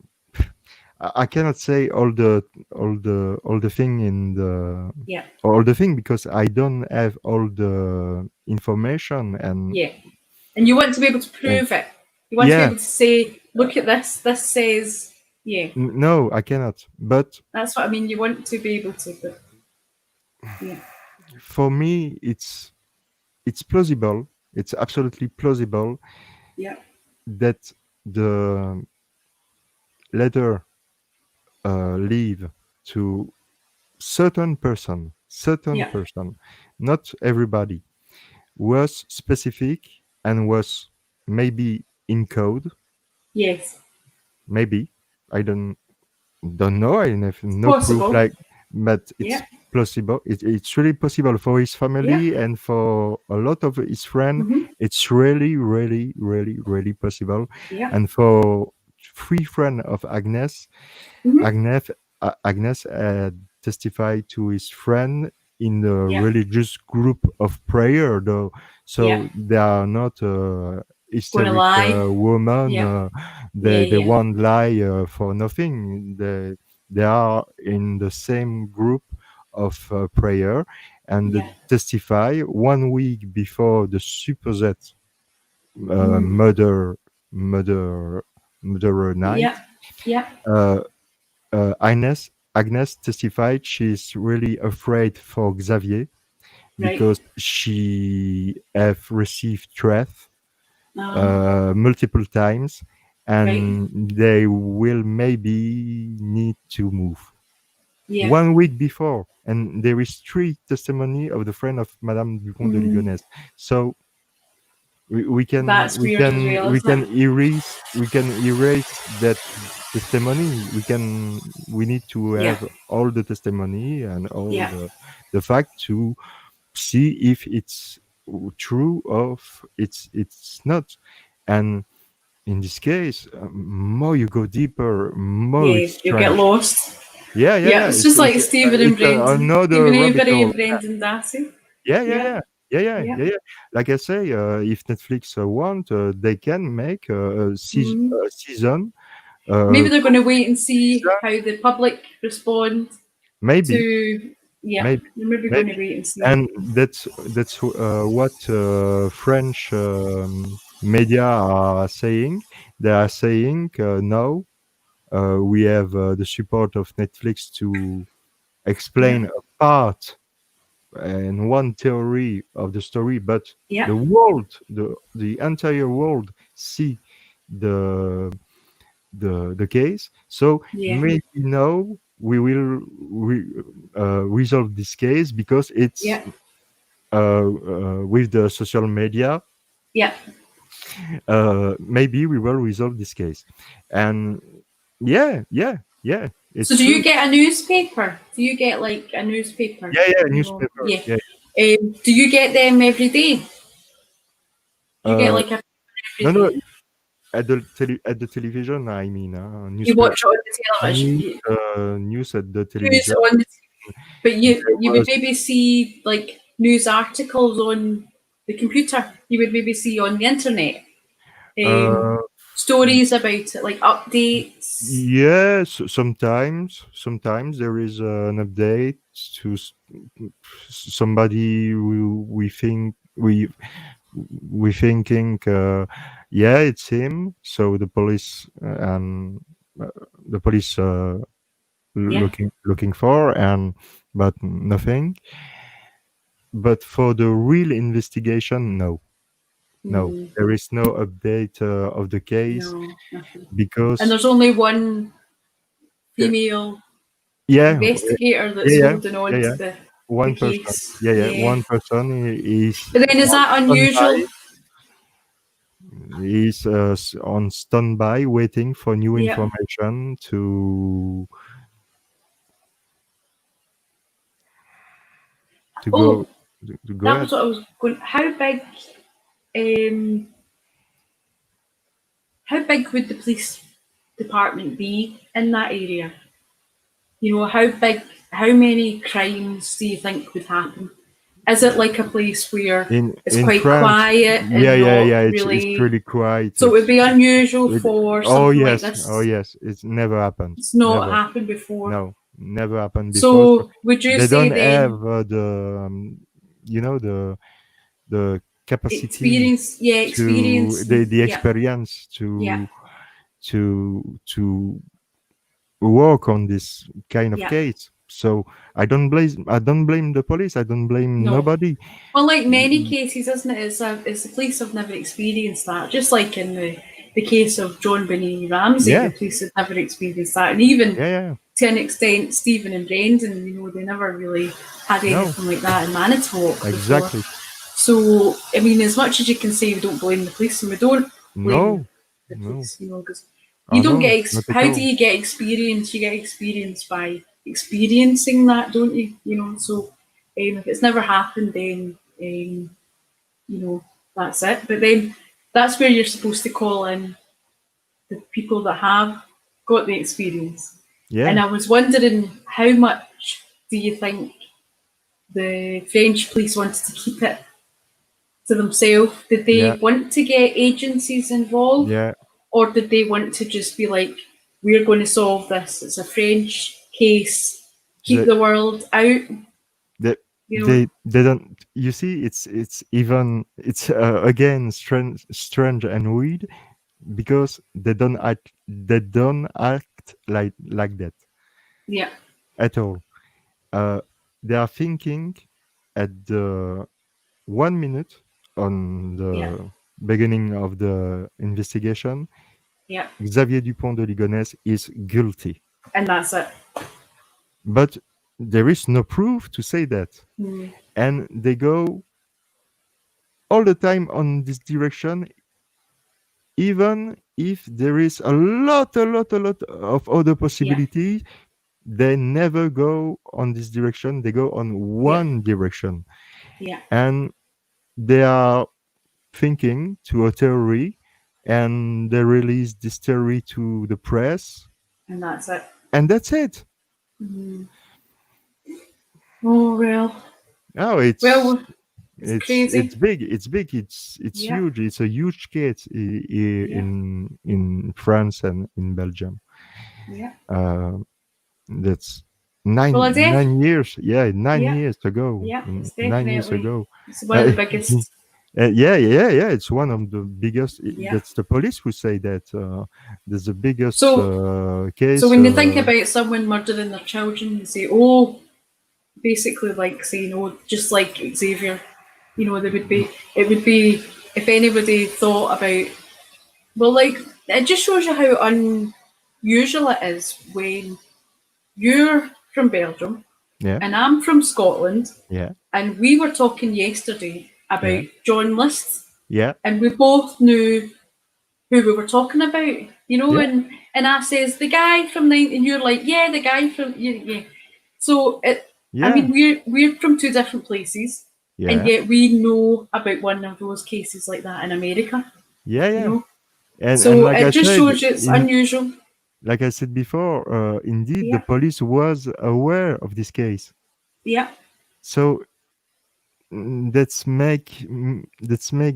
I cannot say all the thing in the all the thing because I don't have all the information and and you want to be able to prove it. You want to be able to say, look at this. This says no, I cannot. But that's what I mean. You want to be able to. But, for me, it's plausible. It's absolutely plausible. That the letter leave to certain person, not everybody, was specific and was maybe in code. Yes. Maybe I don't know. I have no possible. proof, but it's possible. It's really possible for his family and for a lot of his friends. It's really, really, really, really possible. And for 3 friends of Agnes, Agnes testified to his friend in the religious group of prayer, though. So they are not hysteric woman. They won't lie for nothing. They are in the same group of prayer and they testify 1 week before the supposed murderer night. Agnes testified she's really afraid for Xavier because she have received threats multiple times and they will maybe need to move. 1 week before, and there is 3 testimony of the friend of Madame Dupont de Ligonnès. So we can erase that testimony. We need to have all the testimony and all the fact to see if it's true or it's not. And in this case, more you go deeper, more it's you get lost. Yeah. It's just like Stephen and Brendan. Another Avery and Brendan Dassey. Yeah. Like I say, if Netflix want, they can make a season. Maybe they're going to wait and see how the public respond. Maybe. They're maybe going to wait and see. And that's what French media are saying. They are saying no. We have the support of Netflix to explain a part and one theory of the story, but the world, the entire world see the case. So maybe now we will resolve this case because it's with the social media. Maybe we will resolve this case, and It's So do you true. get a newspaper? Do you get like a newspaper? Yeah, You know? newspaper. Yeah. Yeah. Do you get them every day? Do you get like a No, every no. day? At the television, I mean, You newspaper watch it on the television. news at the News television. on the, but you There would was maybe see like news articles on the computer. You would maybe see on the internet uh, stories about it, like updates. yes, sometimes there is an update to somebody we think we thinking yeah, it's him, so the police uh, the police Yeah. looking for, and but nothing. But for the real investigation, no, there is no update of the case, No, nothing. And because there's only one female yeah, investigator that's yeah, holding yeah, on yeah. to the One person, case. yeah, Yeah. one person is But then is on that standby. unusual? He's on standby, waiting for new Yeah. information to go Oh, to go that ahead. was what I was going. Um, how big would the police department be in that area? You know, how many crimes do you think would happen? Is it like a place where it's In quite France, quiet yeah, and not it's really? pretty quiet. So it would be unusual It, for oh something like yes, oh this. yes, it's never happened. It's not Never, happened before. no, never happened before. So So would you they say don't have then you know, the capacity experience? Yeah, to experience. the Yeah, experience yeah, to work on this kind of yeah. case. So I don't blame the police. I don't blame No. nobody. Well, like many cases, isn't it? It's the police have never experienced that. Just like in the case of John Benet Ramsey, Yeah, the police have never experienced that, and even yeah. to an extent, Stephen and Brendan, you know, they never really had No, anything like that in Manitowoc before. exactly. So, I mean, as much as you can say we don't blame the police, and we don't blame No, the no. police, you know, because you Oh don't no, get. not at How do all. you get experience? You get experience by experiencing that, don't you? You know, so if it's never happened, then you know that's it. But then that's where you're supposed to call in the people that have got the experience. And Yeah, I was wondering how much do you think the French police wanted to keep it to themselves? Did yeah, they want to get agencies involved, yeah. or did they want to just be like, we're going to solve this? It's a French case. Keep They the world out. they You know, they don't. You see, it's even it's again strange and weird, because they don't act like that yeah, at all. Uh, they are thinking at the 1 minute on yeah, the beginning of the investigation, yeah, Xavier Dupont de Ligonnès is guilty. and that's it. But there is no proof to say that. Mm, And they go all the time on this direction, even if there is a lot of other yeah, possibilities. They never go on this direction. They go on yeah, one direction. yeah, And they are thinking to a theory, and they release this theory to the press, and that's it. and that's it. Mm. Oh well, Oh, well, it's crazy. it's big. It's big. It's Yeah, huge. It's a huge case yeah, in France and in Belgium. yeah. Uh, that's Well, I def 9 years. Yeah, nine yeah, years ago. yeah. It's 9 years definitely ago. it's one of the biggest. Yeah. It's one of the biggest. Yeah. That's the police who say that. There's the biggest So case. when you think about someone murdering their children, you say, oh, basically like saying, oh, just like Xavier, you know, it would be if anybody thought about, well, like it just shows you how unusual it is when you're from Belgium Yeah, and I'm from Scotland, yeah, and we were talking yesterday about yeah, John List, yeah, and we both knew who we were talking about. You know, Yeah. and I says the guy from and you're like, yeah, the guy from yeah. So I Yeah. mean, we're from two different places, and Yeah. yet we know about one of those cases like that in America. Yeah. You Yeah. know, And so like I it just said, shows you it's unusual. like I said before, indeed the Yeah, police was aware of this case. yeah, So let's make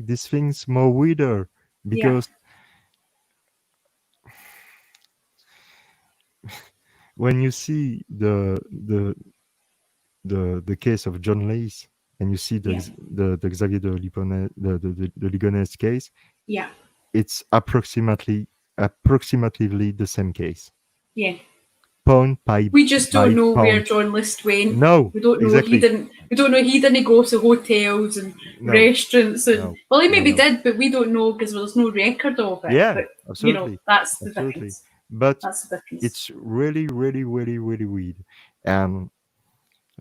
these things more weirder, yeah, because when you see the case of John Lace, and you see yeah, the Xavier de Liponez, the Ligonès case, yeah, it's approximately the same case, yeah. point by We just don't know where point. John List went. No, We don't know he exactly. didn't. We don't know he didn't go to hotels and No, restaurants and no, well, he no, maybe no. did, but we don't know because there's no record of it. Yeah, But absolutely, that's the absolutely. difference. But That's the difference. it's really, really, really, really weird. And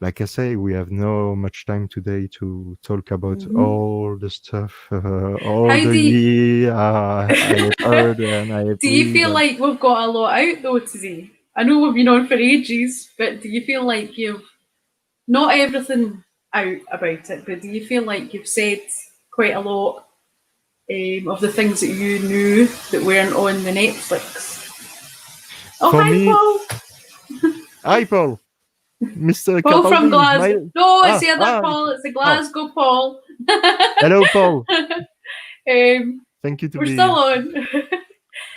like I say, we have no much time today to talk about Mhm. all the stuff, all How the do you, year I have heard and I have do you read. feel like we've got a lot out though today? I know we've been on for ages, but do you feel like you've not everything out about it, but do you feel like you've said quite a lot of the things that you knew that weren't on the Netflix? Oh, For hi, me, Paul. hi Paul, Mr. Paul from Capaldi, my Glasgow. No, it's ah the other ah Paul. It's the oh, Glasgow Paul. hello Paul, um, thank you to we're still be. on.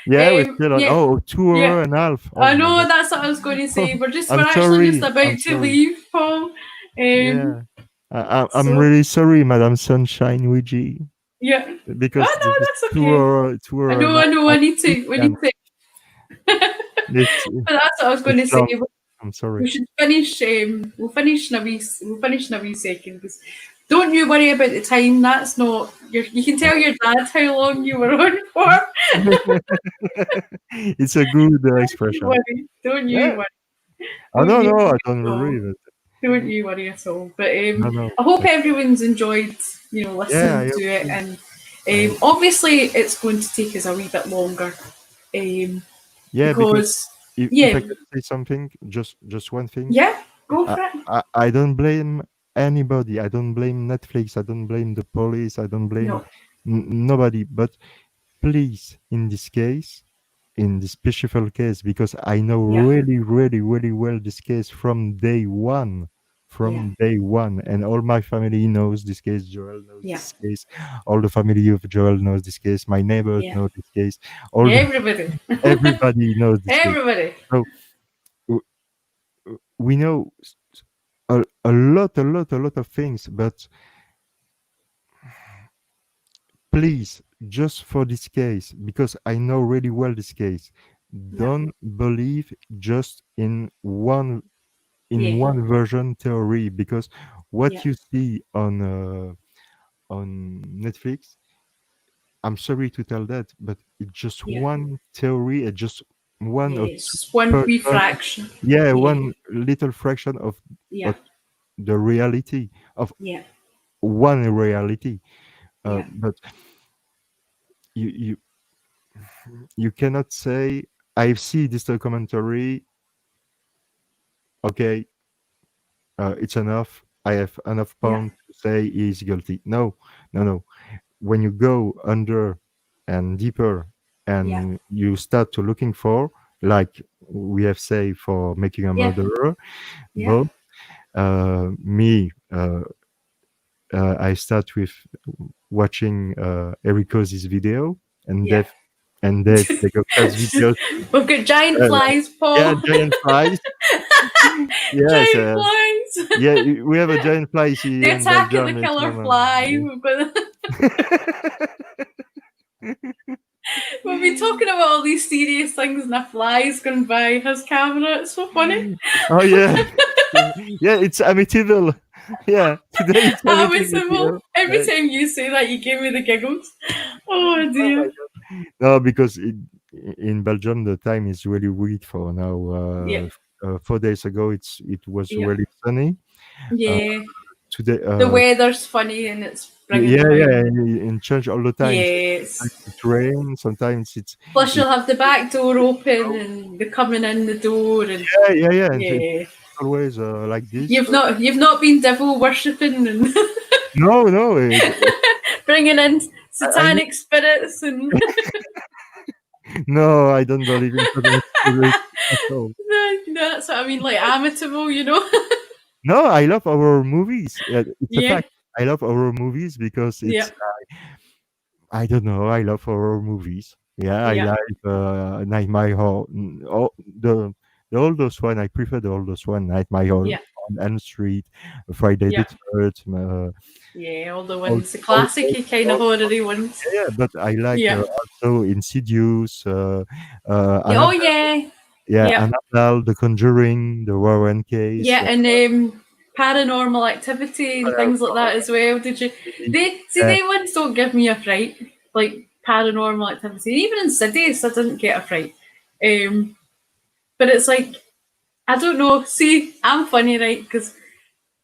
Yeah, we're still on. Yeah, Oh, two yeah. hour and a half. Oh I my know god. that's what I was going to say. We're I'm actually just sorry. about I'm to sorry. leave, Paul. Yeah. I'm So really sorry, Madam Sunshine Ouija, yeah. because Oh no, this that's okay. two I hour know, and a I half, know. I I need really to. We need can't. to. It's But that's what I was going to it's say. long. I'm sorry. We should finish. We'll finish in a wee. We'll finish in a wee second. Because don't you worry about the time. That's not. You can tell your dad how long you were on for. It's a good Don't you expression. worry. Don't you Yeah. worry. Oh Don't no, you no, I worry don't at all. worry. But Don't you worry at all. But no, no. I hope But everyone's enjoyed, yeah, listening I to hope it. so. And I hope. obviously, it's going to take us a wee bit longer, Yeah, because because if yeah, I could say something, just one thing. yeah, go I, for it. I don't blame anybody. I don't blame Netflix. I don't blame the police. I don't blame No, nobody. But please, in this case, in this special case, because I know yeah, really, really, really well this case from day one. yeah, From day one, and all my family knows this case. Joel knows yeah, this case. All the family of Joel knows this case. My neighbors yeah. know this case. All the, Everybody, everybody knows this case. everybody. So w- we know a lot of things, but please, just for this case, because I know really well this case, Yeah, don't believe just in yeah, one version theory, because yeah, what you see on Netflix, I'm sorry to tell that, but it's just yeah, one theory, it's just one yeah. or two It's one wee person, fraction. yeah, Yeah, one little fraction yeah, of the reality of yeah, one reality. yeah, But you you you cannot say I see this documentary. Okay, it's enough. I have enough yeah, pound to say he's guilty. No, no, no. When you go under and deeper, yeah, and you start to looking for, like we have say for making a yeah, murderer, yeah, but me, I start with watching Erekose's video, and yeah. Dave Degoka's videos. We've got giant Like, flies, yeah, Paul. giant flies. Yes, Giant flies. yeah, we have a giant fly The here in attack of the Belgium. It's killer normal. fly. We've been talking about all these serious things, and a fly's going by his camera. It's so funny. Oh yeah, yeah. It's Amityville. Yeah, today it's That was Amityville simple. here. Every Yeah. time you say that, you give me the giggles. Oh Oh my dear. god. No, because in Belgium the time is really weird for now. Yeah, 4 days ago it was yeah, really sunny. Uh, yeah. today The weather's funny and it's bringing yeah, them yeah, out. and change all the time. Yes. Sometimes it's rain, sometimes it's Plus, you'll have the back door open and they're coming in the door, and yeah, and it's yeah, always like this. you've not been devil worshipping and No, bringing in I mean, satanic spirits and no, I don't believe in satanic spirits at all. no, that's what I mean, like Amityville, you know. No, I love horror movies. It's a Yeah, fact. I love horror movies because yeah, it's I don't know. I love horror movies. Yeah, I yeah, like Nightmare Horror. The oldest one. I prefer the oldest one. Nightmare yeah, on Elm Street, Friday the yeah, Third. yeah. All the All, ones, the classic kind of all, horror ones. yeah, but I like Yeah. also Insidious. Yeah. Oh Annabelle, yeah. yeah, Yeah. Annabelle, The Conjuring, the Warren case. Yeah, and paranormal activity and things like that as well. Did you? They see Yeah, they ones don't give me a fright. Like paranormal activity, even Insidious, I didn't get a fright. But it's like I don't know. See, I'm funny, right? Because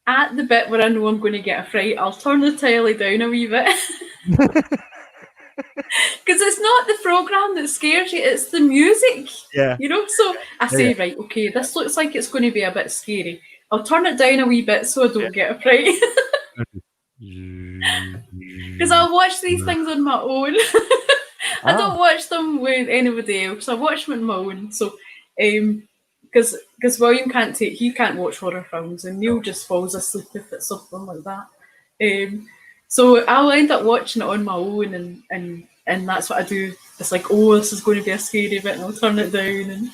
at the bit where I know I'm going to get a fright, I'll turn the telly down a wee bit. Because it's not the program that scares you; it's the music. yeah, You know. So I yeah, say, right, okay, this looks like it's going to be a bit scary. I'll turn it down a wee bit so I don't get a fright. Because I'll watch these things on my own. I Ah, don't watch them with anybody else. I watch them on my own. So, because William he can't watch horror films, and Neil just falls asleep if it's something like that. So I'll end up watching it on my own, and that's what I do. It's like, oh, this is going to be a scary bit, and I'll turn it down, and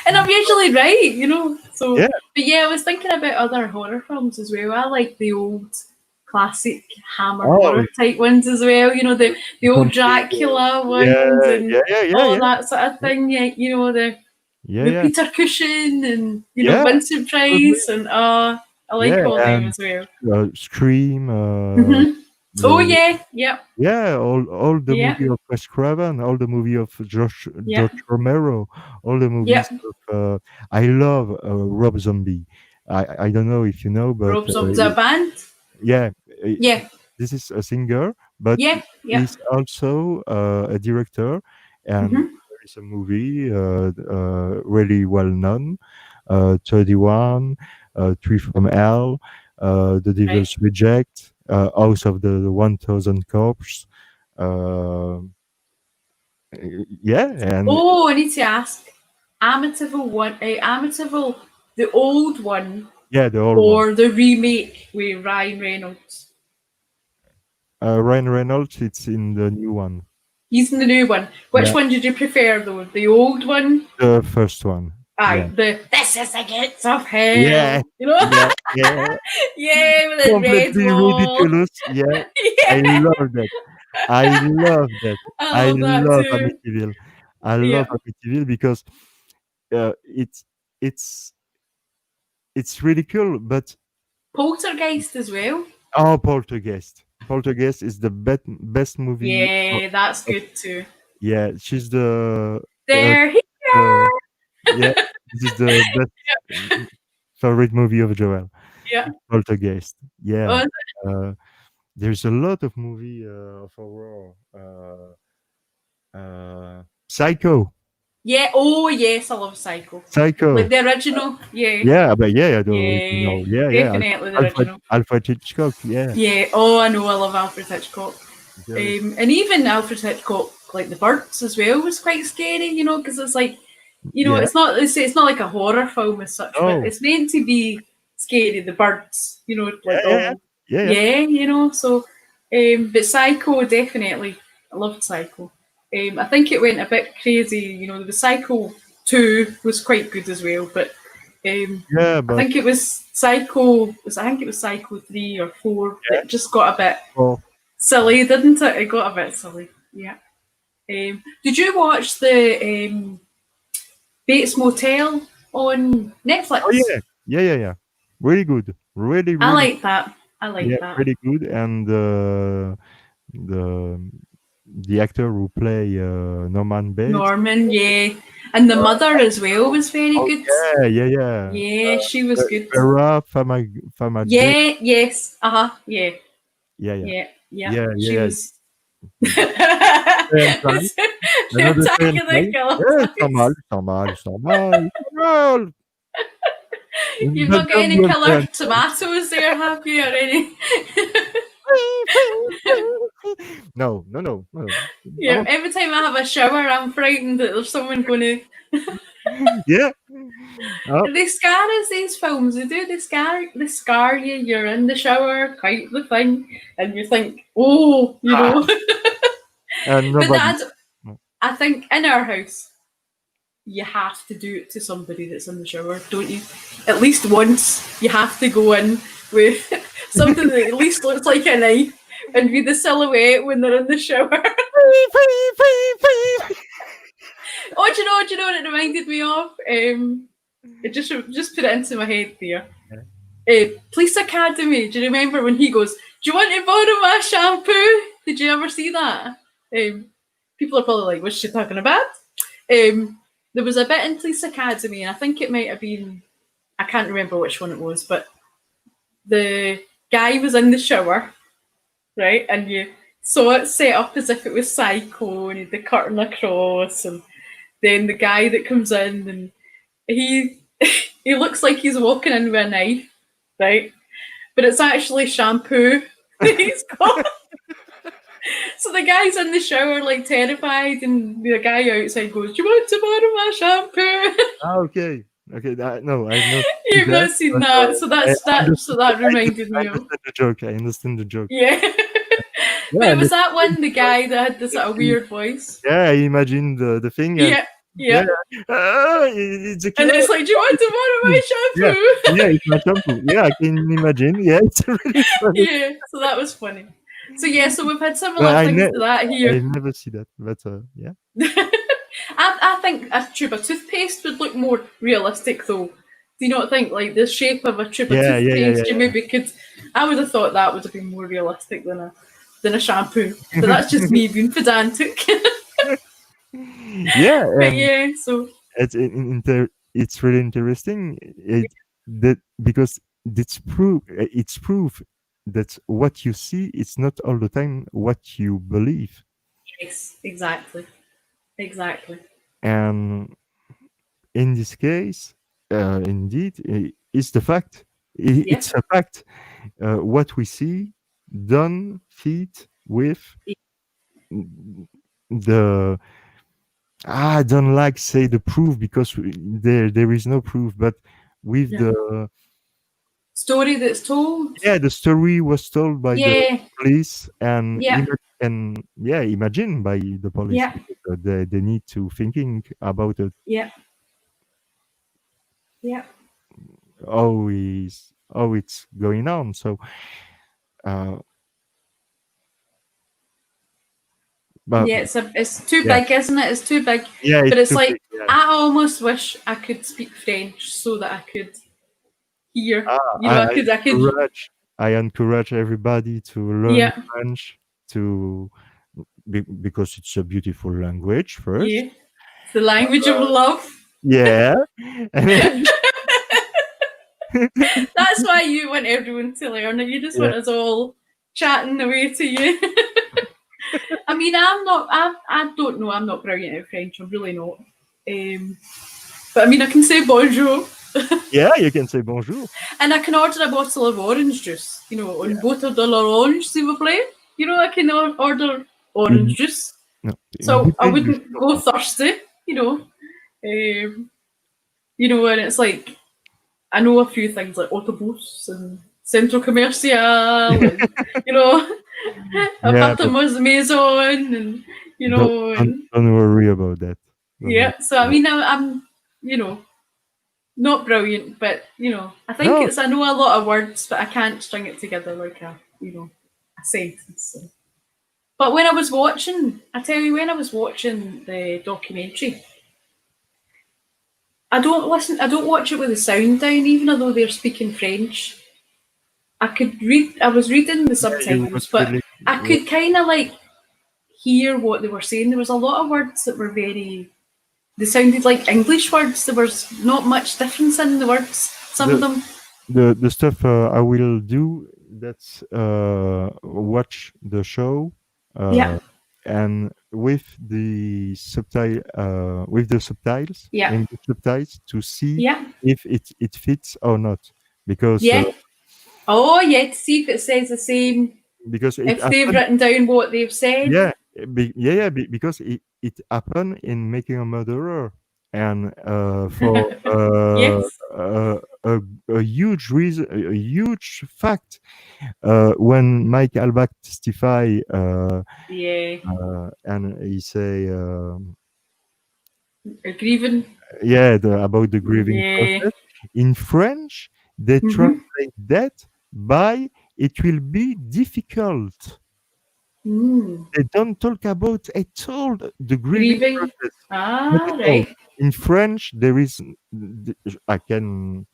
and I'm usually right, you know. So, yeah. but yeah, I was thinking about other horror films as well. I like the old classic Hammer Oh, horror type ones as well. You know, the old Dracula ones yeah, and yeah, yeah, yeah, all yeah, that sort of thing. Yeah, you know, yeah, the yeah. Peter Cushing and Yeah, Vincent absolutely. Price, and I like Yeah, all them and as well. Scream. Hmm. Oh The yeah, yeah, yeah, all the yeah, movie of Wes Craven, all the movie of yeah, George Romero, all the yeah. movies of. I love Rob Zombie. I don't know if you know, but Robes of the band. yeah, Yeah, this is a singer, but yeah, yeah. he's also a director, and Hmm. there is a movie really well known, 31, Three from Hell, The Right. Devil's Reject, House of the 1000 Corpse. Uh, yeah, and Oh, I need to ask. Amityville one, Amityville, the old one yeah, the old one. or the remake with Ryan Reynolds? Ryan Reynolds, it's in the new one. He's in the new one. Which Yeah, one did you prefer though? The old one? the first one. Aye, Yeah, the This is the gates of yeah, hell. You know? yeah, yeah. Yeah, with the red Completely wall. ridiculous. Yeah, I Yeah, love that. I love that. I I love that love too. Amityville. I love Yeah. Amityville because uh, it's it's it's really cool. But Poltergeist as well. oh, Poltergeist. Poltergeist is the best movie. Yeah, that's Of, good too. yeah, she's the There he the yeah. This is the best favorite movie of Joel. Yeah. Poltergeist. Yeah. Oh, Uh, there's a lot of movie of horror. Psycho. yeah. Oh yes, I love Psycho. Psycho. Like the original. Yeah. Yeah, but yeah, the Yeah. original. Yeah, yeah. Definitely the Alfred original. Alfred Hitchcock. Yeah. Yeah. Oh, I know. I love Alfred Hitchcock. Very. And even Alfred Hitchcock, like The Birds as well, was quite scary. You know, because it's like, Yeah. it's not like a horror film as such, but Oh. it's meant to be scary. The birds. You know, like Yeah, yeah, all. yeah, yeah. Yeah. You know. So, but Psycho definitely. I loved Psycho. I think it went a bit crazy. You know, the Psycho 2 was quite good as well, but Yeah, I but think it was Psycho. I think it was Psycho 3 or 4 yeah. that just got a bit Oh, silly, didn't it? It got a bit silly. Yeah. Did you watch the Bates Motel on Netflix? oh yeah, yeah, yeah, yeah. Really good. Really, I really. like that. I like Yeah, that. really good. And the the actor who play Norman Bates. Norman, yeah. And the mother as well was very Oh good. yeah, yeah, yeah. Yeah, she was good. Vera Farmiga. Yeah, yes. Uh-huh, yeah. She yeah. was. Same time. You're Another same attacking the time. killer Yeah, flies. Samal. You've not got any killer tomatoes there, have you, or any? No. Yeah. Every time I have a shower, I'm frightened that there's someone going to. Yeah. They scar us, these films. They do. They scar you. You're in the shower, quite the thing, and you think, oh, you know. And But nobody. I think in our house, you have to do it to somebody that's in the shower, don't you? At least once, you have to go in with something that at least looks like a knife and be the silhouette when they're in the shower. Oh, do you know what it reminded me of? It just put it into my head there. Police Academy. Do you remember when he goes, "Do you want to borrow my shampoo?" Did you ever see that? People are probably like, "What's she talking about?" There was a bit in Police Academy, and I think it might have been, I can't remember which one it was, but the guy was in the shower, right? And you saw it set up as if it was Psycho, and he had the curtain across, and then the guy that comes in, and he he looks like he's walking in with a knife, right? But it's actually shampoo that he's got. So the guy's in the shower, like terrified, and the guy outside goes, "Do you want to borrow my shampoo?" Okay. No, I've not. You've not seen that, so that reminded me I of. understand the joke. Yeah. Yeah, But it was that one, the guy that had this sort of weird voice. Yeah, I imagine the thing. Yeah. It's a killer. And it's like, "Do you want to borrow my shampoo?" Yeah, it's my shampoo. Yeah, I can imagine. Yeah, it's really funny. Yeah, so that was funny. So yeah, so we've had similar things to that here. I never see that, but yeah. I think a tube of toothpaste would look more realistic, though. Do you not think, like, the shape of a tube of toothpaste? You maybe could. I would have thought that would have been more realistic than a shampoo. But that's just me being pedantic. Yeah, but yeah, so it's really interesting. Because it's proof that what you see is not all the time what you believe. Yes, exactly. And in this case, indeed, it's the fact. It's a fact. What we see done fit with the. I don't like say the proof because there is no proof, but with the story that's told. Yeah, the story was told by the police, and imagine by the police. Yeah. They need to thinking about it. Yeah. How it's going on. So, but it's too big, isn't it? It's too big. Yeah, but it's like big, I almost wish I could speak French so that I could hear. I encourage everybody to learn French because it's a beautiful language first. Yeah, it's the language of love. Yeah. That's why you want everyone to learn it. You just want us all chatting away to you. I mean, I don't know. I'm not brilliant at French. I'm really not. But I mean, I can say bonjour. Yeah, you can say bonjour. And I can order a bottle of orange juice. You know, un bottle de l'orange, s'il vous plaît. You know, I can order orange juice. No, so I wouldn't go thirsty, you know. And it's like, I know a few things like autobus and centro comercial, and, appartement maison, and, Don't worry about that. So I mean, I'm not brilliant, but, I think I know a lot of words, but I can't string it together like a sentence. So. But when I was watching the documentary, I don't watch it with the sound down, even though they're speaking French. I was reading the subtitles, but I could kind of like hear what they were saying. There was a lot of words that were they sounded like English words. There was not much difference in the words. Some of them. The stuff I will do watch the show. Yeah. And with the subtitles, Yeah. English subtitles, to see Yeah. if it fits or not, because Yeah. Oh, yeah, to see if it says the same, because it if they've happened, written down what they've said. because it happened in Making a Murderer, and for Yes. a huge reason, a huge fact, when Mike Albach testify, Yeah. and he say, Grieving. about the grieving Yeah. process in French, they Mm-hmm. translate that by "it will be difficult." Mm. They don't talk about at all the grieving Grieving. process. Not Ah, at all. right. In French, there is. I can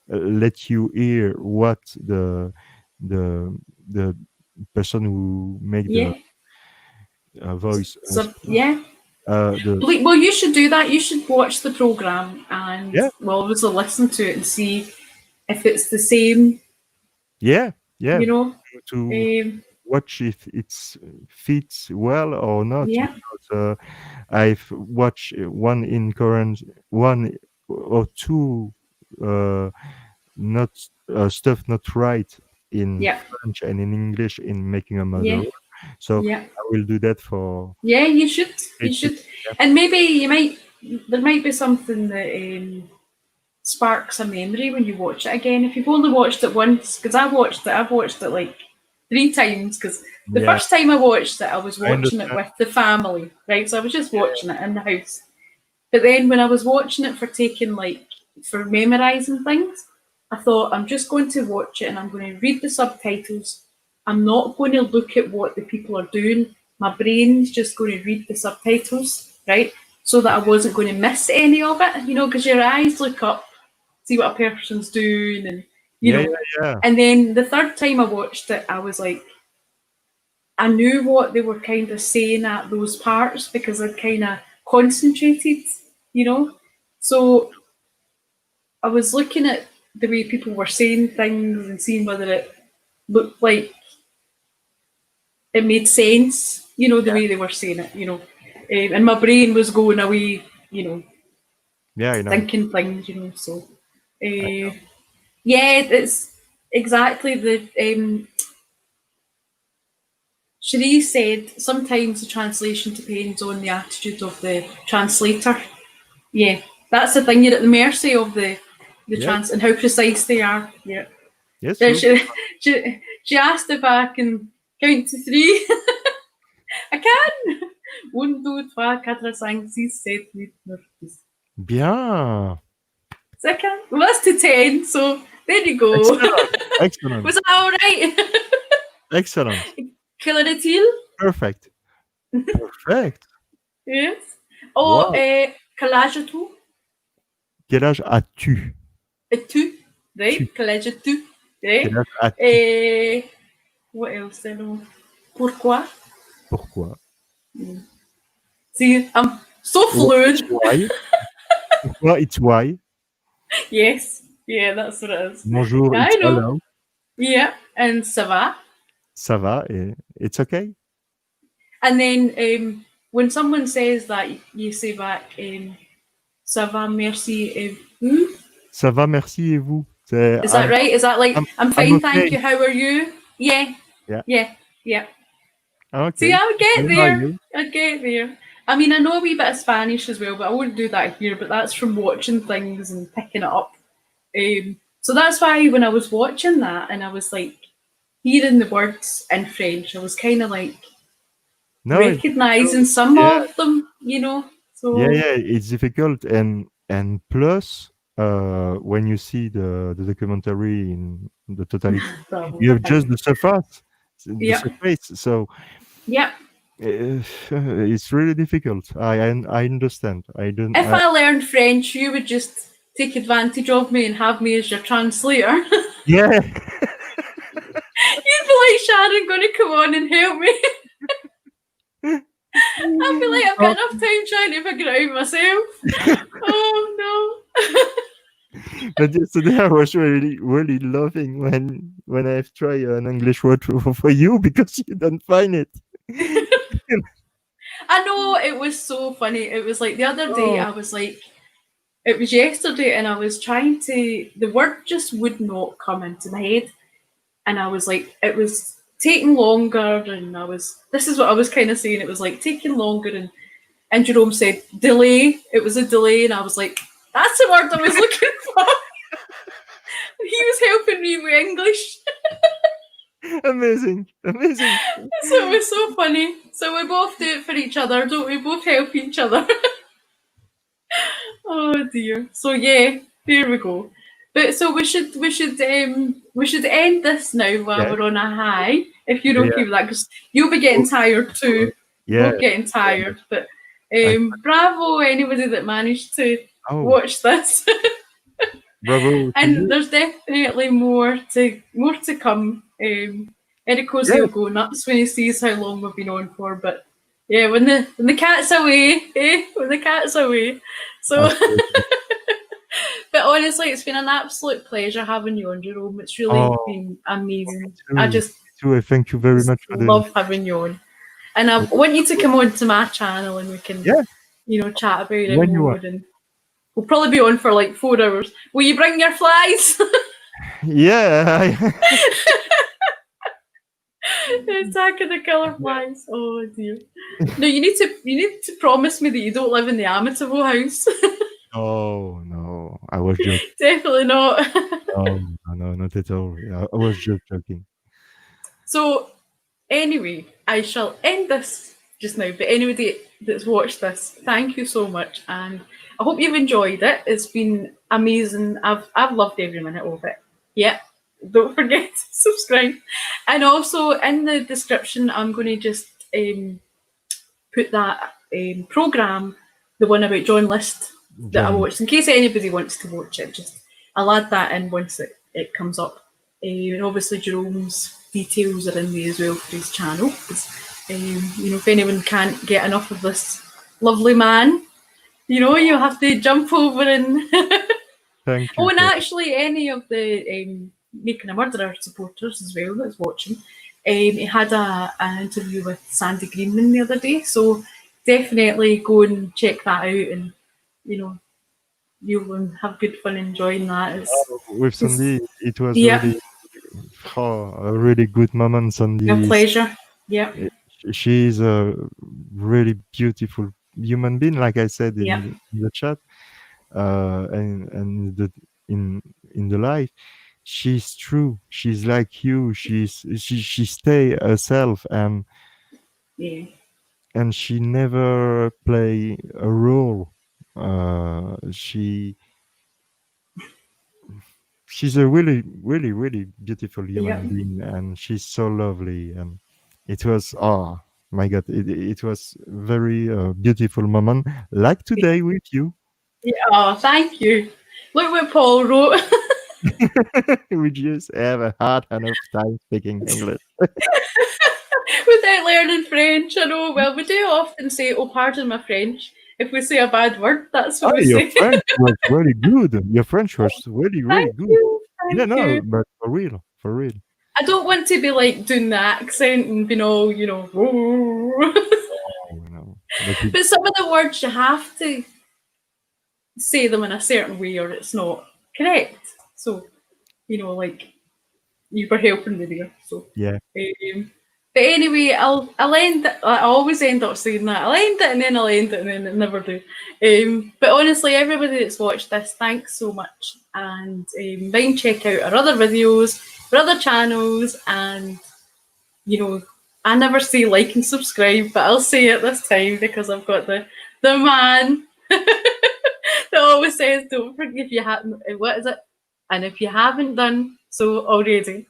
let you hear what the the person who make the Yeah. voice So, yeah. the Well, you should do that. You should watch the program and, yeah well, obviously listen to it and see if it's the same, yeah yeah you know. to Um, watch if it's fits well or not, yeah. because I've watched one in Korean, one or two uh, not stuff not right in Yeah. French and in English in Making a Yeah. Murderer. So Yeah. I will do that for Yeah, you should. You it. should. And maybe there might be something that sparks a memory when you watch it again. If you've only watched it once, because I've watched it like 3 times, because the Yeah, first time I watched it, I was I watching it understand. with the family, right? So I was just Yeah, watching it in the house. But then when I was watching it for memorizing things, I thought I'm just going to watch it and I'm going to read the subtitles. I'm not going to look at what the people are doing. My brain's just going to read the subtitles, right? So that I wasn't going to miss any of it, because your eyes look up, see what a person's doing, and you yeah, know. yeah, yeah. And then the third time I watched it, I was like, I knew what they were kind of saying at those parts because I'd kind of concentrated, you know. So I was looking at the way people were saying things and seeing whether it looked like it made sense, the way they were saying it, and my brain was going away, Yeah, I know. thinking things, So, I uh, yeah, it's exactly the. Cherie said sometimes the translation depends on the attitude of the translator. Yeah, that's the thing. You're at the mercy of the Yeah, and how precise they are. Yeah. yes, Then true. she asked if I can count to 3. I can. 1, 2, 3, 4, 5, 6, 7, 8, 9, 10. Bien. So I can. Well, that's to 10. So there you go. Excellent. Excellent. Was that all right? Excellent. Quelle heure est-il? Perfect. Perfect. Yes. Oh, Wow. quel âge as-tu? Quel âge as-tu? Tu, right? Tu. Quel âge as-tu? Right? Quel âge as-tu? What else? I know. Pourquoi? Pourquoi? See, I'm so It's fluent. why. Pourquoi? It's why. Yes. Yeah, that's what it is. Bonjour, Yeah, it's I know. hello. Yeah. And ça va? Ça va? It's okay. And then when someone says that, you say back, ça va, merci, et vous? Ça va, merci, et vous? Is that right? Is that like, I'm I'm fine, thank okay. you, how are you? Yeah. Yeah. Yeah. Yeah. I'm See, okay. I would get How are there. you? I'd get there. I mean, I know a wee bit of Spanish as well, but I wouldn't do that here. But that's from watching things and picking it up. So that's why when I was watching that and I was like hearing the words in French, I was kind of like No, recognizing some yeah, of them, So yeah, it's difficult, and plus, when you see the documentary in the totality, you have just the surface, Yeah. So Yeah. it's really difficult. I understand. I don't. If I learned French, you would just take advantage of me and have me as your translator. Yeah. You'd be like, Sharon, going to come on and help me. I'd be like, I've got enough time trying to figure it out myself. Oh no. But yesterday I was really laughing when I've tried an English word for you because you don't find it. I know, it was so funny. It was like the other day, Oh, I was like, it was yesterday, and I was trying to, the word just would not come into my head. And I was like, it was taking longer, and this is what I was kind of saying. It was like taking longer, and Jerome said, delay. It was a delay, and I was like, that's the word I was looking for. He was helping me with English. amazing. So it was so funny. So we both do it for each other, don't we? Both help each other. Oh dear. So yeah, there we go. But so we should end this now while Yeah, we're on a high, if you're yeah, okay with that, because you'll be getting tired too. yeah. We're both getting tired. But I, bravo anybody that managed to oh, watch this. bravo to And you. there's definitely more to come. Erekose Yeah, will go nuts when he sees how long we've been on for, but yeah, when the cat's away, when the cat's away. So, absolutely. but honestly, it's been an absolute pleasure having you on, Jerome. It's really Oh, been amazing. I too. just, Too. I thank you very just much for the. love having you on, and I want you to come on to my channel and we can, Yeah, chat about it when you more. want. And we'll probably be on for like 4 hours. Will you bring your flies? Yeah. Attack of the killer flies. Oh dear. No, you need to promise me that you don't live in the Amityville house. Oh no, I was joking. Definitely not. No, no, not at all. I was just joking. So anyway, I shall end this just now. But anybody that's watched this, thank you so much, and I hope you've enjoyed it. It's been amazing. I've loved every minute of it. Yeah. Don't forget to subscribe. And also in the description, I'm going to just put that program, the one about John List that I John. watched, in case anybody wants to watch it. Just I'll add that in once it comes up. And obviously Jerome's details are in there as well for his channel. If anyone can't get enough of this lovely man, you'll have to jump over and. Thank Oh, you. and actually, any of the Making a Murderer supporters as well that's watching, he had an interview with Sandy Greenman the other day, so definitely go and check that out, and you'll have good fun enjoying that. With It's Sandy, it was yeah, really a really good moment. a Sandy, pleasure. Yeah, she's a really beautiful human being, like I said yeah, in the chat, and in the life. She's true. She's like you. She stay herself, yeah, and she never play a role. She's a really, really, really beautiful yeah. human being, and she's so lovely. And it was, oh my God, it was very beautiful moment, like today with you. Yeah. Oh, thank you. Look what Paul wrote. We just have a hard enough time speaking English. Without learning French. I know. Well, we do often say, "Oh, pardon my French." If we say a bad word, that's what Oh, we your say. French was really good. Your French was really, really Thank good. you. Yeah, Thank no, you. but for real, for real. I don't want to be like doing the accent and being all, Oh, no. But But some of the words you have to say them in a certain way or it's not correct. So, like you were helping me there. So, yeah, but anyway, I'll end it. I always end up saying that. I'll end it and then I'll end it and then I never do. But honestly, everybody that's watched this, thanks so much. And mind check out our other videos, our other channels, and I never say like and subscribe, but I'll say it this time because I've got the man that always says, "Don't forget if you haven't." What is it? And if you haven't done so already,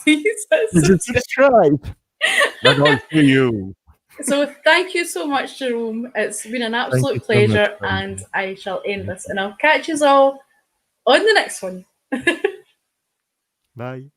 please you just subscribe. subscribe, and I'll see you. So thank you so much, Jerome. It's been an Thank you absolute so much. pleasure, and I shall end this, and I'll catch you all on the next one. Bye.